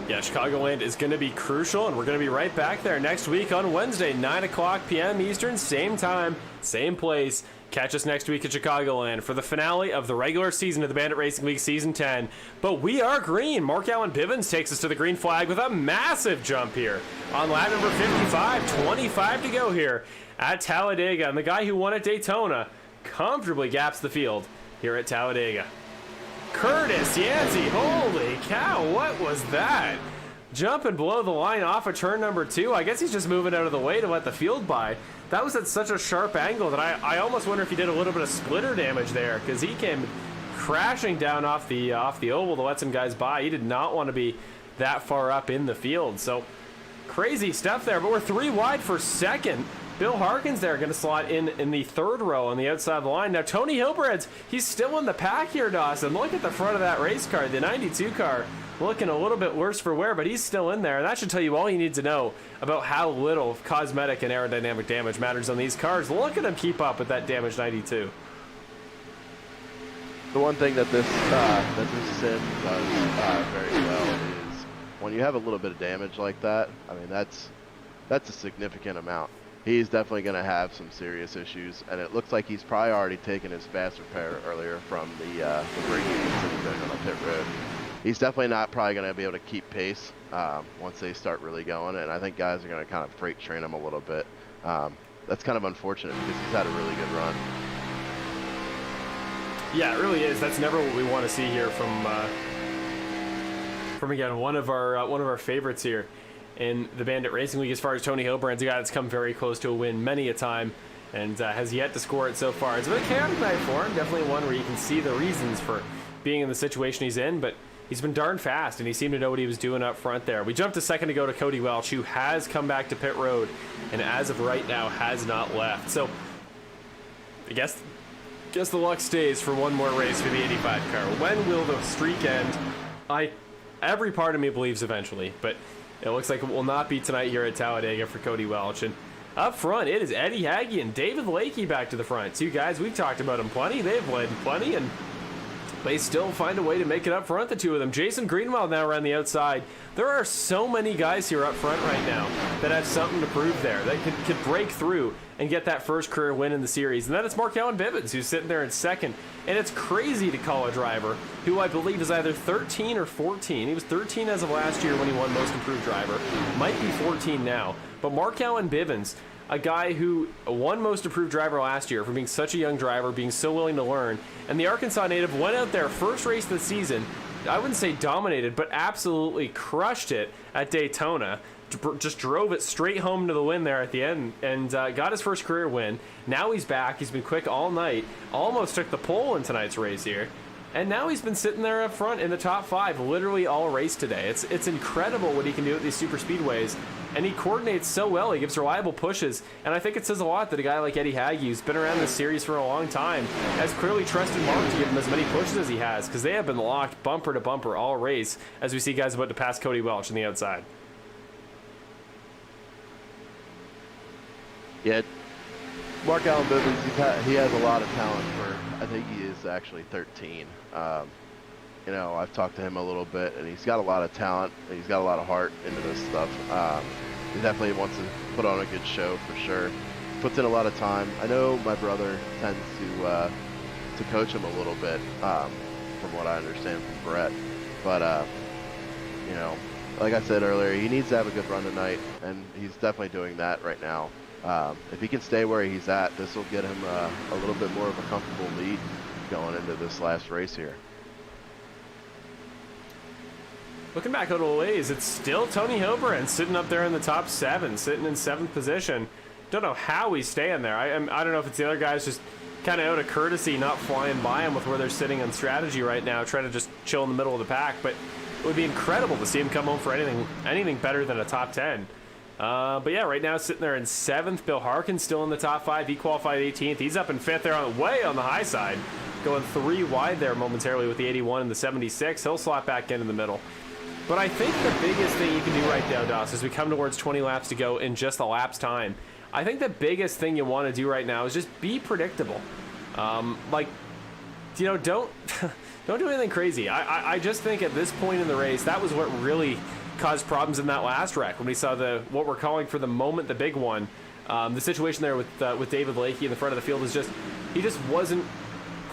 Speaker 1: Yeah, Chicagoland is going to be crucial, and we're going to be right back there next week on Wednesday, 9 o'clock p.m. Eastern, same time, same place. Catch us next week at Chicagoland for the finale of the regular season of the Bandit Racing League Season 10. But we are green. Mark Alan Bivens takes us to the green flag with a massive jump here on lap number 55. 25 to go here at Talladega. And the guy who won at Daytona comfortably gaps the field here at Talladega. Curtis Yancey, holy cow, what was that? Jumping below the line off of turn number 2. I guess he's just moving out of the way to let the field by. That was at such a sharp angle that I almost wonder if he did a little bit of splitter damage there, because he came crashing down off the oval to let some guys by. He did not want to be that far up in the field. So crazy stuff there, but we're 3 wide for second. Bill Harkins there going to slot in the 3rd row on the outside of the line. Now Tony Hilbreds, he's still in the pack here, Dawson. Look at the front of that race car, the 92 car. Looking a little bit worse for wear, but he's still in there. And that should tell you all you need to know about how little cosmetic and aerodynamic damage matters on these cars. Look at him keep up with that damaged 92.
Speaker 2: The one thing that this sim does very well is when you have a little bit of damage like that, I mean, that's a significant amount. He's definitely going to have some serious issues, and it looks like he's probably already taken his fast repair earlier from the braking incident on the pit road. He's definitely not probably going to be able to keep pace once they start really going, and I think guys are going to kind of freight train him a little bit. That's kind of unfortunate because he's had a really good run.
Speaker 1: Yeah, it really is. That's never what we want to see here from again one of our favorites here in the Bandit Racing League as far as Tony Hilbrand's a guy that's come very close to a win many a time and has yet to score it so far. It's been a chaotic night for him. Definitely one where you can see the reasons for being in the situation he's in, but he's been darn fast, and he seemed to know what he was doing up front there. We jumped a second to go to Cody Welch, who has come back to pit road, and as of right now has not left. So I guess the luck stays for one more race for the 85 car. When will the streak end? Every part of me believes eventually, but it looks like it will not be tonight here at Talladega for Cody Welch. And up front, it is Eddie Hagge and David Lakey back to the front. Two guys, we've talked about them plenty. They've led plenty, and they still find a way to make it up front, the two of them. Jason Greenwell now around the outside. There are so many guys here up front right now that have something to prove there, that could break through and get that first career win in the series. And then it's Mark Alan Bivens, who's sitting there in second. And it's crazy to call a driver who I believe is either 13 or 14. He was 13 as of last year when he won Most Improved Driver. Might be 14 now. But Mark Alan Bivens, a guy who won most improved driver last year for being such a young driver, being so willing to learn. And the Arkansas native went out there, first race of the season, I wouldn't say dominated, but absolutely crushed it at Daytona. Just drove it straight home to the win there at the end, and got his first career win. Now he's back. He's been quick all night. Almost took the pole in tonight's race here. And now he's been sitting there up front in the top 5 literally all race today. It's incredible what he can do at these super speedways. And he coordinates so well. He gives reliable pushes. And I think it says a lot that a guy like Eddie Hagge, who's been around this series for a long time, has clearly trusted Mark to give him as many pushes as he has, because they have been locked bumper to bumper all race as we see guys about to pass Cody Welch on the outside.
Speaker 2: Yeah, Mark Alan Bivens, he has a lot of talent for, I think he is actually 13. You know, I've talked to him a little bit, and he's got a lot of talent, and he's got a lot of heart into this stuff. He definitely wants to put on a good show for sure. Puts in a lot of time. I know my brother tends to coach him a little bit, from what I understand from Brett. But, you know, like I said earlier, he needs to have a good run tonight, and he's definitely doing that right now. If he can stay where he's at, this will get him a little bit more of a comfortable lead going into this last race here.
Speaker 1: Looking back over the ways, it's still Tony Hilbrand sitting up there in the top 7, sitting in 7th position. Don't know how he's staying there. I don't know if it's the other guys just kind of out of courtesy, not flying by him with where they're sitting on strategy right now, trying to just chill in the middle of the pack. But it would be incredible to see him come home for anything better than a top 10. But yeah, right now sitting there in 7th. Bill Harkin's still in the top 5. He qualified 18th. He's up in 5th there, way on the high side, going 3 wide there momentarily with the 81 and the 76. He'll slot back in the middle. But I think the biggest thing you can do right now, Doss, as we come towards 20 laps to go in just a lap's time, I think the biggest thing you want to do right now is just be predictable. Like, you know, don't do anything crazy. I just think at this point in the race, that was what really caused problems in that last wreck when we saw what we're calling for the moment, the big one. The situation there with David Lakey in the front of the field is he just wasn't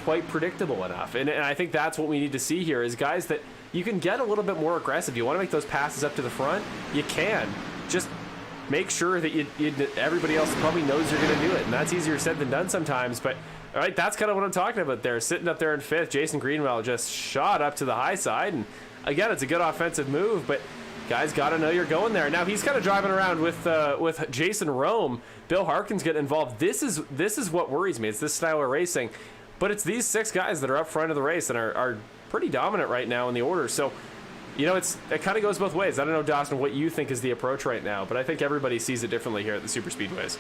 Speaker 1: quite predictable enough. And I think that's what we need to see here is guys that you can get a little bit more aggressive. You want to make those passes up to the front, you can. Just make sure that everybody else probably knows you're going to do it. And that's easier said than done sometimes. But all right, that's kind of what I'm talking about there. Sitting up there in 5th, Jason Greenwell just shot up to the high side. And again, it's a good offensive move, but guys got to know you're going there. Now he's kind of driving around with Jason Rome. Bill Harkin's getting involved. This is what worries me. It's this style of racing. But it's these 6 guys that are up front of the race and are pretty dominant right now in the order. So, you know, it kind of goes both ways. I don't know, Dawson, what you think is the approach right now, but I think everybody sees it differently here at the super speedways.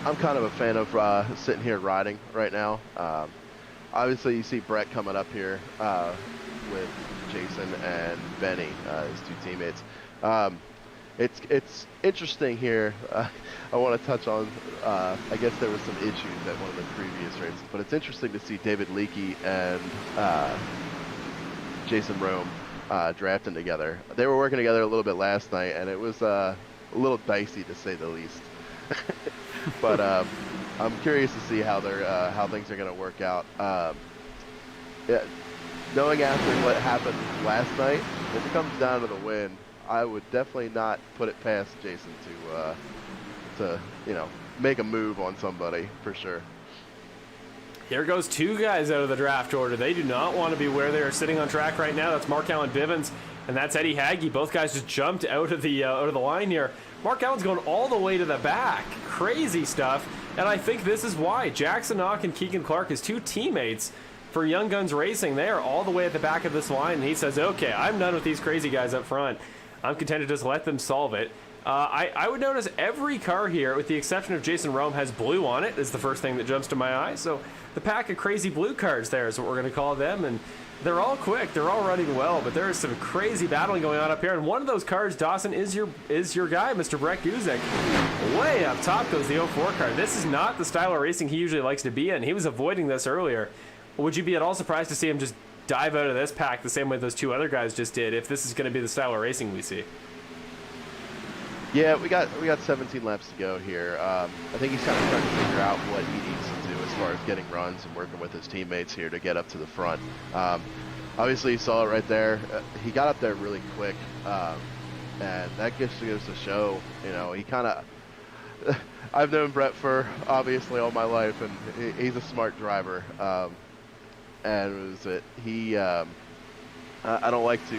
Speaker 2: I'm kind of a fan of sitting here riding right now. Obviously, you see Brett coming up here with Jason and Benny, his 2 teammates. It's interesting here. I want to touch on, I guess there was some issues at one of the previous races, but it's interesting to see David Leakey and Jason Rome drafting together. They were working together a little bit last night, and it was a little dicey to say the least. But I'm curious to see how things are going to work out. Yeah, knowing after what happened last night, if it comes down to the win, I would definitely not put it past Jason to you know, make a move on somebody for sure.
Speaker 1: Here goes 2 guys out of the draft order. They do not want to be where they are sitting on track right now. That's Mark Alan Bivens and that's Eddie Hagge. Both guys just jumped out of the line here. Mark Allen's going all the way to the back. Crazy stuff. And I think this is why Jackson Knock and Keegan Clark, his 2 teammates for Young Guns Racing, they are all the way at the back of this line. And he says, okay, I'm done with these crazy guys up front. I'm content to just let them solve it. I would notice every car here, with the exception of Jason Rome, has blue on it, is the first thing that jumps to my eye. So the pack of crazy blue cars there is what we're going to call them. And they're all quick. They're all running well. But there is some crazy battling going on up here. And one of those cars, Dawson, is your guy, Mr. Brett Guzik. Way up top goes the 04 car. This is not the style of racing he usually likes to be in. He was avoiding this earlier. Would you be at all surprised to see him just dive out of this pack the same way those 2 other guys just did, if this is going to be the style of racing we see?
Speaker 2: Yeah, we got 17 laps to go here. I think he's kind of trying to figure out what he needs to do as far as getting runs and working with his teammates here to get up to the front. Obviously, you saw it right there. He got up there really quick. and that just goes to show, you know, he kind of. I've known Brett for obviously all my life, and he's a smart driver. And it was it. He, I don't like to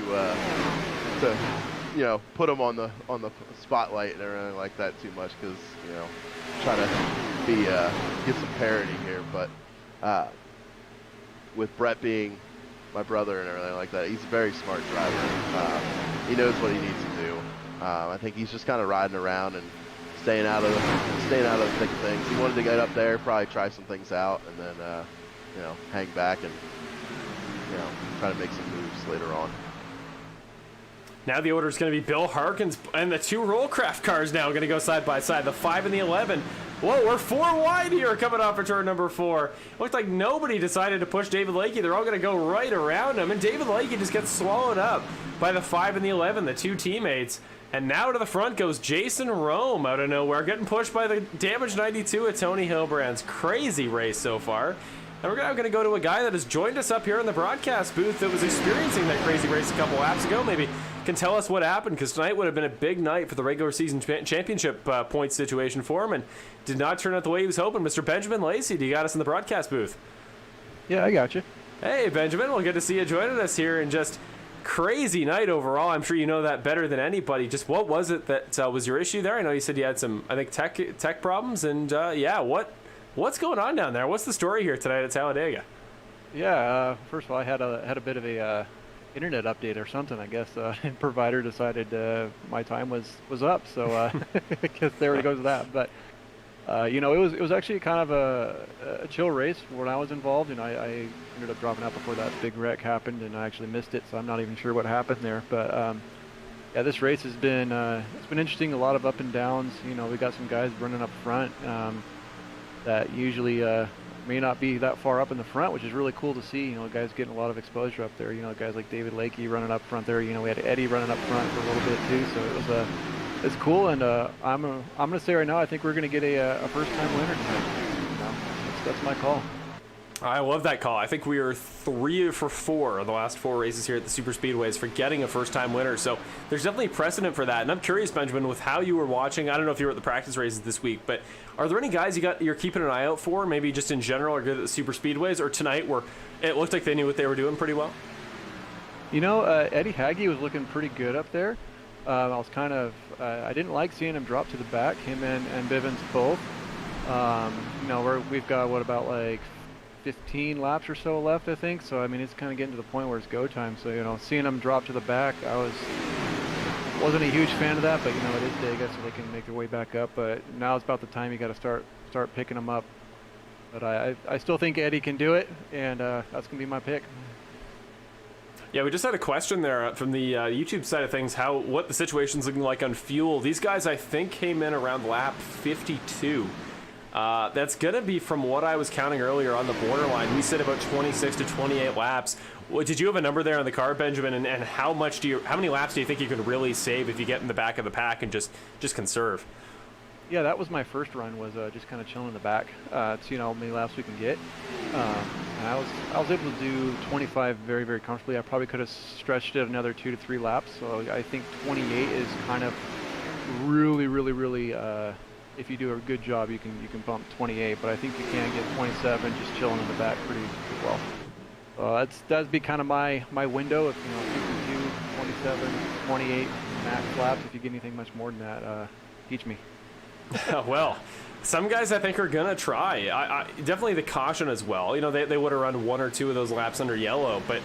Speaker 2: you know, put him on the spotlight and everything like that too much, because, you know, try to be get some parity here. But with Brett being my brother and everything like that, he's a very smart driver. He knows what he needs to do. I think he's just kind of riding around and staying out of the thick of things. He wanted to get up there, probably try some things out, and then you know, hang back and, you know, try to make some moves later on.
Speaker 1: Now the order is going to be Bill Harkins and the 2 Rollcraft cars now going to go side by side, the 5 and the 11. Whoa, we're 4 wide here coming off for turn number 4. Looked like nobody decided to push David Lakey. They're all going to go right around him, and David Lakey just gets swallowed up by the 5 and the 11, the 2 teammates. And now to the front goes Jason Rome out of nowhere, getting pushed by the damaged 92 at Tony Hilbrand's. Crazy race so far. And we're now going to go to a guy that has joined us up here in the broadcast booth that was experiencing that crazy race a couple laps ago. Maybe can tell us what happened, because tonight would have been a big night for the regular season championship point situation for him, and did not turn out the way he was hoping. Mr. Benjamin Lacey, do you got us in the broadcast booth?
Speaker 3: Yeah, I got you.
Speaker 1: Hey, Benjamin. Well, good to see you joining us here, and just crazy night overall. I'm sure you know that better than anybody. Just what was it that was your issue there? I know you said you had some, I think, tech problems, and yeah, what's going on down there? What's the story here tonight at Talladega?
Speaker 3: Yeah, first of all, I had a bit of a internet update or something, I guess. Provider decided my time was up, so I guess there it goes with that. But you know, it was actually kind of a chill race when I was involved. You know, I ended up dropping out before that big wreck happened, and I actually missed it, so I'm not even sure what happened there. But yeah, this race has been it's been interesting. A lot of up and downs. You know, we got some guys running up front that usually may not be that far up in the front, which is really cool to see. You know, guys getting a lot of exposure up there. You know, guys like David Lakey running up front there. You know, we had Eddie running up front for a little bit too, so it's cool. And I'm gonna say right now, I think we're gonna get a first-time winner tonight. You know, that's my call.
Speaker 1: I love that call. I think we are 3 for 4 of the last 4 races here at the Super Speedways for getting a first-time winner. So there's definitely precedent for that. And I'm curious, Benjamin, with how you were watching. I don't know if you were at the practice races this week, but are there any guys you're keeping an eye out for, maybe just in general, are good at the Super Speedways, or tonight where it looked like they knew what they were doing pretty well?
Speaker 3: You know, Eddie Hagge was looking pretty good up there. I was kind of I didn't like seeing him drop to the back, him and Bivens both. You know, we've got what, about like 15 laps or so left, I think. So I mean, it's kind of getting to the point where it's go time. So, you know, seeing them drop to the back, wasn't a huge fan of that, but you know, it is Daytona, so they can make their way back up. But now it's about the time you got to start picking them up. But I still think Eddie can do it, and that's gonna be my pick.
Speaker 1: Yeah, we just had a question there from the YouTube side of things, what the situation's looking like on fuel. These guys, I think, came in around lap 52. That's going to be, from what I was counting earlier, on the borderline. We said about 26 to 28 laps. Did you have a number there on the car, Benjamin? And how many laps do you think you can really save if you get in the back of the pack and just conserve?
Speaker 3: Yeah, that was my first run, was just kind of chilling in the back, seeing how many laps we can get. And I was able to do 25 very, very comfortably. I probably could have stretched it another 2 to 3 laps. So I think 28 is kind of really, really, really, if you do a good job, you can bump 28. But I think you can get 27 just chilling in the back pretty well. That'd be kind of my window. If you know, if you can do 27, 28 max laps, if you get anything much more than that, teach me.
Speaker 1: Well, some guys I think are gonna try. I definitely the caution as well. You know, they would have run 1 or 2 of those laps under yellow, but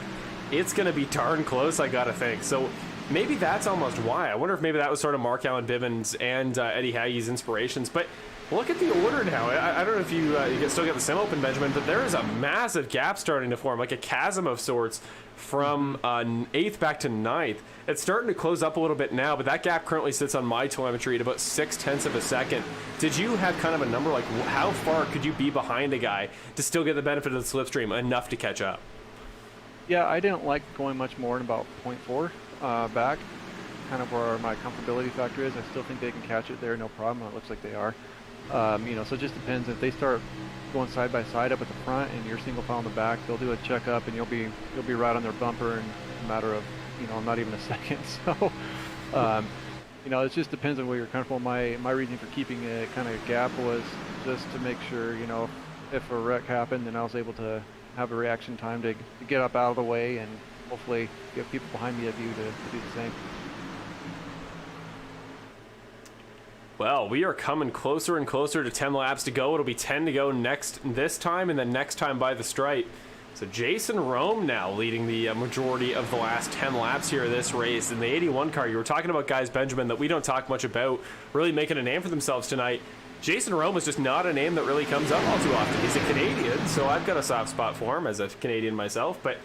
Speaker 1: it's gonna be darn close, I gotta think. So maybe that's almost why. I wonder if maybe that was sort of Mark Alan Bivens and Eddie Hagge's inspirations. But look at the order now. I don't know if you still get the sim open, Benjamin, but there is a massive gap starting to form, like a chasm of sorts, from 8th back to 9th. It's starting to close up a little bit now, but that gap currently sits on my telemetry at about 0.6 of a second. Did you have kind of a number, like how far could you be behind a guy to still get the benefit of the slipstream enough to catch up?
Speaker 3: Yeah, I didn't like going much more than about 0.4 back, kind of where my comfortability factor is. I still think they can catch it there, no problem. It looks like they are. You know, so it just depends. If they start going side by side up at the front and you're single file in the back, they'll do a checkup and you'll be right on their bumper in a matter of, you know, not even a second. So you know, it just depends on where you're comfortable. My reason for keeping a kind of gap was just to make sure, you know, if a wreck happened, then I was able to have a reaction time to get up out of the way and hopefully give people behind me a view to do the same.
Speaker 1: Well, we are coming closer and closer to 10 laps to go. It'll be 10 to go this time, and then next time by the stripe. So Jason Rome now leading the majority of the last 10 laps here of this race. In the 81 car, you were talking about guys, Benjamin, that we don't talk much about, really making a name for themselves tonight. Jason Rome is just not a name that really comes up all too often. He's a Canadian, so I've got a soft spot for him as a Canadian myself, but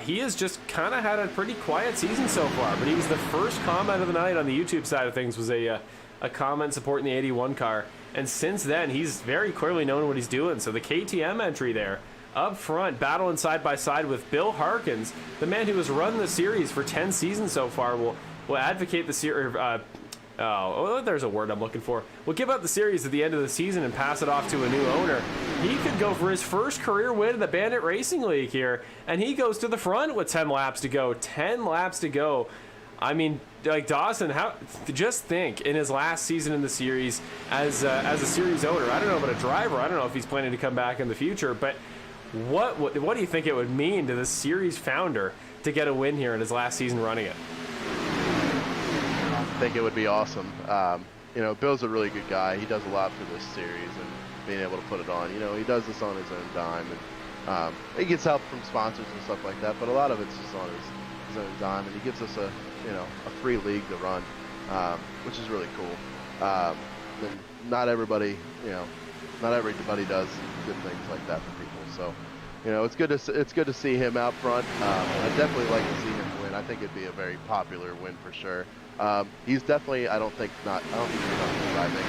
Speaker 1: he has just kind of had a pretty quiet season so far. But he was the first comment of the night on the YouTube side of things, was a comment supporting the 81 car, and since then he's very clearly known what he's doing. So the KTM entry there up front, battling side by side with Bill Harkins, the man who has run the series for 10 seasons so far, will advocate the series. There's a word I'm looking for. Will give up the series at the end of the season and pass it off to a new owner. He could go for his first career win in the Bandit Racing League here, and he goes to the front with 10 laps to go. 10 laps to go. I mean, like Dawson, just think, in his last season in the series as a series owner, I don't know about a driver, I don't know if he's planning to come back in the future, but what do you think it would mean to the series founder to get a win here in his last season running it?
Speaker 2: I think it would be awesome. You know, Bill's a really good guy. He does a lot for this series and being able to put it on. You know, he does this on his own dime, and he gets help from sponsors and stuff like that, but a lot of it's just on his own dime, and he gives us a free league to run, which is really cool. And not everybody does good things like that for people. So, you know, it's good to see him out front. I definitely like to see him win. I think it'd be a very popular win for sure. He's definitely, I don't think he's not driving.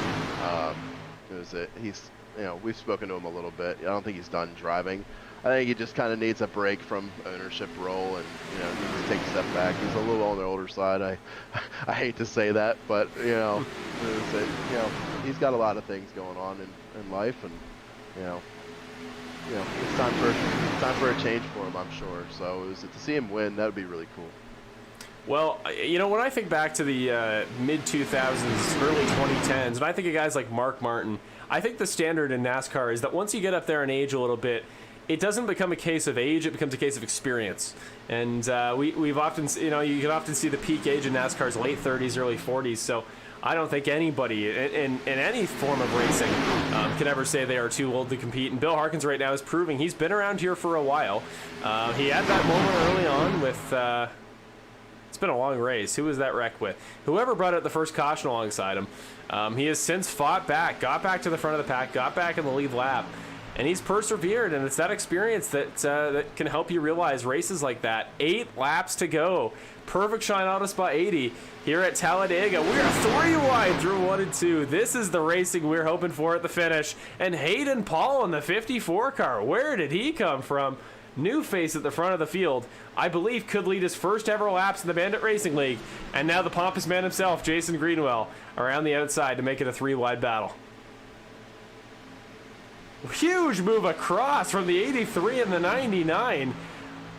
Speaker 2: He's, you know, we've spoken to him a little bit. I don't think he's done driving. I think he just kind of needs a break from ownership role, and, you know, needs to take a step back. He's a little on the older side. I hate to say that, but, you know, he's got a lot of things going on in life, and, you know, it's time for a change for him, I'm sure. So to see him win, that would be really cool.
Speaker 1: Well, you know, when I think back to the mid-2000s, early 2010s, and I think of guys like Mark Martin, I think the standard in NASCAR is that once you get up there in age a little bit, it doesn't become a case of age, it becomes a case of experience. And we've often, you know, you can often see the peak age in NASCAR's late 30s, early 40s. So I don't think anybody in any form of racing can ever say they are too old to compete. And Bill Harkins right now is proving he's been around here for a while. He had that moment early on with... it's been a long race. Who was that wreck with? Whoever brought out the first caution alongside him. He has since fought back, got back to the front of the pack, got back in the lead lap, and he's persevered. And it's that experience that can help you realize races like that. 8 laps to go. Perfect shine auto spot 80 here at Talladega. We are 3 wide through 1 and 2. This is the racing we're hoping for at the finish. And Hayden Paul in the 54 car. Where did he come from? New face at the front of the field, I believe could lead his first ever laps in the Bandit Racing League. And now the pompous man himself, Jason Greenwell, around the outside to make it a 3-wide battle. Huge move across from the 83 and the 99.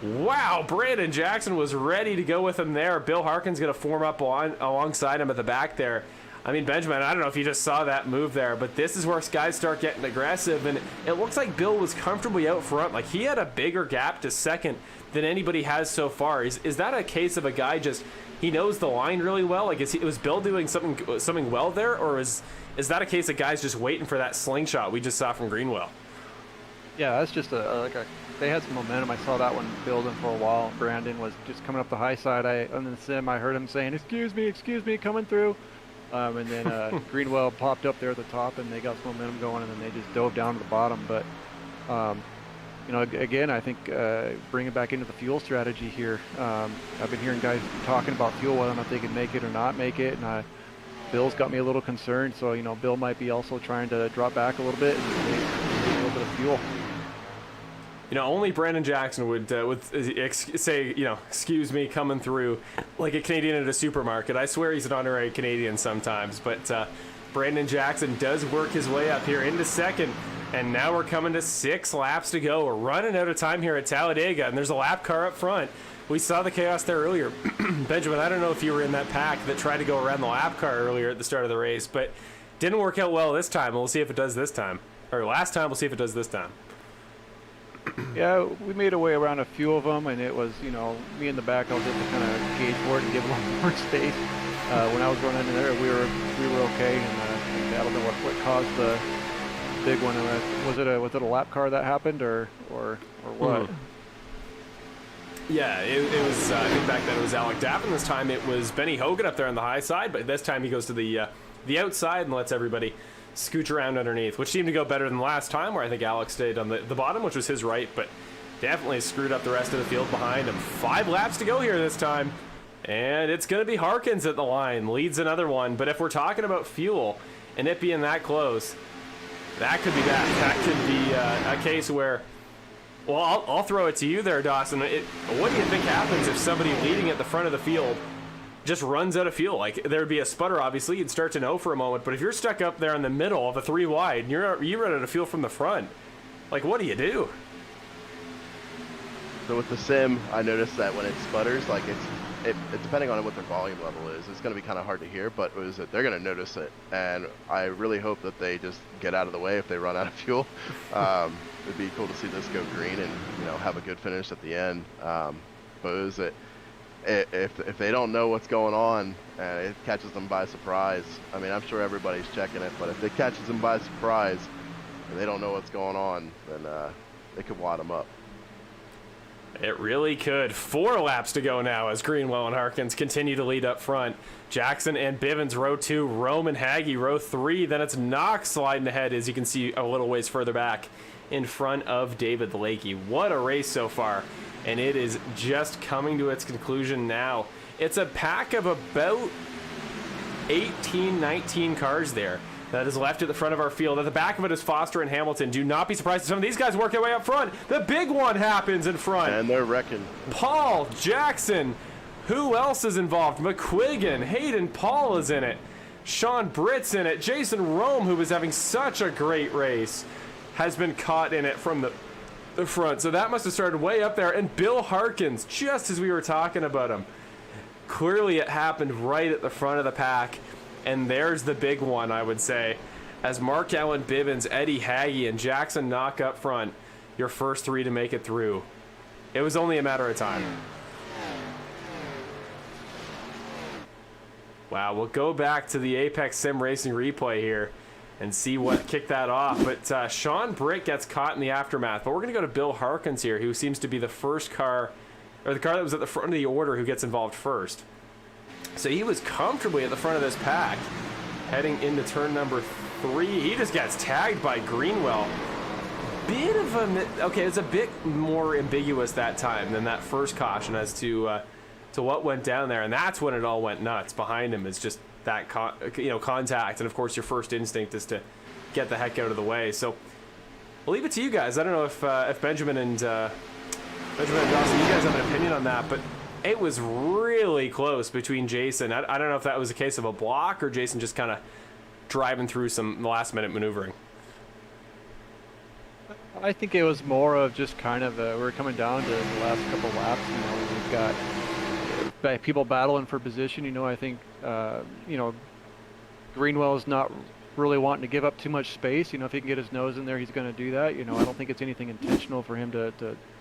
Speaker 1: Wow, Brandon Jackson was ready to go with him there. Bill Harkins going to form up alongside him at the back there. I mean, Benjamin, I don't know if you just saw that move there, but this is where guys start getting aggressive, and it looks like Bill was comfortably out front. Like, he had a bigger gap to second than anybody has so far. Is that a case of a guy just, he knows the line really well? Like, was Bill doing something well there, or is that a case of guys just waiting for that slingshot we just saw from Greenwell?
Speaker 3: Yeah, that's just they had some momentum. I saw that one building for a while. Brandon was just coming up the high side. On the sim, I heard him saying, excuse me, coming through. And then Greenwell popped up there at the top, and they got some momentum going, and then they just dove down to the bottom. But, you know, again, I think bringing back into the fuel strategy here, I've been hearing guys talking about fuel, whether or not they can make it or not make it, and Bill's got me a little concerned. So, you know, Bill might be also trying to drop back a little bit and make a little bit of fuel.
Speaker 1: You know, only Brandon Jackson would say, you know, excuse me, coming through like a Canadian at a supermarket. I swear he's an honorary Canadian sometimes, but Brandon Jackson does work his way up here into second, and now we're coming to 6 laps to go. We're running out of time here at Talladega, and there's a lap car up front. We saw the chaos there earlier. Benjamin, I don't know if you were in that pack that tried to go around the lap car earlier at the start of the race, but didn't work out well this time. We'll see if it does this time. Or last time, we'll see if it does this time.
Speaker 3: Yeah, we made our way around a few of them, and it was, you know, me in the back, I was able to kind of gauge for it and give a little more space. When I was running in there, we were okay, and I don't know what caused the big one. Was it a lap car that happened, or what?
Speaker 1: Yeah, it was. I think back then it was Alec Dappen. This time it was Benny Hogan up there on the high side, but this time he goes to the outside and lets everybody scooch around underneath, which seemed to go better than last time, where I think Alex stayed on the bottom, which was his right, but definitely screwed up the rest of the field behind him. 5 laps to go here this time, and it's going to be Harkins at the line, leads another one. But if we're talking about fuel and it being that close, that could be that could be a case where, well, I'll throw it to you there, Dawson. What do you think happens if somebody leading at the front of the field just runs out of fuel? Like, there'd be a sputter, obviously. You'd start to know for a moment. But if you're stuck up there in the middle of a 3 wide and you run out of fuel from the front, like, what do you do?
Speaker 2: So with the sim, I noticed that when it sputters, like it depending on what their volume level is, it's going to be kind of hard to hear, but they're going to notice it. And I really hope that they just get out of the way if they run out of fuel. It'd be cool to see this go green and, you know, have a good finish at the end. But if they don't know what's going on and it catches them by surprise, I mean, I'm sure everybody's checking it, but if it catches them by surprise and they don't know what's going on, then they could wad them up.
Speaker 1: It really could. 4 laps to go now as Greenwell and Harkins continue to lead up front. Jackson and Bivens, row 2. Rome and Haggy, row 3. Then it's Knox sliding ahead, as you can see a little ways further back in front of David Lakey. What a race so far. And it is just coming to its conclusion now. It's a pack of about 18, 19 cars there that is left at the front of our field. At the back of it is Foster and Hamilton. Do not be surprised if some of these guys work their way up front. The big one happens in front.
Speaker 2: And they're wrecking.
Speaker 1: Paul, Jackson. Who else is involved? McQuiggan. Hayden Paul is in it. Sean Britt's in it. Jason Rome, who was having such a great race, has been caught in it from the front. So that must have started way up there. And Bill Harkins, just as we were talking about him. Clearly it happened right at the front of the pack. And there's the big one, I would say, as Mark Alan Bivens, Eddie Haggy, and Jackson knock up front your first 3 to make it through. It was only a matter of time. Wow, we'll go back to the Apex Sim Racing replay here and see what kicked that off. But Sean Britt gets caught in the aftermath. But we're going to go to Bill Harkins here, who seems to be the first car, or the car that was at the front of the order, who gets involved first. So he was comfortably at the front of this pack, heading into turn number 3. He just gets tagged by Greenwell. Bit of a, okay, it's a bit more ambiguous that time than that first caution as to what went down there, and that's when it all went nuts. Behind him is just that contact, and of course your first instinct is to get the heck out of the way. So I'll leave it to you guys. I don't know if Benjamin and Dawson, you guys have an opinion on that, but it was really close between Jason. I don't know if that was a case of a block or Jason just kind of driving through some last-minute maneuvering.
Speaker 3: I think it was more of just kind of we're coming down to the last couple laps. You know, we've got people battling for position. You know, I think Greenwell is not really wanting to give up too much space. You know, if he can get his nose in there, he's going to do that. You know, I don't think it's anything intentional for him to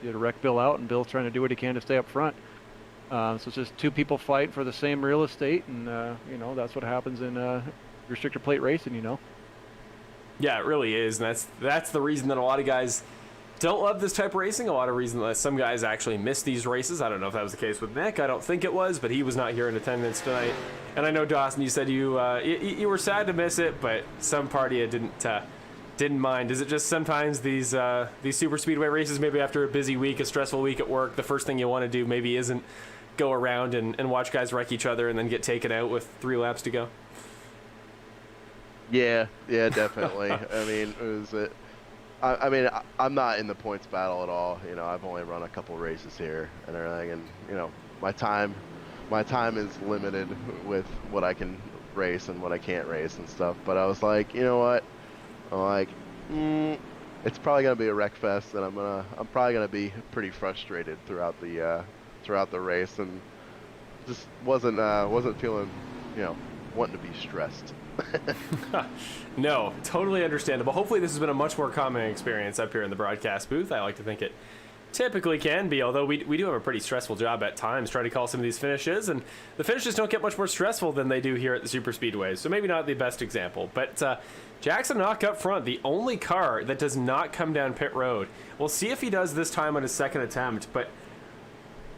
Speaker 3: wreck Bill out, and Bill's trying to do what he can to stay up front. So it's just 2 people fighting for the same real estate, and you know, that's what happens in restrictor plate racing. You know.
Speaker 1: Yeah, it really is, and that's the reason that a lot of guys don't love this type of racing. A lot of reason that some guys actually miss these races. I don't know if that was the case with Nick. I don't think it was, but he was not here in attendance tonight. And I know, Dawson, you said you were sad to miss it, but some part of you didn't mind. Is it just sometimes these super speedway races, maybe after a busy week, a stressful week at work, the first thing you want to do maybe isn't go around and watch guys wreck each other and then get taken out with 3 laps to go?
Speaker 2: Yeah, definitely. I mean, I'm not in the points battle at all. You know, I've only run a couple races here and everything, and you know, my time is limited with what I can race and what I can't race and stuff. But I was like, you know what? I'm like, it's probably gonna be a wreck fest, and I'm probably gonna be pretty frustrated throughout throughout the race, and just wasn't feeling, wanting to be stressed.
Speaker 1: No, totally understandable. Hopefully this has been a much more common experience up here in the broadcast booth. I like to think it typically can be, although we do have a pretty stressful job at times trying to call some of these finishes, and the finishes don't get much more stressful than they do here at the super speedways, so maybe not the best example. But Jackson Knock up front, the only car that does not come down pit road. We'll see if he does this time on his second attempt, but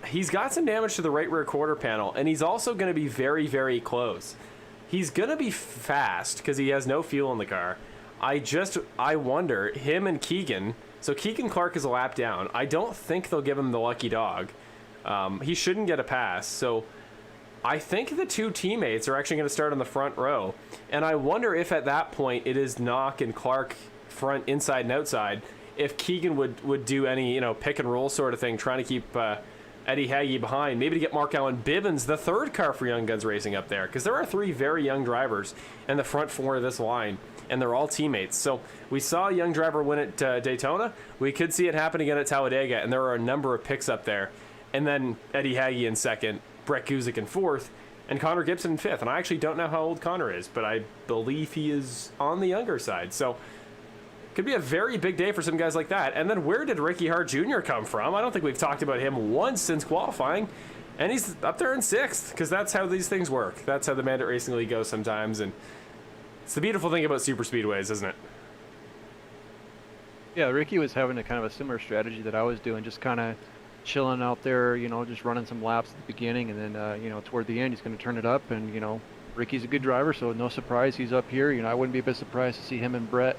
Speaker 1: he's got some damage to the right rear quarter panel, and he's also going to be very, very close. He's going to be fast because he has no fuel in the car. I wonder, him and Keegan, so Keegan Clark is a lap down. I don't think they'll give him the lucky dog. He shouldn't get a pass. So I think the two teammates are actually going to start on the front row. And I wonder if at that point it is Knock and Clark front, inside and outside, if Keegan would do any, pick and roll sort of thing, trying to keep Eddie Hagge behind, maybe to get Mark Alan Bivens, the third car for Young Guns Racing up there, because there are three very young drivers in the front four of this line, and they're all teammates. So we saw a young driver win at Daytona. We could see it happen again at Talladega, and there are a number of picks up there. And then Eddie Hagge in second, Brett Guzik in fourth, and Connor Gibson in fifth. And I actually don't know how old Connor is, but I believe he is on the younger side. So could be a very big day for some guys like that. And then where did Ricky Hart Jr. come from? I don't think we've talked about him once since qualifying. And he's up there in sixth, because that's how these things work. That's how the Bandit Racing League goes sometimes. And it's the beautiful thing about super speedways, isn't it?
Speaker 3: Yeah, Ricky was having a kind of a similar strategy that I was doing, just kind of chilling out there, just running some laps at the beginning, and then, toward the end, he's going to turn it up. And, Ricky's a good driver, so no surprise he's up here. I wouldn't be a bit surprised to see him and Brett.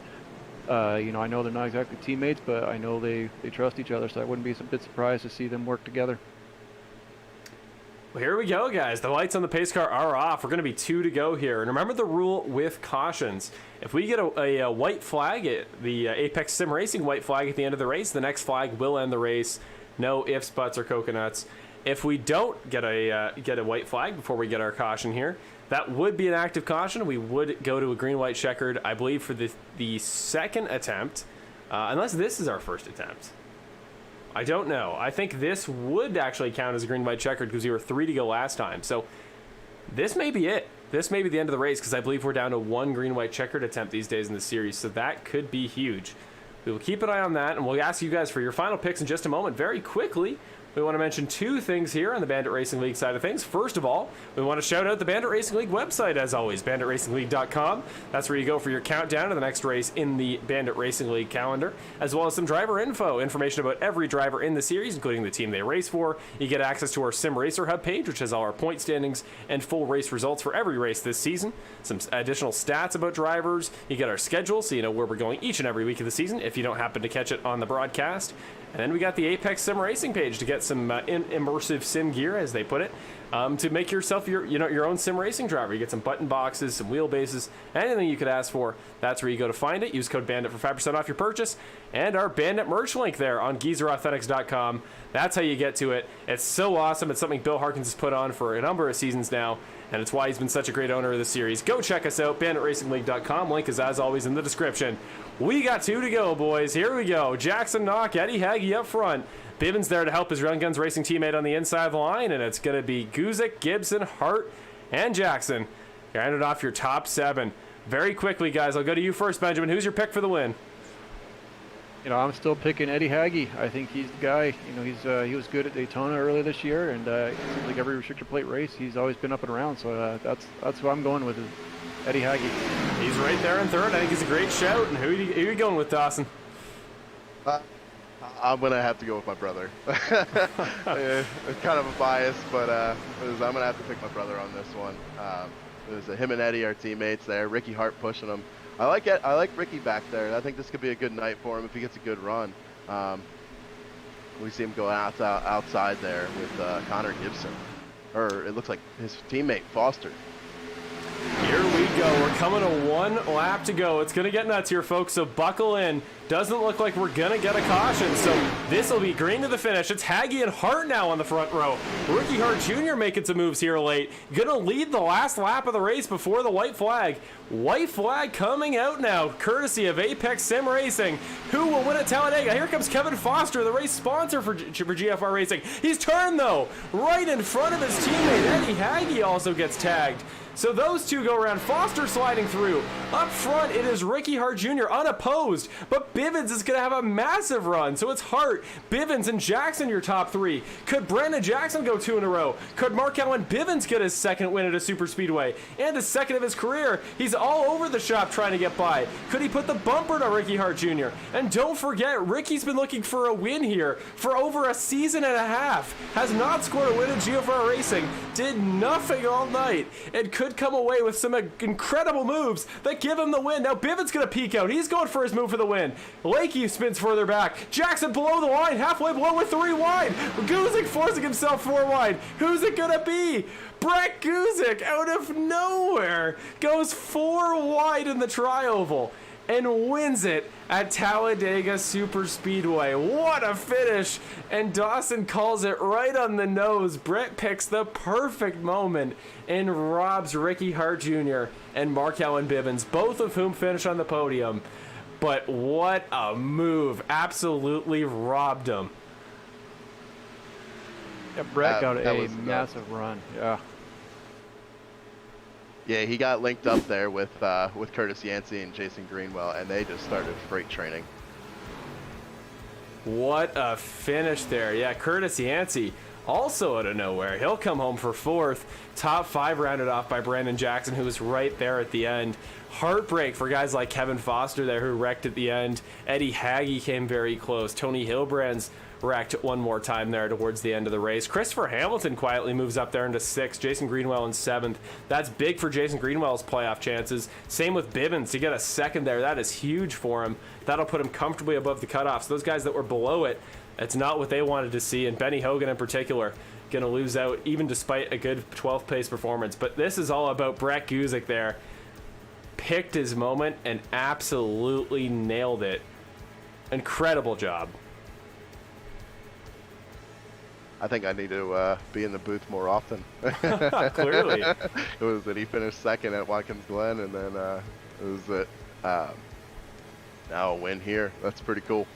Speaker 3: I know they're not exactly teammates, but I know they trust each other, so I wouldn't be a bit surprised to see them work together.
Speaker 1: Well, here we go, guys. The lights on the pace car are off. We're going to be 2 to go here. And remember the rule with cautions. If we get a white flag, the Apex Sim Racing white flag at the end of the race, the next flag will end the race. No ifs, buts, or coconuts. If we don't get a white flag before we get our caution here, that would be an active caution. We would go to a green-white checkered, I believe, for the second attempt, unless this is our first attempt. I don't know. I think this would actually count as a green-white checkered because we were 3 to go last time. So this may be it. This may be the end of the race because I believe we're down to 1 green-white checkered attempt these days in the series. So that could be huge. We will keep an eye on that, and we'll ask you guys for your final picks in just a moment. Very quickly, we want to mention 2 things here on the Bandit Racing League side of things. First of all, we want to shout out the Bandit Racing League website, as always, banditracingleague.com. That's where you go for your countdown to the next race in the Bandit Racing League calendar, as well as some driver info, information about every driver in the series, including the team they race for. You get access to our Sim Racer Hub page, which has all our point standings and full race results for every race this season. Some additional stats about drivers. You get our schedule, so you know where we're going each and every week of the season if you don't happen to catch it on the broadcast. And then we got the Apex Sim Racing page to get some immersive sim gear, as they put it, to make yourself your own sim racing driver. You get some button boxes, some wheelbases, anything you could ask for. That's where you go to find it. Use code BANDIT for 5% off your purchase, and our Bandit merch link there on geezerauthentics.com. That's how you get to it. It's so awesome. It's something Bill Harkins has put on for a number of seasons now, and it's why he's been such a great owner of the series. Go check us out, banditracingleague.com. Link is, as always, in the description. We got 2 to go, boys. Here we go. Jackson Knock, Eddie Hagge up front. Bivens there to help his Young Guns Racing teammate on the inside of the line, and it's going to be Guzik, Gibson, Hart, and Jackson. Rounded off your top 7. Very quickly, guys, I'll go to you first, Benjamin. Who's your pick for the win?
Speaker 3: I'm still picking Eddie Hagge. I think he's the guy. He was good at Daytona earlier this year, and it seems like every restrictor plate race, he's always been up and around. So that's who I'm going with, is Eddie Hagge.
Speaker 1: He's right there in third. I think he's a great shout. And who are you going with, Dawson?
Speaker 2: I'm going to have to go with my brother. It's kind of a bias, but I'm going to have to pick my brother on this one. It was him and Eddie, our teammates there. Ricky Hart pushing him. I like Ricky back there. I think this could be a good night for him if he gets a good run. We see him go outside there with Connor Gibson. Or it looks like his teammate, Foster.
Speaker 1: Here we go. We're coming to 1 lap to go. It's going to get nuts here, folks, so buckle in. Doesn't look like we're going to get a caution, so this will be green to the finish. It's Haggy and Hart now on the front row. Ricky Hart Jr. making some moves here late. Going to lead the last lap of the race before the white flag. White flag coming out now, courtesy of Apex Sim Racing. Who will win at Talladega? Here comes Kevin Foster, the race sponsor for GFR Racing. He's turned, though, right in front of his teammate. Eddie Haggy also gets tagged. So those two go around. Foster sliding through. Up front, it is Ricky Hart Jr. unopposed, but Bivens is going to have a massive run. So it's Hart, Bivens, and Jackson your top three. Could Brandon Jackson go 2 in a row? Could Mark Alan Bivens get his second win at a super speedway and his second of his career? He's all over the shop trying to get by. Could he put the bumper to Ricky Hart Jr.? And don't forget, Ricky's been looking for a win here for over a season and a half. Has not scored a win in GFR Racing. Did nothing all night and could come away with some incredible moves that give him the win. Now Bivens gonna peek out. He's going for his move for the win. Lakey spins further back. Jackson below the line, halfway below with 3 wide. Guzik forcing himself 4 wide. Who's it gonna be? Brett Guzik out of nowhere goes 4 wide in the tri-oval and wins it at Talladega Super Speedway. What a finish! And Dawson calls it right on the nose. Brett picks the perfect moment and robs Ricky Hart Jr. and Mark Alan Bivens, both of whom finish on the podium. But what a move. Absolutely robbed him.
Speaker 3: Yeah, Brett got a massive run. Yeah.
Speaker 2: Yeah, he got linked up there with Curtis Yancey and Jason Greenwell, and they just started freight training.
Speaker 1: What a finish there. Yeah, Curtis Yancey also out of nowhere. He'll come home for 4th. Top 5 rounded off by Brandon Jackson, who was right there at the end. Heartbreak for guys like Kevin Foster there, who wrecked at the end. Eddie Haggy came very close. Tony Hilbrand's wrecked one more time there towards the end of the race. Christopher Hamilton quietly moves up there into 6th. Jason Greenwell in 7th. That's big for Jason Greenwell's playoff chances. Same with Bivens to get a 2nd there. That is huge for him. That'll put him comfortably above the cutoffs. Those guys that were below it, it's not what they wanted to see. And Benny Hogan in particular, going to lose out even despite a good 12th pace performance. But this is all about Brett Guzik there. Picked his moment and absolutely nailed it. Incredible job.
Speaker 2: I think I need to be in the booth more often.
Speaker 1: Clearly.
Speaker 2: It was that he finished 2nd at Watkins Glen, and then it was that now a win here. That's pretty cool.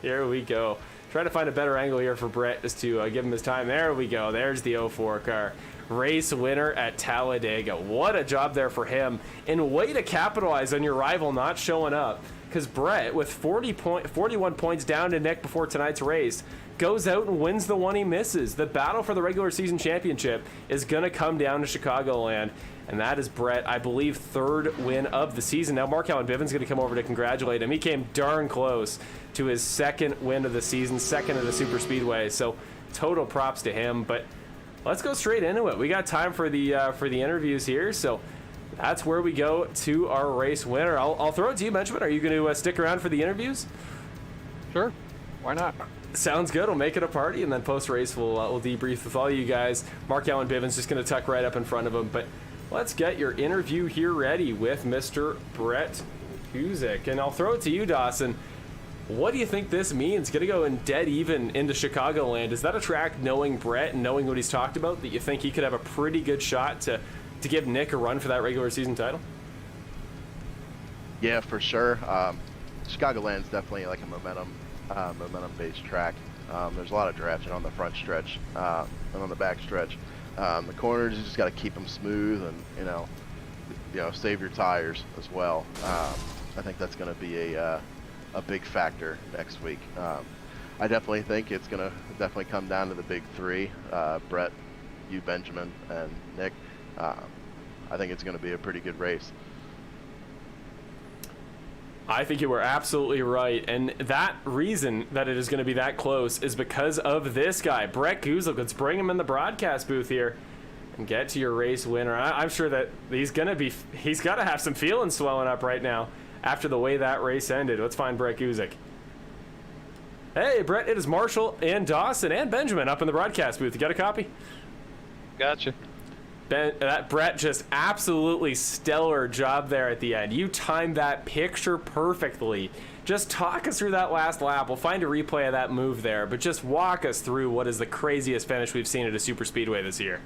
Speaker 1: Here we go. Trying to find a better angle here for Brett just to give him his time. There we go. There's the 04 car. Race winner at Talladega. What a job there for him. And way to capitalize on your rival not showing up. Because Brett, with 41 points down to Nick before tonight's race, goes out and wins the one he misses. The battle for the regular season championship is going to come down to Chicagoland. And that is Brett, I believe, 3rd win of the season. Now Mark Alan Bivens going to come over to congratulate him. He came darn close to his 2nd win of the season, 2nd of the super speedway. So total props to him. But let's go straight into it. We got time for the interviews here. So that's where we go to our race winner. I'll throw it to you, Benjamin. Are you going to stick around for the interviews?
Speaker 3: Sure. Why not?
Speaker 1: Sounds good. We'll make it a party, and then post-race we'll debrief with all you guys. Mark Alan Bivens just going to tuck right up in front of him. But let's get your interview here ready with Mr. Brett Guzik. And I'll throw it to you, Dawson. What do you think this means? Going to go in dead even into Chicagoland. Is that a track, knowing Brett and knowing what he's talked about, that you think he could have a pretty good shot to give Nick a run for that regular season title?
Speaker 2: Yeah, for sure. Chicagoland's definitely like a momentum-based track. There's a lot of direction on the front stretch and on the back stretch. The corners, you just got to keep them smooth and you know save your tires as well. I think that's going to be a big factor next week. I definitely think it's going to definitely come down to the big 3: Brett, you, Benjamin, and Nick. I think it's going to be a pretty good race.
Speaker 1: I think you were absolutely right, and that reason that it is going to be that close is because of this guy, Brett Guzik. Let's bring him in the broadcast booth here and get to your race winner. I'm sure that he's got to have some feelings swelling up right now after the way that race ended. Let's find Brett Guzik. Hey, Brett, it is Marshall and Dawson and Benjamin up in the broadcast booth. You got a copy?
Speaker 4: Gotcha.
Speaker 1: Brett, just absolutely stellar job there at the end. You timed that picture perfectly. Just talk us through that last lap. We'll find a replay of that move there, but just walk us through what is the craziest finish we've seen at a super speedway this year.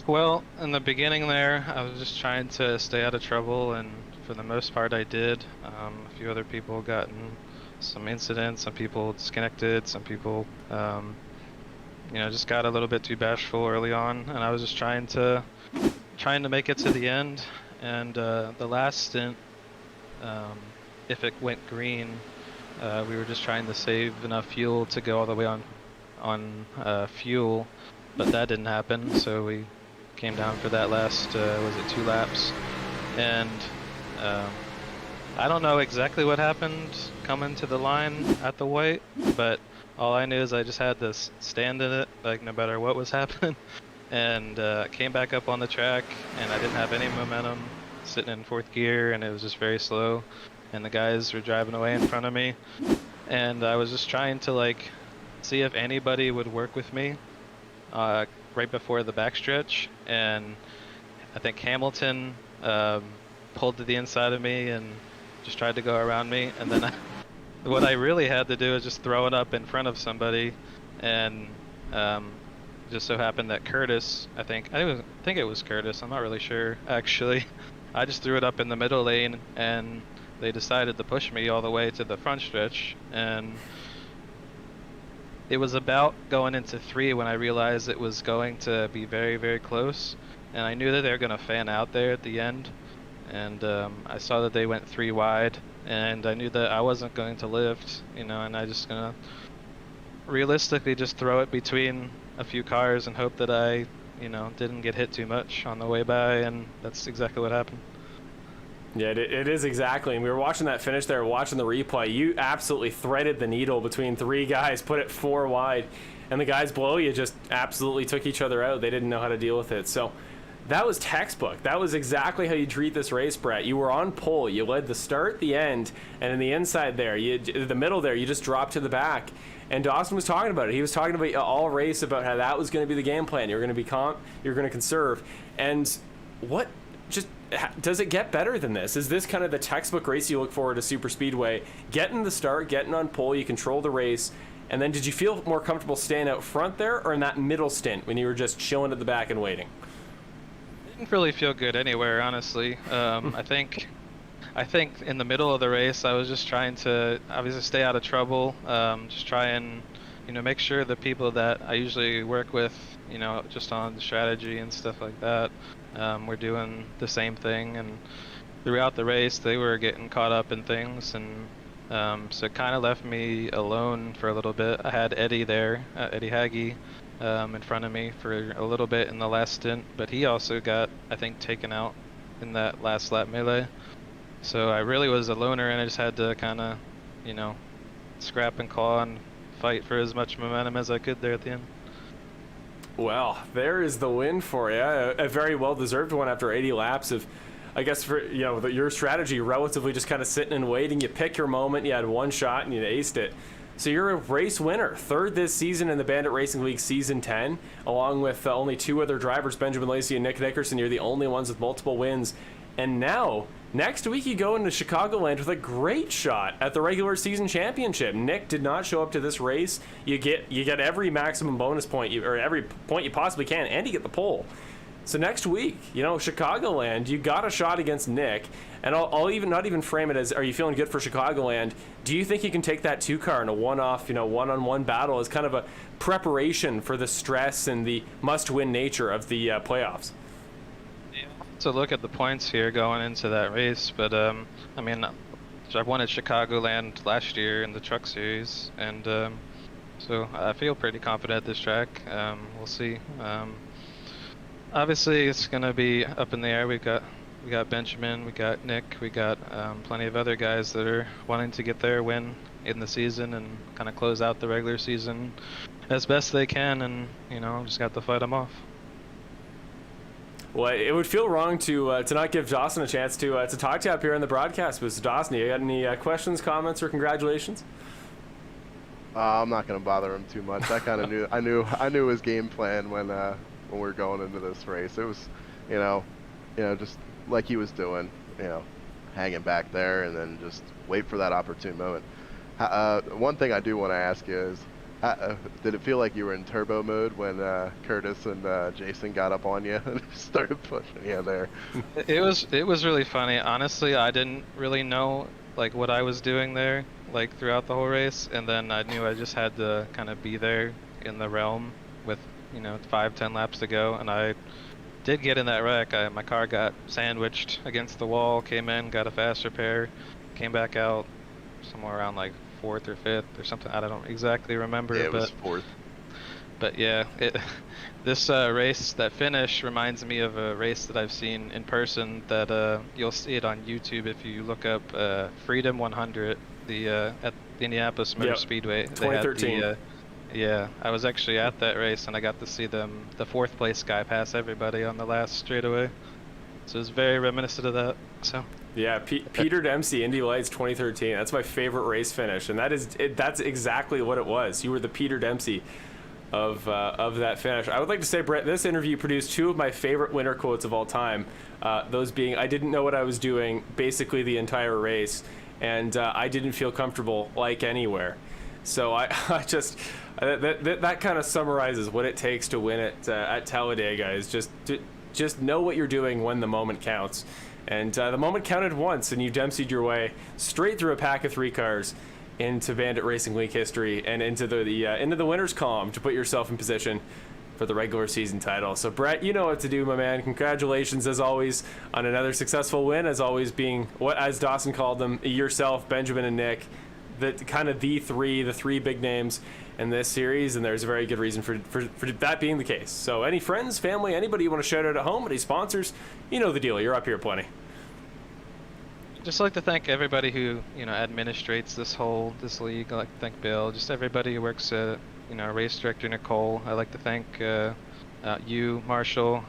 Speaker 4: Well, in the beginning there, I was just trying to stay out of trouble, and for the most part I did. A few other people got in some incidents, some people disconnected, some people just got a little bit too bashful early on, and I was just trying to make it to the end. And the last stint, if it went green, we were just trying to save enough fuel to go all the way on fuel, but that didn't happen, so we came down for that last 2 laps. And I don't know exactly what happened coming to the line at the white, but all I knew is I just had to stand in it, like no matter what was happening. And came back up on the track, and I didn't have any momentum, sitting in 4th gear, and it was just very slow. And the guys were driving away in front of me, and I was just trying to see if anybody would work with me right before the backstretch. And I think Hamilton pulled to the inside of me and just tried to go around me, and then what I really had to do is just throw it up in front of somebody. And just so happened that Curtis, I think it was Curtis, I'm not really sure actually, I just threw it up in the middle lane, and they decided to push me all the way to the front stretch. And it was about going into 3 when I realized it was going to be very, very close, and I knew that they were going to fan out there at the end. And I saw that they went 3 wide, and I knew that I wasn't going to lift, and I just gonna realistically just throw it between a few cars and hope that I didn't get hit too much on the way by, and that's exactly what happened.
Speaker 1: Yeah, it is exactly. And we were watching that finish there, watching the replay. You absolutely threaded the needle between 3 guys, put it 4 wide, and the guys below you just absolutely took each other out. They didn't know how to deal with it. So that was textbook. That was exactly how you treat this race, Brett. You were on pole. You led the start, the end, and in the inside there, the middle there, you just dropped to the back. And Dawson was talking about it. He was talking about all race about how that was going to be the game plan. You're going to be you're going to conserve. And what just does it get better than this? Is this kind of the textbook race you look forward to super speedway? Getting the start, getting on pole, you control the race, and then did you feel more comfortable staying out front there, or in that middle stint when you were just chilling at the back and waiting?
Speaker 4: Didn't really feel good anywhere, honestly. I think in the middle of the race I was just trying to obviously stay out of trouble, just try and make sure the people that I usually work with, just on strategy and stuff like that, we're doing the same thing. And throughout the race they were getting caught up in things, and so it kind of left me alone for a little bit. I had Eddie there, Eddie Haggy, in front of me for a little bit in the last stint, but he also got, I think, taken out in that last lap melee. So I really was a loner, and I just had to kind of, scrap and claw and fight for as much momentum as I could there at the end.
Speaker 1: Well, there is the win for you. A very well-deserved one after 80 laps of, I guess, for your strategy, relatively just kind of sitting and waiting. You pick your moment, you had 1 shot, and you aced it. So you're a race winner, 3rd this season in the Bandit Racing League Season 10, along with only 2 other drivers, Benjamin Lacey and Nick Nickerson. You're the only ones with multiple wins. And now, next week you go into Chicagoland with a great shot at the regular season championship. Nick did not show up to this race. You get every maximum bonus point, or every point you possibly can, and you get the pole. So next week, Chicagoland, you got a shot against Nick, and I'll not even frame it as, are you feeling good for Chicagoland? Do you think you can take that 2 car in a one-off, one-on-one battle as kind of a preparation for the stress and the must-win nature of the playoffs?
Speaker 4: Yeah, to look at the points here going into that race, but I won at Chicagoland last year in the Truck Series, and so I feel pretty confident at this track. We'll see. Obviously, it's going to be up in the air. We got Benjamin, we got Nick, we got plenty of other guys that are wanting to get their win in the season and kind of close out the regular season as best they can, and just got to fight them off.
Speaker 1: Well, it would feel wrong to not give Dawson a chance to talk to you up here on the broadcast. But Dawson, you got any questions, comments, or congratulations?
Speaker 2: I'm not going to bother him too much. I kind of knew. I knew his game plan when when we were going into this race. It was, you know, just like he was doing, hanging back there and then just wait for that opportune moment. One thing I do want to ask you is, did it feel like you were in turbo mode when Curtis and Jason got up on you and started pushing you there?
Speaker 4: It was really funny. Honestly, I didn't really know like what I was doing there like throughout the whole race, and then I knew I just had to kind of be there in the realm with 5-10 laps to go, and I did get in that wreck. My car got sandwiched against the wall, came in, got a fast repair, came back out somewhere around like 4th or 5th or something. I don't exactly remember.
Speaker 2: Yeah, it was 4th.
Speaker 4: But yeah, this race, that finish reminds me of a race that I've seen in person that you'll see it on YouTube if you look up Freedom 100, at the Indianapolis Motor Speedway.
Speaker 1: 2013.
Speaker 4: Yeah, I was actually at that race and I got to see the 4th place guy pass everybody on the last straightaway. So it was very reminiscent of that. So.
Speaker 1: Yeah, Peter Dempsey, Indy Lights 2013. That's my favorite race finish, and that's exactly what it was. You were the Peter Dempsey of that finish. I would like to say, Brett, this interview produced 2 of my favorite winner quotes of all time. Those being, "I didn't know what I was doing," basically the entire race, and "I didn't feel comfortable like anywhere." So I that kind of summarizes what it takes to win at Talladega. Is just know what you're doing when the moment counts. And the moment counted once, and you Dempsey'd your way straight through a pack of 3 cars into Bandit Racing League history and into the winners column to put yourself in position for the regular season title. So Brett, you know what to do, my man. Congratulations as always on another successful win. As always, being what, as Dawson called them, yourself, Benjamin, and Nick, the three big names in this series, and there's a very good reason for that being the case. So any friends, family, anybody you want to shout out at home, any sponsors, you know the deal. You're up here plenty.
Speaker 4: Just like to thank everybody who administrates this league. I like to thank Bill, just everybody who works at race director Nicole. I like to thank you, Marshall.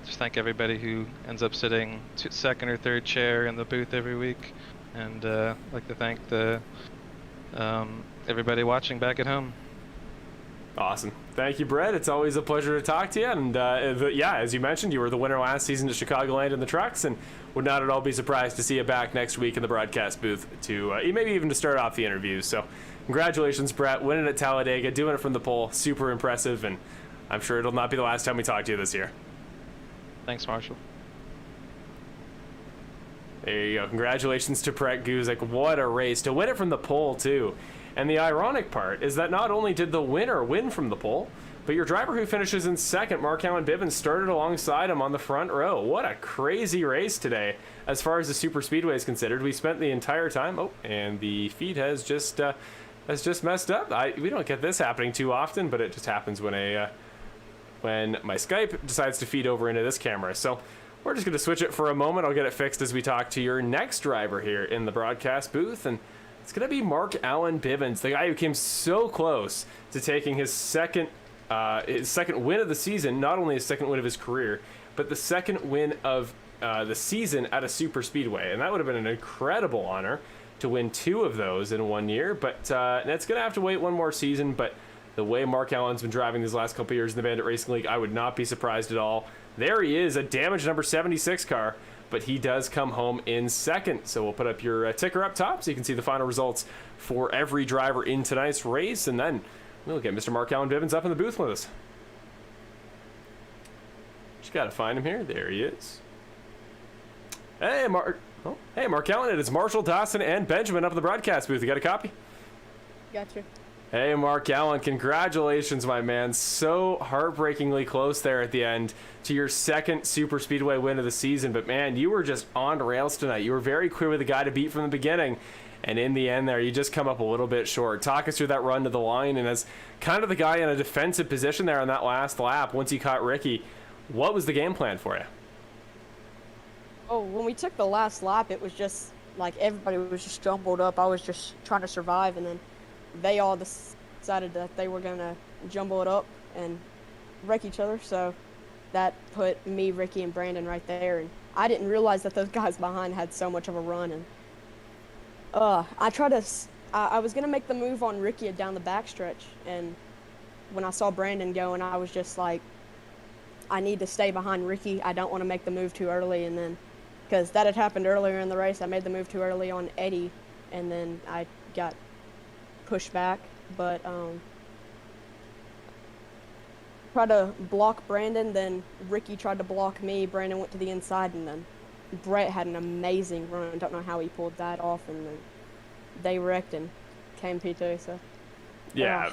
Speaker 4: Just thank everybody who ends up sitting second or third chair in the booth every week, and I'd like to thank everybody watching back at home.
Speaker 1: Awesome. Thank you, Brett. It's always a pleasure to talk to you. And yeah, as you mentioned, you were the winner last season to Chicagoland in the trucks, and would not at all be surprised to see you back next week in the broadcast booth to maybe even to start off the interviews. So congratulations, Brett, winning at Talladega, doing it from the pole. Super impressive, and I'm sure it'll not be the last time we talk to you this year.
Speaker 4: Thanks, Marshall.
Speaker 1: There you go. Congratulations to Brett Guzik. What a race. To win it from the pole, too. And the ironic part is that not only did the winner win from the pole, but your driver who finishes in second, Mark Alan Bivens, started alongside him on the front row. What a crazy race today as far as the super speedway is considered. We spent the entire time... Oh, and the feed has just messed up. We don't get this happening too often, but it just happens when my Skype decides to feed over into this camera. So we're just going to switch it for a moment. I'll get it fixed as we talk to your next driver here in the broadcast booth, and it's going to be Mark Alan Bivens, the guy who came so close to taking his second win of the season, not only his second win of his career, but the second win of the season at a super speedway. And that would have been an incredible honor to win 2 of those in 1 year. But it's going to have to wait 1 more season. But the way Mark Allen's been driving these last couple years in the Bandit Racing League, I would not be surprised at all. There he is, a damaged number 76 car, but he does come home in second. So we'll put up your ticker up top so you can see the final results for every driver in tonight's race, and then we'll get Mr. Mark Alan Bivens up in the booth with us. Just gotta find him here. There he is. Hey, Mark. Oh, hey, Mark Alan. It is Marshall, Dawson, and Benjamin up in the broadcast booth. You got a copy?
Speaker 5: Gotcha.
Speaker 1: Hey, Mark Allen, congratulations, my man. So heartbreakingly close there at the end to your second super speedway win of the season. But, man, you were just on rails tonight. You were very clear with the guy to beat from the beginning. And in the end there, you just come up a little bit short. Talk us through that run to the line. And as kind of the guy in a defensive position there on that last lap, once you caught Ricky, what was the game plan for you?
Speaker 5: Oh, when we took the last lap, it was just like everybody was just jumbled up. I was just trying to survive, and then they all decided that they were going to jumble it up and wreck each other. So that put me, Ricky, and Brandon right there. And I didn't realize that those guys behind had so much of a run. And I was going to make the move on Ricky down the backstretch. And when I saw Brandon going, I was just like, I need to stay behind Ricky. I don't want to make the move too early, and then because that had happened earlier in the race. I made the move too early on Eddie, and then I got pushed back. But tried to block Brandon, then Ricky tried to block me. Brandon went to the inside, and then Brett had an amazing run. I don't know how he pulled that off, and then they wrecked and came P2. So
Speaker 1: Yeah.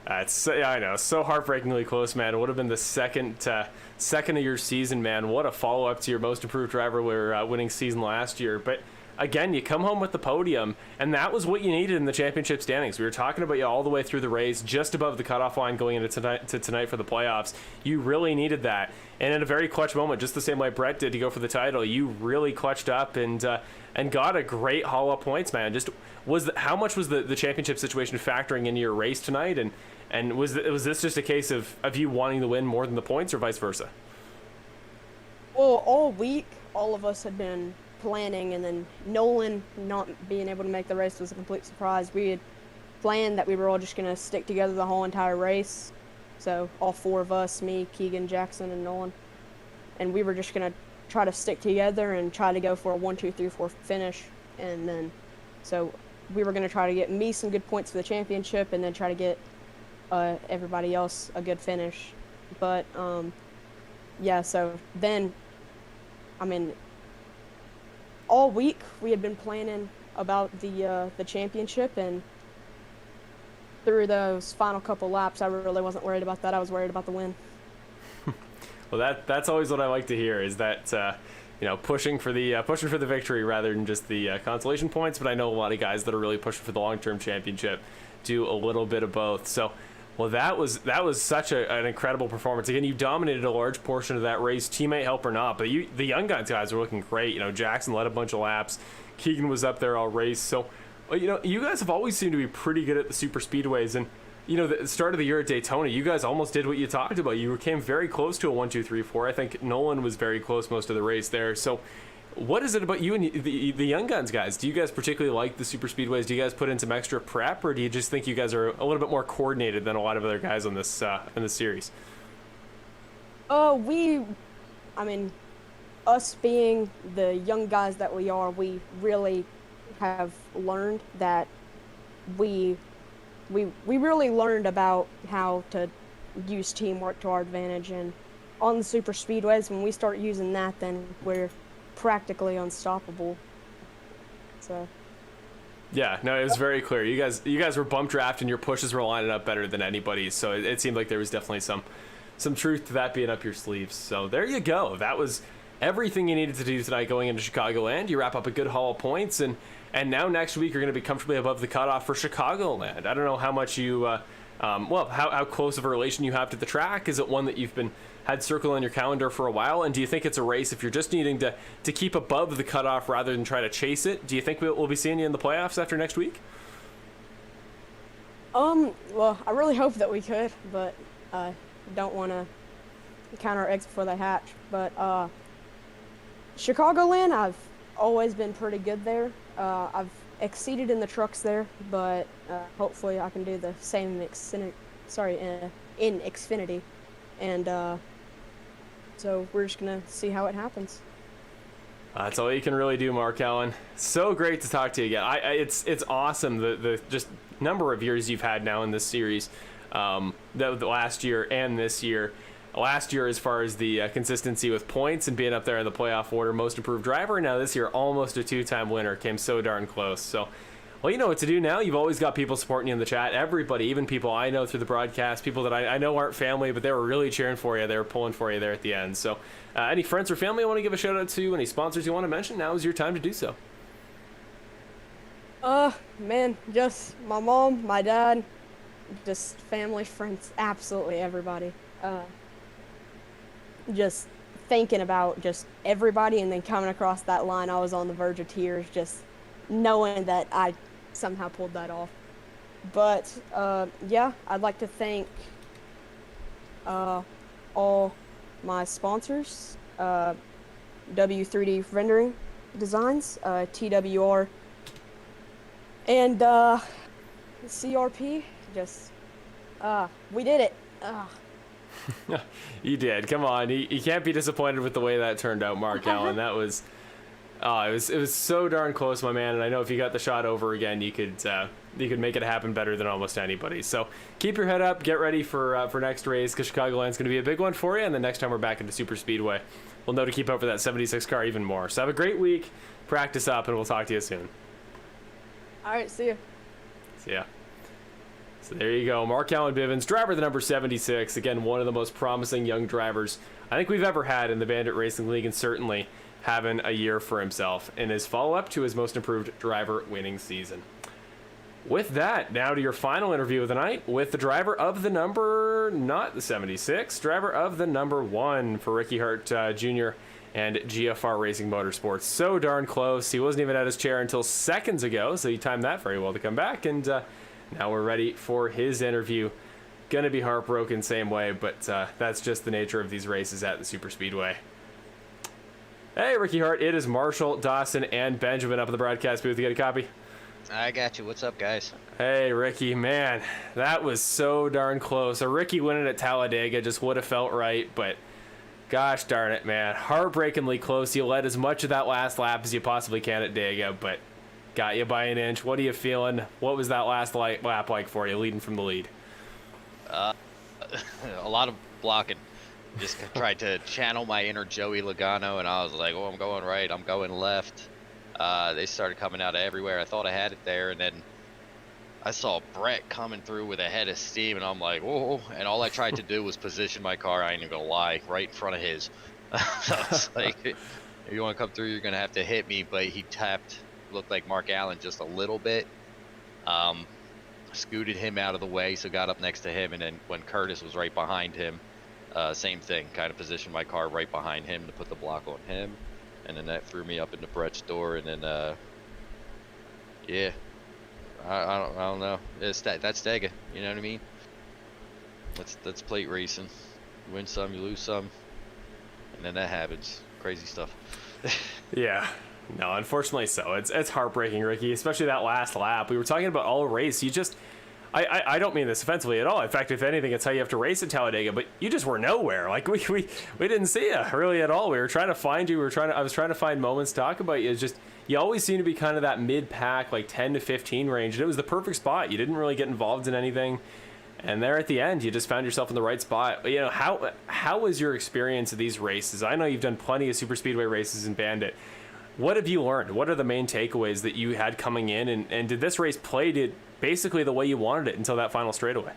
Speaker 1: Yeah, I know. So heartbreakingly close, man. It would have been the second of your season, man. What a follow-up to your most improved driver winning season last year. But again, you come home with the podium, and that was what you needed in the championship standings. We were talking about you all the way through the race, just above the cutoff line going into tonight for the playoffs. You really needed that. And in a very clutch moment, just the same way Brett did to go for the title, you really clutched up and got a great haul of points, man. Just how much was the championship situation factoring into your race tonight? And was this just a case of you wanting to win more than the points, or vice versa?
Speaker 5: Well, all week, all of us had been planning, and then Nolan not being able to make the race was a complete surprise. We had planned that we were all just going to stick together the whole entire race. So all four of us, me, Keegan, Jackson, and Nolan. And we were just going to try to stick together and try to go for a 1, 2, 3, 4 finish. And then, so we were going to try to get me some good points for the championship, and then try to get everybody else a good finish. But yeah, so then, I mean, all week we had been planning about the championship, and through those final couple laps, I really wasn't worried about that. I was worried about the win.
Speaker 1: Well, that's always what I like to hear, is that pushing for the victory rather than just the consolation points. But I know a lot of guys that are really pushing for the long-term championship do a little bit of both. So, well, that was such an incredible performance. Again, you dominated a large portion of that race, teammate help or not. But the young guys were looking great. Jackson led a bunch of laps. Keegan was up there all race. So, you guys have always seemed to be pretty good at the super speedways. And the start of the year at Daytona, you guys almost did what you talked about. You came very close to a 1, 2, 3, 4. I think Nolan was very close most of the race there. So, what is it about you and the young guns, guys? Do you guys particularly like the super speedways? Do you guys put in some extra prep, or do you just think you guys are a little bit more coordinated than a lot of other guys on this in this series?
Speaker 5: Us being the young guys that we are, we really have learned that we really learned about how to use teamwork to our advantage. And on the super speedways, when we start using that, then we're practically unstoppable. So
Speaker 1: yeah, no, it was very clear. You guys were bump draft, and your pushes were lining up better than anybody's. So it seemed like there was definitely some truth to that being up your sleeves. So there you go. That was everything you needed to do tonight going into Chicagoland. You wrap up a good haul of points, and now next week you're going to be comfortably above the cutoff for Chicagoland. I don't know how much you how close of a relation you have to the track. Is it one that you've had circled on your calendar for a while? And do you think it's a race, if you're just needing to keep above the cutoff rather than try to chase it, do you think we'll be seeing you in the playoffs after next week?
Speaker 5: Well, I really hope that we could, but I don't want to count our eggs before they hatch. But Chicagoland, I've always been pretty good there. I've exceeded in the trucks there, but hopefully I can do the same in Xfinity. And so we're just going to see how it happens.
Speaker 1: That's all you can really do, Mark Alan. So great to talk to you again. It's awesome, the just number of years you've had now in this series, the last year and this year. Last year, as far as the consistency with points and being up there in the playoff order, most improved driver. Now this year, almost a 2-time winner. Came so darn close. So, well, you know what to do now. You've always got people supporting you in the chat. Everybody, even people I know through the broadcast, people that I know aren't family, but they were really cheering for you. They were pulling for you there at the end. So, any friends or family you want to give a shout out to, any sponsors you want to mention, now is your time to do so.
Speaker 5: Man, just my mom, my dad, just family, friends, absolutely everybody. Just thinking about just everybody, and then coming across that line, I was on the verge of tears, just knowing that I somehow pulled that off. But yeah, I'd like to thank all my sponsors, W3D Rendering Designs, TWR, and CRP. Just we did it.
Speaker 1: You did. Come on, you can't be disappointed with the way that turned out, Mark Allen. That was, it was so darn close, my man. And I know if you got the shot over again, you could make it happen better than almost anybody. So keep your head up, get ready for next race, because Chicagoland's going to be a big one for you. And the next time we're back into Super Speedway, we'll know to keep up for that 76 car even more. So have a great week, practice up, and we'll talk to you soon.
Speaker 5: All right, see you.
Speaker 1: See ya. So there you go, Mark Alan Bivens, driver of the number 76. Again, one of the most promising young drivers I think we've ever had in the Bandit Racing League, and certainly having a year for himself in his follow-up to his most improved driver winning season. With that, now to your final interview of the night with the driver of the number, not the 76, driver of the number 1 for Ricky Hart Jr. and GFR Racing Motorsports. So darn close. He wasn't even at his chair until seconds ago, so he timed that very well to come back, and now we're ready for his interview. Gonna be heartbroken same way, but that's just the nature of these races at the Super Speedway. Hey, Ricky Hart, it is Marshall, Dawson, and Benjamin up in the broadcast booth. You got a copy?
Speaker 6: I got you. What's up, guys?
Speaker 1: Hey, Ricky, man, that was so darn close. A Ricky winning at Talladega just would have felt right, but gosh darn it, man. Heartbreakingly close. You led as much of that last lap as you possibly can at Dega, but got you by an inch. What are you feeling? What was that last lap like for you, leading from the lead?
Speaker 6: A lot of blocking. Just tried to channel my inner Joey Logano, and I was like, oh, I'm going right, I'm going left. They started coming out of everywhere. I thought I had it there, and then I saw Brett coming through with a head of steam, and I'm like, whoa. And all I tried to do was position my car, I ain't even gonna lie, right in front of his. So I was like, if you want to come through, you're gonna have to hit me. But he tapped, looked like Mark Allen just a little bit. Scooted him out of the way, so got up next to him, and then when Curtis was right behind him, same thing, kind of positioned my car right behind him to put the block on him, and then that threw me up into Brett's door, and then yeah, I don't know, that's Dega, you know what I mean? That's plate racing. You win some, you lose some, and then that happens. Crazy stuff.
Speaker 1: Yeah. No, unfortunately so. It's heartbreaking, Ricky, especially that last lap. We were talking about all race. You just, I don't mean this offensively at all. In fact, if anything, it's how you have to race at Talladega. But you just were nowhere. Like we didn't see you really at all. We were trying to find you. I was trying to find moments to talk about you. It's just you always seem to be kind of that mid-pack, like 10 to 15 range, and it was the perfect spot. You didn't really get involved in anything. And there at the end, you just found yourself in the right spot. You know, how was your experience of these races? I know you've done plenty of super speedway races in Bandit. What have you learned? What are the main takeaways that you had coming in? And did this race play it basically the way you wanted it until that final straightaway?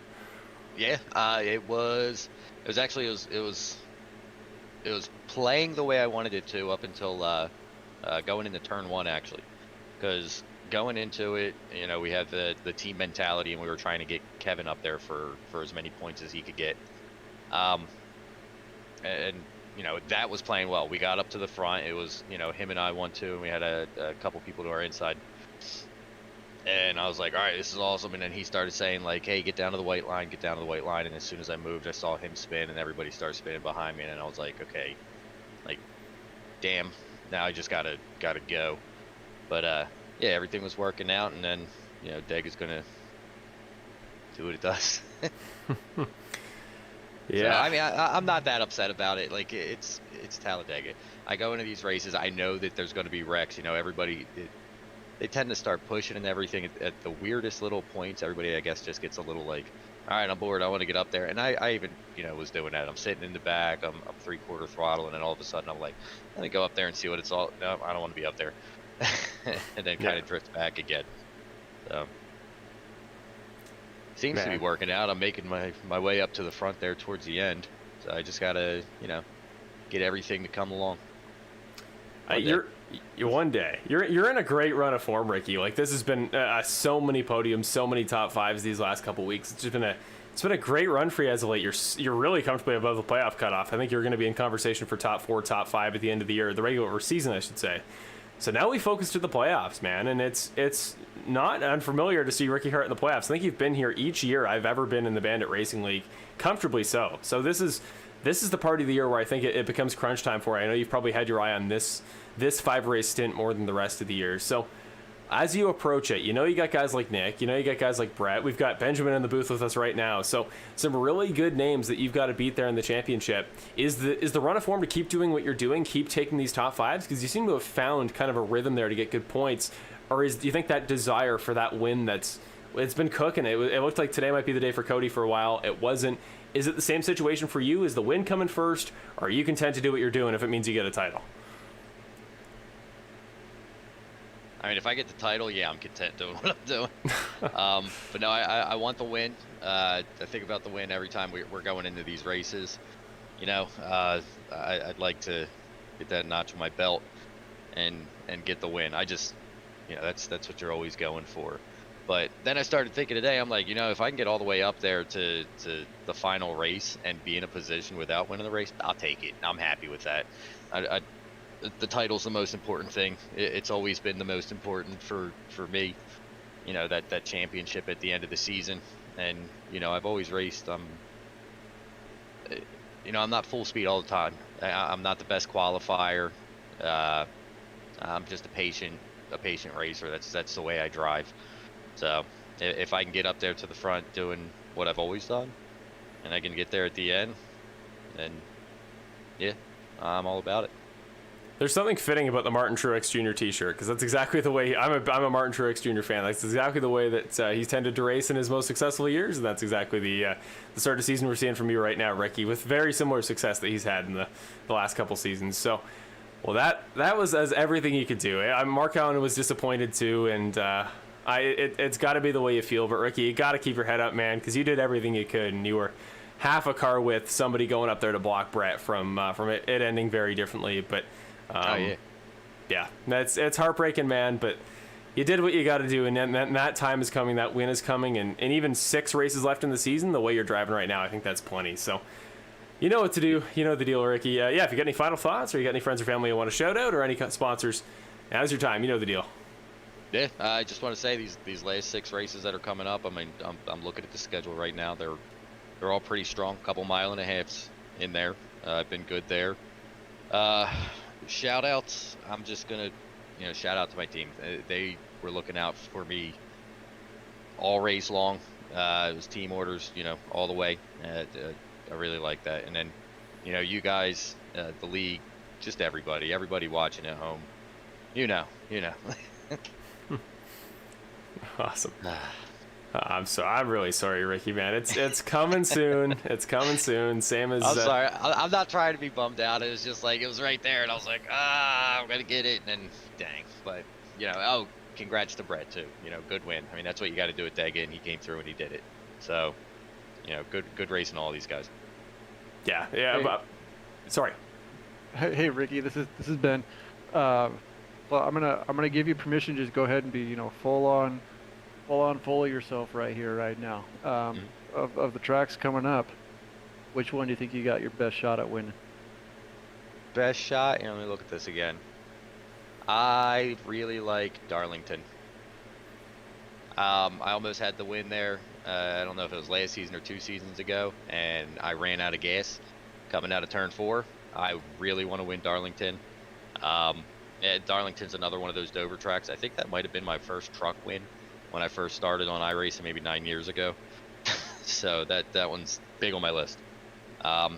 Speaker 6: Yeah, it was playing the way I wanted it to up until going into turn 1, actually, because going into it, you know, we had the team mentality, and we were trying to get Kevin up there for as many points as he could get, and you know, that was playing well. We got up to the front. It was, you know, him and I 1-2, and we had a couple people to our inside. And I was like, all right, this is awesome. And then he started saying, like, hey, get down to the white line, get down to the white line. And as soon as I moved, I saw him spin, and everybody started spinning behind me. And I was like, okay, like, damn, now I just gotta go. But yeah, everything was working out. And then, you know, Deg is gonna do what it does. Yeah, so, I mean, I'm not that upset about it. Like, it's Talladega. I go into these races, I know that there's going to be wrecks. You know, everybody, they tend to start pushing and everything at the weirdest little points. Everybody, I guess, just gets a little like, all right, I'm bored, I want to get up there. And I even, you know, was doing that. I'm sitting in the back, I'm 3/4 throttle, and then all of a sudden I'm like, let me go up there and see what it's all. No, I don't want to be up there. And then kind of drift back again. So. Seems to be working out. I'm making my way up to the front there towards the end. So I just gotta, you know, get everything to come along.
Speaker 1: You're one day. You're in a great run of form, Ricky. Like, this has been so many podiums, so many top fives these last couple weeks. It's just been a great run for you as of late. You're really comfortably above the playoff cutoff. I think you're going to be in conversation for top 4, top 5 at the end of the year, the regular season, I should say. So now we focus to the playoffs, man, and it's not unfamiliar to see Ricky Hart in the playoffs. I think you've been here each year I've ever been in the Bandit Racing League, comfortably so. So this is the part of the year where I think it becomes crunch time for you. I know you've probably had your eye on this 5-race stint more than the rest of the year. So as you approach it, you know you got guys like Nick, you know you got guys like Brett. We've got Benjamin in the booth with us right now. So some really good names that you've got to beat there in the championship. Is the run of form to keep doing what you're doing, keep taking these top fives? Because you seem to have found kind of a rhythm there to get good points. Or do you think that desire for that win it's been cooking? It looked like today might be the day for Cody for a while. It wasn't. Is it the same situation for you? Is the win coming first? Or are you content to do what you're doing if it means you get a title?
Speaker 6: I mean, if I get the title, yeah, I'm content doing what I'm doing. But no, I want the win. I think about the win every time we're going into these races. You know, I'd like to get that notch on my belt and get the win. I just, you know, that's what you're always going for. But then I started thinking today, I'm like, you know, if I can get all the way up there to the final race and be in a position without winning the race, I'll take it. I'm happy with that. The title's the most important thing. It's always been the most important for me. You know, that championship at the end of the season. And, you know, I've always raced. You know, I'm not full speed all the time. I'm not the best qualifier. I'm just a patient racer. That's the way I drive. So if I can get up there to the front doing what I've always done, and I can get there at the end, then yeah, I'm all about it.
Speaker 1: There's something fitting about the Martin Truex Jr. t-shirt, because that's exactly the way I'm a Martin Truex Jr. fan. That's exactly the way that he's tended to race in his most successful years, and that's exactly the start of season we're seeing from you right now, Ricky, with very similar success that he's had in the last couple seasons. So, well, that was as everything he could do. Mark Allen was disappointed too, and it's got to be the way you feel. But Ricky, you got to keep your head up, man, because you did everything you could, and you were half a car with somebody going up there to block Brett from it ending very differently, but. Yeah, it's heartbreaking, man, but you did what you got to do, and that time is coming, that win is coming, and even 6 races left in the season, the way you're driving right now, I think that's plenty. So you know what to do. You know the deal, Ricky. Yeah, if you got any final thoughts, or you got any friends or family you want to shout out, or any sponsors, now's your time. You know the deal.
Speaker 6: Yeah, I just want to say these last 6 races that are coming up, I mean, I'm looking at the schedule right now. They're all pretty strong, couple mile and a halves in there. I've been good there. Shout outs, I'm just gonna, you know, shout out to my team. They were looking out for me all race long. It was team orders, you know, all the way. I really like that. And then, you know, you guys, the league, just everybody watching at home, you know.
Speaker 1: Awesome. I'm really sorry, Ricky, man. It's coming soon. It's coming soon. Same as.
Speaker 6: I'm sorry. I'm not trying to be bummed out. It was just like it was right there, and I was like, I'm gonna get it, and then dang. But you know, congrats to Brett too. You know, good win. I mean, that's what you got to do at Dega, and he came through and he did it. So, you know, good racing all these guys.
Speaker 1: Yeah.
Speaker 3: Hey.
Speaker 1: Sorry.
Speaker 3: Hey, Ricky, this is Ben. Well, I'm gonna give you permission to just go ahead and be, you know, full on full of yourself right here, right now. Of the tracks coming up, which one do you think you got your best shot at winning?
Speaker 6: Best shot? Let me look at this again. I really like Darlington. I almost had the win there. I don't know if it was last season or 2 seasons ago, and I ran out of gas coming out of turn 4. I really want to win Darlington. Darlington's another one of those Dover tracks. I think that might have been my first truck win when I first started on iRacing maybe 9 years ago. So that one's big on my list. I've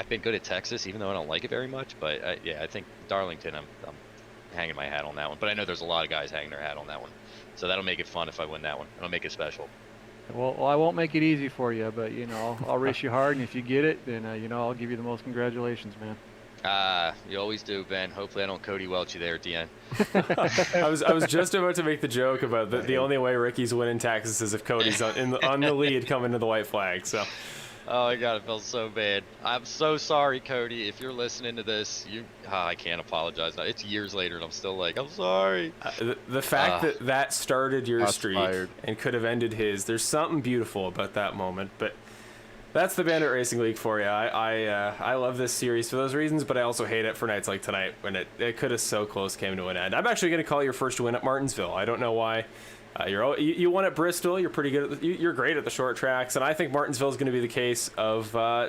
Speaker 6: been good at Texas, even though I don't like it very much. But I think Darlington, I'm hanging my hat on that one. But I know there's a lot of guys hanging their hat on that one. So that'll make it fun if I win that one. It'll make it special.
Speaker 3: Well, I won't make it easy for you, but, you know, I'll race you hard. And if you get it, then, you know, I'll give you the most congratulations, man.
Speaker 6: You always do, Ben. Hopefully I don't Cody Welch you there at the end.
Speaker 1: I was just about to make the joke about the only way Ricky's winning Texas is if Cody's on the lead coming to the white flag. So,
Speaker 6: oh my God, it feels so bad. I'm so sorry, Cody. If you're listening to this, I can't apologize. It's years later, and I'm still like, I'm sorry.
Speaker 1: The fact that started your streak and could have ended his. There's something beautiful about that moment, but. That's the Bandit Racing League for you. I love this series for those reasons, but I also hate it for nights like tonight when it could have so close came to an end. I'm actually going to call your first win at Martinsville. I don't know why. You won at Bristol. You're pretty good. You're great at the short tracks, and I think Martinsville is going to be the case of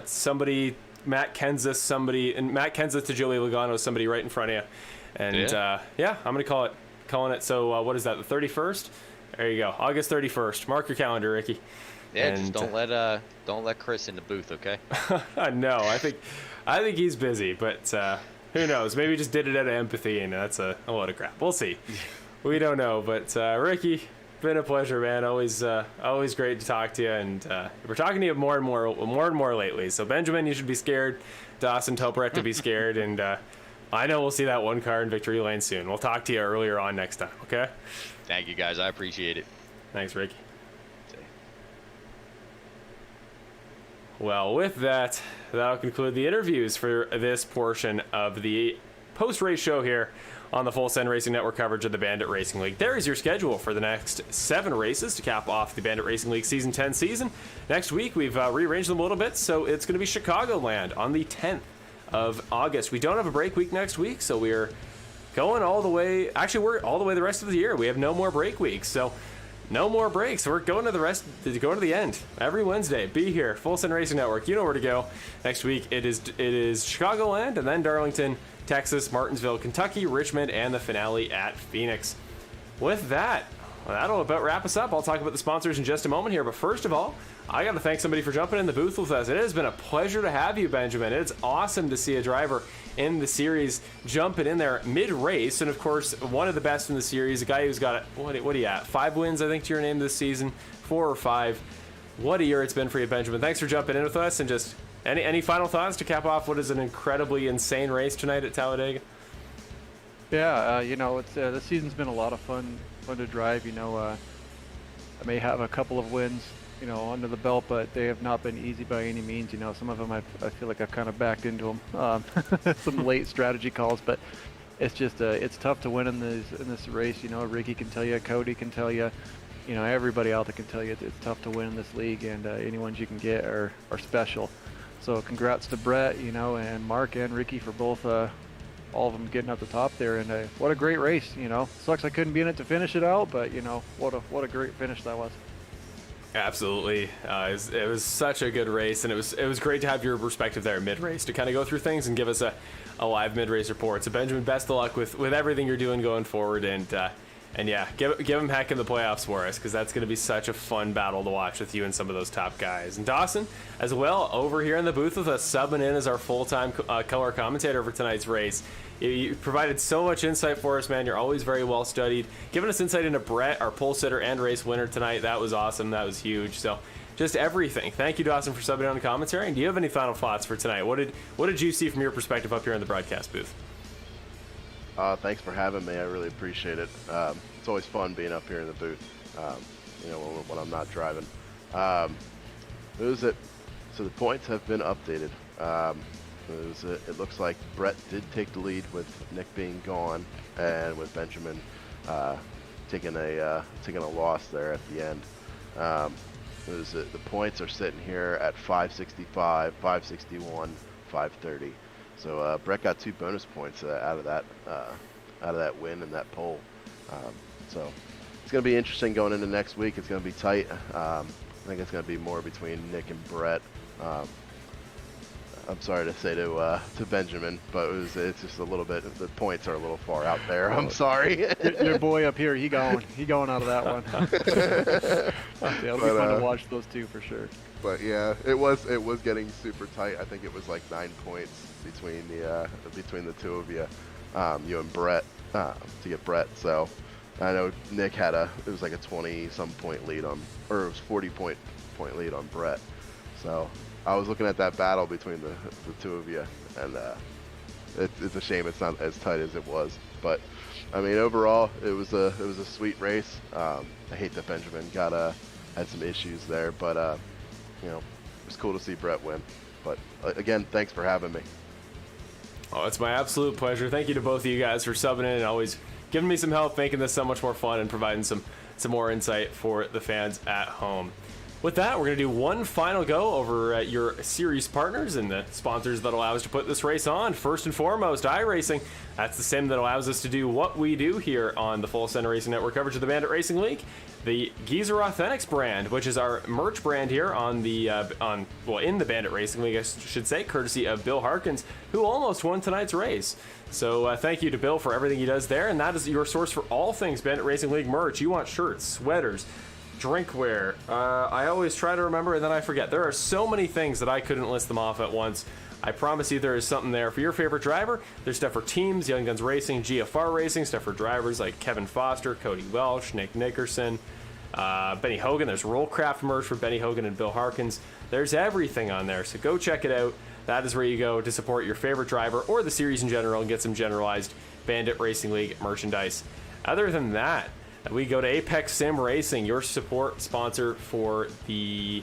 Speaker 1: somebody, Matt Kenseth to Joey Logano, somebody right in front of you. And I'm going to call it. calling it. So what is that? The 31st? There you go. August 31st. Mark your calendar, Ricky.
Speaker 6: Yeah,
Speaker 1: And,
Speaker 6: just don't let Chris in the booth, okay?
Speaker 1: no, I think he's busy, but who knows? Maybe he just did it out of empathy, and that's a load of crap. We'll see. We don't know, but Ricky, been a pleasure, man. Always great to talk to you, and we're talking to you more and more lately. So Benjamin, you should be scared. Dawson, Toporek to be scared, and I know we'll see that one car in victory lane soon. We'll talk to you earlier on next time. Okay?
Speaker 6: Thank you, guys. I appreciate it.
Speaker 1: Thanks, Ricky. Well, with that, that'll conclude the interviews for this portion of the post-race show here on the Full Send Racing Network coverage of the Bandit Racing League. There is your schedule for the next 7 races to cap off the Bandit Racing League Season 10 season. Next week, we've rearranged them a little bit, so it's going to be Chicagoland on the 10th of August. We don't have a break week next week, so we're going all the way. Actually, we're all the way the rest of the year. We have no more break weeks, so no more breaks. We're going to the end every Wednesday. Be here, Full Send Racing Network. You know where to go. Next week it is Chicagoland, and then Darlington, Texas, Martinsville, Kentucky, Richmond, and the finale at Phoenix. With that, that'll about wrap us up. I'll talk about the sponsors in just a moment here, but first of all, I got to thank somebody for jumping in the booth with us. It has been a pleasure to have you, Benjamin. It's awesome to see a driver in the series jumping in there mid-race, and of course, one of the best in the series, a guy who's got, what are you at, 5 wins, I think, to your name this season, 4 or 5. What a year it's been for you, Benjamin. Thanks for jumping in with us, and just any final thoughts to cap off what is an incredibly insane race tonight at Talladega?
Speaker 3: Yeah, it's this season's been a lot of fun to drive. I may have a couple of wins, under the belt, but they have not been easy by any means. Some of them I feel like I've kind of backed into them, some late strategy calls, but it's just it's tough to win in this race. Ricky can tell you, Cody can tell you, everybody out there can tell you it's tough to win in this league, and any ones you can get are special. So congrats to Brett, and Mark and Ricky for both, all of them getting up the top there. And what a great race, Sucks I couldn't be in it to finish it out, but what a great finish that was.
Speaker 1: Absolutely, it was such a good race, and it was great to have your perspective there mid-race to kind of go through things and give us a live mid-race report. So Benjamin, best of luck with everything you're doing going forward, and yeah, give him heck in the playoffs for us, because that's going to be such a fun battle to watch with you and some of those top guys. And Dawson, as well, over here in the booth with us, subbing in as our full-time color commentator for tonight's race. You provided so much insight for us, man. You're always very well studied. Giving us insight into Brett, our pole sitter and race winner tonight. That was awesome. That was huge. So just everything. Thank you, Dawson, for subbing on the commentary. And do you have any final thoughts for tonight? What did you see from your perspective up here in the broadcast booth?
Speaker 2: Thanks for having me. I really appreciate it. It's always fun being up here in the booth, when I'm not driving. So the points have been updated. It looks like Brett did take the lead with Nick being gone, and with Benjamin taking a loss there at the end. The points are sitting here at 565, 561, 530. So Brett got 2 bonus points out of that win and that pole. So it's going to be interesting going into next week. It's going to be tight. I think it's going to be more between Nick and Brett. I'm sorry to say to Benjamin, but it's just a little bit. The points are a little far out there. I'm sorry.
Speaker 3: Your boy up here, he going out of that one. Yeah, it'll be fun to watch those two for sure.
Speaker 2: But yeah, it was getting super tight. I think it was like 9 points between the two of you, you and Brett, to get Brett. So I know Nick had it was like a 20-some point lead on, or it was 40-point lead on Brett. So I was looking at that battle between the two of you, and it's a shame it's not as tight as it was. But I mean, overall, it was a sweet race. I hate that Benjamin had some issues there, but it was cool to see Brett win. But again, thanks for having me.
Speaker 1: Oh, it's my absolute pleasure. Thank you to both of you guys for subbing in and always giving me some help, making this so much more fun and providing some more insight for the fans at home. With that, we're going to do one final go over your series partners and the sponsors that allow us to put this race on. First and foremost, iRacing. That's the sim that allows us to do what we do here on the Full Send Racing Network coverage of the Bandit Racing League. The Geezer Authentics brand, which is our merch brand here on the in the Bandit Racing League, I should say, courtesy of Bill Harkins, who almost won tonight's race. So thank you to Bill for everything he does there, and that is your source for all things Bandit Racing League merch. You want shirts, sweaters, drinkware. I always try to remember and then I forget. There are so many things that I couldn't list them off at once. I promise you there is something there for your favorite driver. There's stuff for teams, Young Guns Racing, GFR Racing, stuff for drivers like Kevin Foster, Cody Welch, Nick Nickerson, Benny Hogan. There's Rollcraft merch for Benny Hogan and Bill Harkins. There's everything on there, so go check it out. That is where you go to support your favorite driver or the series in general and get some generalized Bandit Racing League merchandise. Other than that, we go to Apex Sim Racing, your support sponsor for the...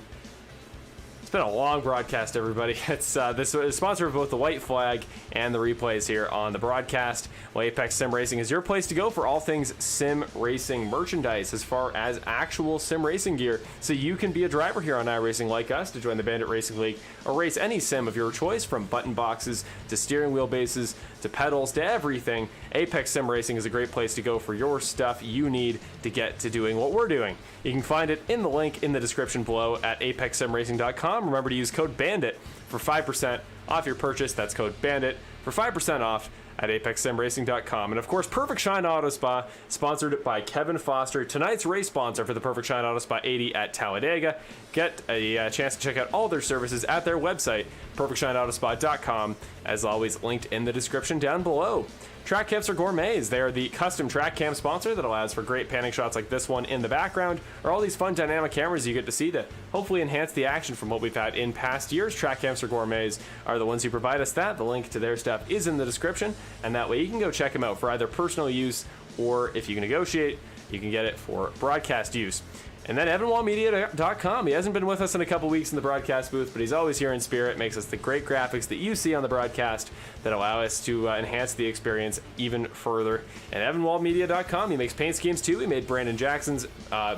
Speaker 1: It's been a long broadcast, everybody. It's this is sponsor of both the white flag and the replays here on the broadcast. Well, Apex Sim Racing is your place to go for all things sim racing merchandise, as far as actual sim racing gear, so you can be a driver here on iRacing like us to join the Bandit Racing League or race any sim of your choice, from button boxes to steering wheel bases to pedals to everything. Apex Sim Racing is a great place to go for your stuff you need to get to doing what we're doing. You can find it in the link in the description below at apexsimracing.com. Remember to use code BANDIT for 5% off your purchase. That's code BANDIT for 5% off at apexsimracing.com. And of course, Perfect Shine Auto Spa, sponsored by Kevin Foster, tonight's race sponsor for the Perfect Shine Auto Spa 80 at Talladega. Get a chance to check out all their services at their website, perfectshineautospa.com, as always linked in the description down below. Track Cams are Gourmets. They are the custom track cam sponsor that allows for great panning shots like this one in the background, or all these fun dynamic cameras you get to see to hopefully enhance the action from what we've had in past years. Track Cams are Gourmets are the ones who provide us that. The link to their stuff is in the description, and that way you can go check them out for either personal use, or if you can negotiate, you can get it for broadcast use. And then EvanWallMedia.com. He hasn't been with us in a couple weeks in the broadcast booth, but he's always here in spirit, makes us the great graphics that you see on the broadcast that allow us to enhance the experience even further. And EvanWallMedia.com, he makes paint schemes too. He made Brandon Jackson's,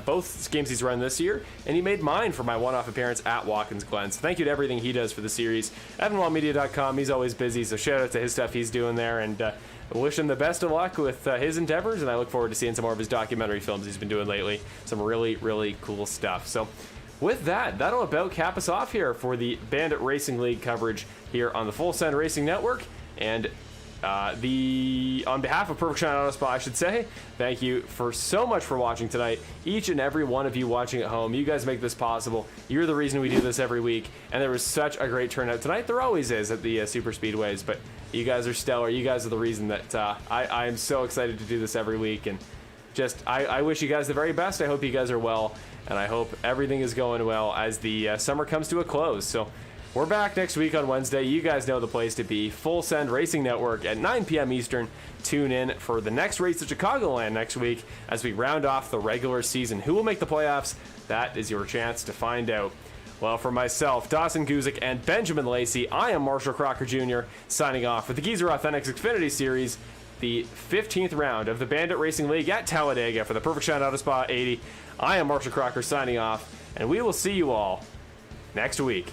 Speaker 1: both schemes he's run this year, and he made mine for my one-off appearance at Watkins Glen. So thank you to everything he does for the series. EvanWallMedia.com, he's always busy, so shout out to his stuff he's doing there, and I wish him the best of luck with his endeavors, and I look forward to seeing some more of his documentary films he's been doing lately. Some really, really cool stuff. So with that, that'll about cap us off here for the Bandit Racing League coverage here on the Full Send Racing Network. And on behalf of Perfect Shine Auto Spa, I should say, thank you for so much for watching tonight. Each and every one of you watching at home, you guys make this possible. You're the reason we do this every week, and there was such a great turnout tonight. There always is at the super speedways, but you guys are stellar. You guys are the reason that I am so excited to do this every week, and just I wish you guys the very best. I hope you guys are well, and I hope everything is going well as the summer comes to a close. So we're back next week on Wednesday. You guys know the place to be. Full Send Racing Network at 9 p.m. Eastern. Tune in for the next race at Chicagoland next week as we round off the regular season. Who will make the playoffs? That is your chance to find out. Well, for myself, Dawson Guzik, and Benjamin Lacey, I am Marshall Crocker Jr. signing off for the Geezer Authentics Xfinity Series, the 15th round of the Bandit Racing League at Talladega for the Perfect Shine Auto Spa 80. I am Marshall Crocker signing off, and we will see you all next week.